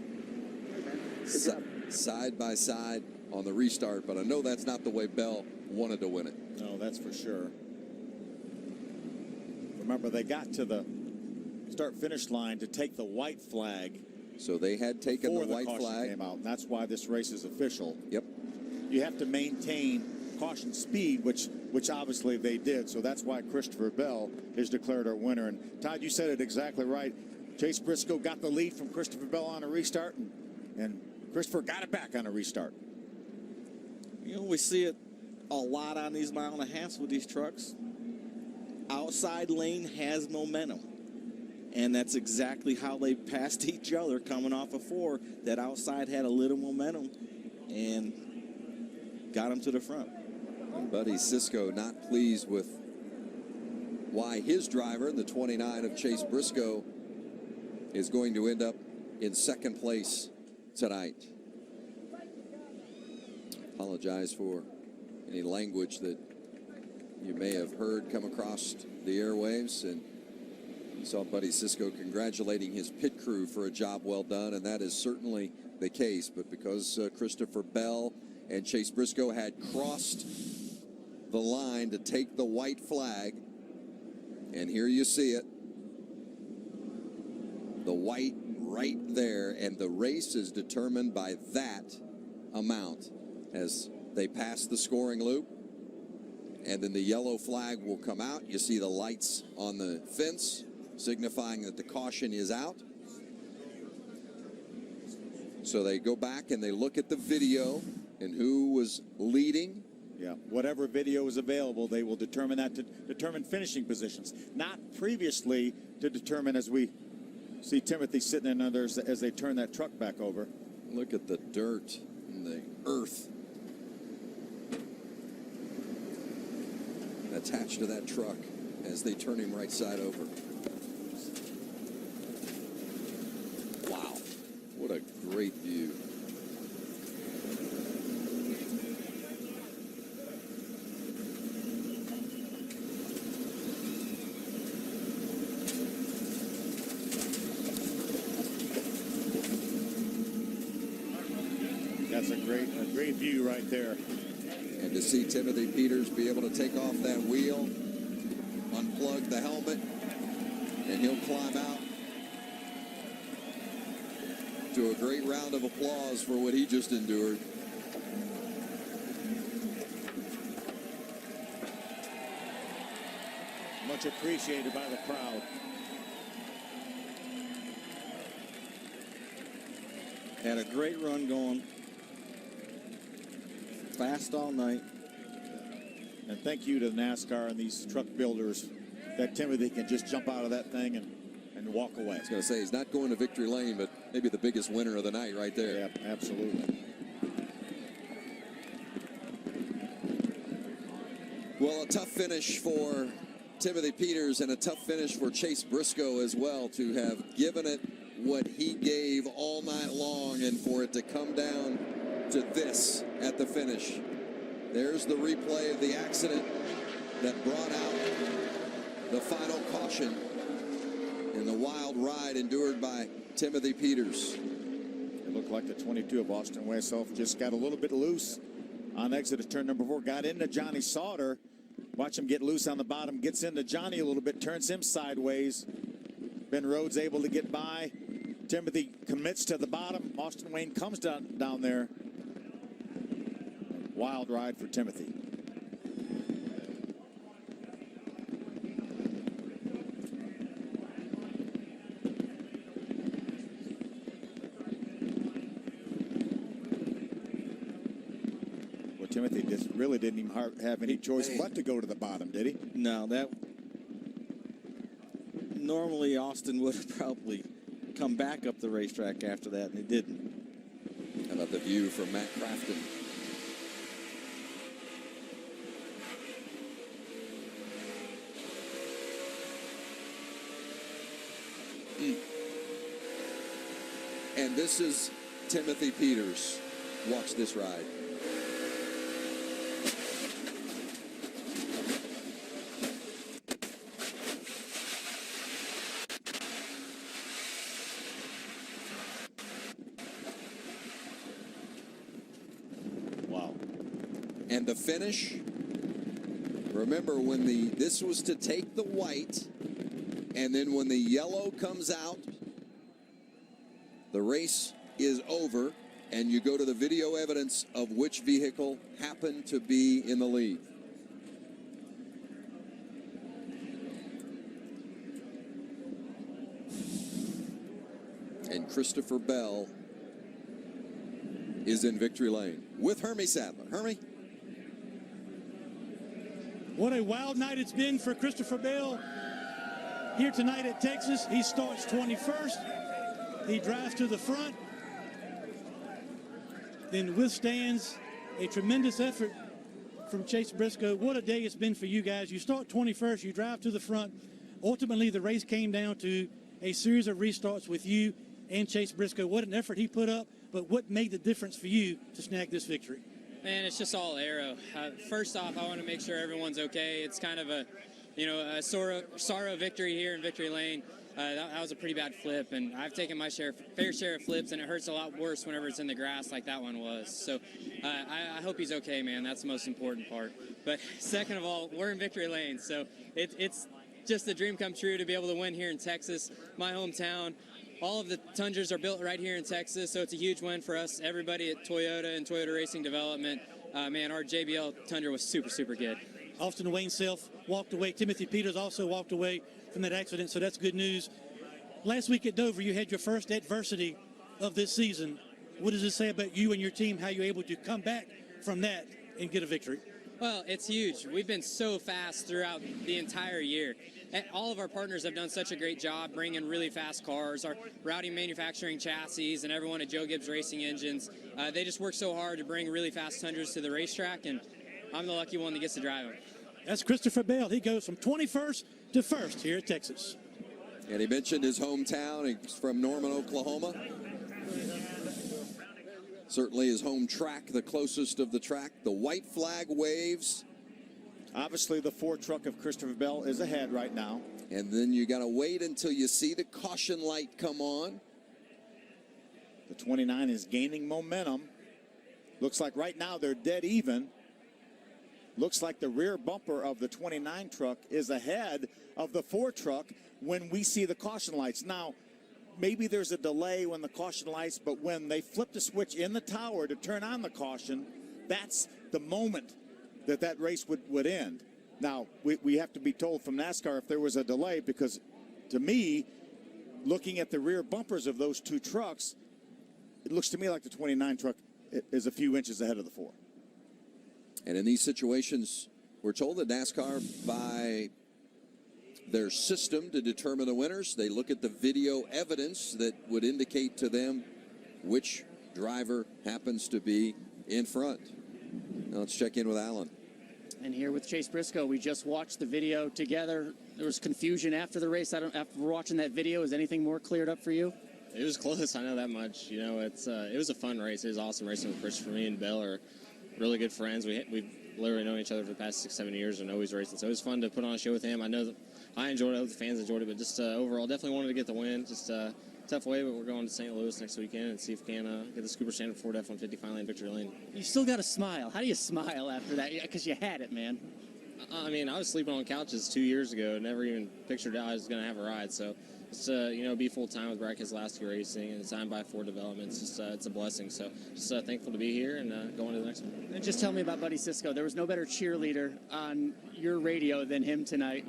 Side by side on the restart, but I know that's not the way Bell wanted to win it. No, that's for sure. Remember, they got to the start-finish line to take the white flag. So they had taken the white flag. Came out, and that's why this race is official. Yep. You have to maintain caution speed, which obviously they did. So that's why Christopher Bell is declared our winner. And Todd, you said it exactly right. Chase Briscoe got the lead from Christopher Bell on a restart, and Christopher got it back on a restart. You know, we see it a lot on these mile-and-a-halfs with these trucks. Outside lane has momentum. And that's exactly how they passed each other coming off of 4. That outside had a little momentum and got him to the front. And Buddy Cisco not pleased with why his driver, the 29 of Chase Briscoe, is going to end up in 2nd place tonight. Apologize for any language that you may have heard come across the airwaves. And you saw Buddy Cisco congratulating his pit crew for a job well done, and that is certainly the case. But because Christopher Bell and Chase Briscoe had crossed the line to take the white flag, and here you see it, the white right there, and the race is determined by that amount as they pass the scoring loop. And then the yellow flag will come out. You see the lights on the fence signifying that the caution is out. So they go back and they look at the video and who was leading. Yeah, whatever video is available, they will determine that to determine finishing positions. Not previously to determine, as we see Timothy sitting in others as they turn that truck back over. Look at the dirt and the earth attached to that truck as they turn him right side over. Wow, what a great view. That's a great view right there. And to see Timothy Peters be able to take off that wheel, unplug the helmet, and he'll climb out to a great round of applause for what he just endured. Much appreciated by the crowd. Had a great run going. Fast all night. And thank you to NASCAR and these truck builders that Timothy can just jump out of that thing and walk away. I was going to say, he's not going to victory lane, but maybe the biggest winner of the night right there. Yeah, absolutely. Well, a tough finish for Timothy Peters and a tough finish for Chase Briscoe as well, to have given it what he gave all night long and for it to come down to this at the finish. There's the replay of the accident that brought out the final caution in the wild ride endured by Timothy Peters. It looked like the 22 of Austin Wayself just got a little bit loose on exit of turn number 4, got into Johnny Sauter. Watch him get loose on the bottom, gets into Johnny a little bit, turns him sideways. Ben Rhodes able to get by. Timothy commits to the bottom. Austin Wayne comes down there. Wild ride for Timothy. Well, Timothy just really didn't even have any choice but to go to the bottom, did he? No, that normally Austin would have probably come back up the racetrack after that, and he didn't. And About the view from Matt Crafton. And this is Timothy Peters. Watch this ride. Wow. And the finish, remember when this was to take the white, and then when the yellow comes out, the race is over, and you go to the video evidence of which vehicle happened to be in the lead. And Christopher Bell is in victory lane with Hermie Sadler. Hermie? What a wild night it's been for Christopher Bell here tonight at Texas. He starts 21st. He drives to the front, then withstands a tremendous effort from Chase Briscoe. What a day it's been for you guys. You start 21st, you drive to the front. Ultimately, the race came down to a series of restarts with you and Chase Briscoe. What an effort he put up, but what made the difference for you to snag this victory? Man, it's just all aero. First off, I want to make sure everyone's okay. It's kind of a sorrow victory here in victory lane. That was a pretty bad flip, and I've taken my fair share of flips, and it hurts a lot worse whenever it's in the grass like that one was. So I hope he's okay, man. That's the most important part. But second of all, we're in victory lane, so it's just a dream come true to be able to win here in Texas, my hometown. All of the Tundras are built right here in Texas, so it's a huge win for us, everybody at Toyota and Toyota Racing Development. Man, our JBL Tundra was super, super good. Austin Wayne Self walked away. Timothy Peters also walked away from that accident, so that's good news. Last week at Dover, you had your first adversity of this season. What does this say about you and your team, how you're able to come back from that and get a victory? Well, it's huge. We've been so fast throughout the entire year. All of our partners have done such a great job bringing really fast cars, our routing manufacturing chassis, and everyone at Joe Gibbs Racing Engines. They just work so hard to bring really fast Tundras to the racetrack, and I'm the lucky one that gets to drive them. That's Christopher Bell. He goes from 21st to 1st here at Texas. And he mentioned his hometown. He's from Norman, Oklahoma. Certainly his home track, the closest of the track. The white flag waves. Obviously, the Ford truck of Christopher Bell is ahead right now. And then you got to wait until you see the caution light come on. The 29 is gaining momentum. Looks like right now they're dead even. Looks like the rear bumper of the 29 truck is ahead of the Ford truck when we see the caution lights. Now, maybe there's a delay when the caution lights, but when they flip the switch in the tower to turn on the caution, that's the moment that race would end. Now, we have to be told from NASCAR if there was a delay, because to me, looking at the rear bumpers of those two trucks, it looks to me like the 29 truck is a few inches ahead of the 4. And in these situations, we're told that NASCAR, by their system to determine the winners, they look at the video evidence that would indicate to them which driver happens to be in front. Now let's check in with Alan. And here with Chase Briscoe, we just watched the video together. There was confusion after the race. After watching that video, is anything more cleared up for you? It was close. I know that much. You know, it was a fun race. It was awesome racing with Christopher. Me and Bill are really good friends. We've literally known each other for the past 6-7 years and always racing. So it was fun to put on a show with him. I know that I enjoyed it. I hope the fans enjoyed it. But just overall, definitely wanted to get the win. Just tough way, but we're going to St. Louis next weekend and see if we can get the Cooper Standard Ford F-150 finally in victory lane. You still got to smile. How do you smile after that? Because you had it, man. I mean, I was sleeping on couches 2 years ago. Never even pictured I was going to have a ride. So just be full time with Brad Keselowski Racing and signed by Ford Development. It's just it's a blessing. So just thankful to be here and going to the next one. And just tell me about Buddy Cisco. There was no better cheerleader on your radio than him tonight.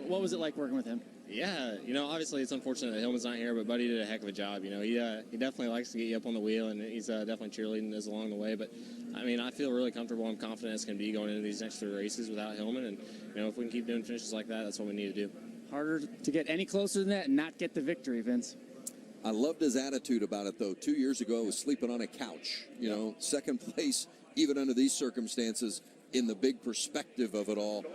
What was it like working with him? Yeah, obviously it's unfortunate that Hillman's not here, but Buddy did a heck of a job. He definitely likes to get you up on the wheel, and he's definitely cheerleading us along the way. But, I mean, I feel really comfortable and confident as can be going into these next 3 races without Hillman. And, if we can keep doing finishes like that, that's what we need to do. Harder to get any closer than that and not get the victory, Vince. I loved his attitude about it, though. 2 years ago, he was sleeping on a couch. You know, second place, even under these circumstances, in the big perspective of it all.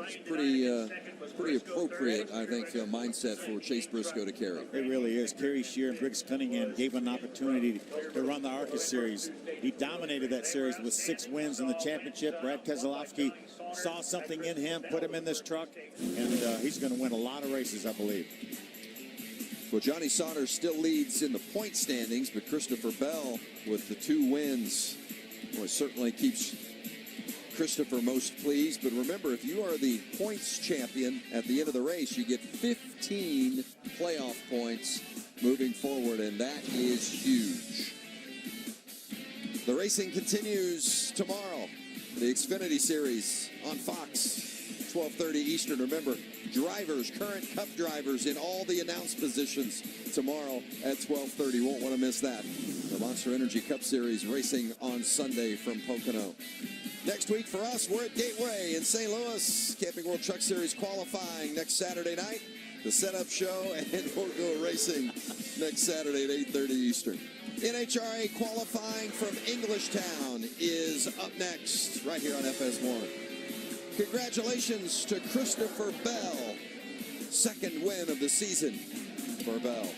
It's pretty appropriate, I think, mindset for Chase Briscoe to carry. It really is. Kerry Shear and Briggs Cunningham gave him an opportunity to run the ARCA Series. He dominated that series with 6 wins in the championship. Brad Keselowski saw something in him, put him in this truck, and he's going to win a lot of races, I believe. Well, Johnny Sauter still leads in the point standings, but Christopher Bell with the 2 wins, well, certainly keeps Christopher most pleased. But remember, if you are the points champion at the end of the race, you get 15 playoff points moving forward, and that is huge. The racing continues tomorrow. The Xfinity Series on Fox, 12:30 Eastern. Remember, drivers, current Cup drivers in all the announced positions tomorrow at 12:30. Won't want to miss that. The Monster Energy Cup Series racing on Sunday from Pocono. Next week for us, we're at Gateway in St. Louis. Camping World Truck Series qualifying next Saturday night. The setup show, and we'll go racing next Saturday at 8:30 Eastern. NHRA qualifying from Englishtown is up next right here on FS1. Congratulations to Christopher Bell. Second win of the season for Bell.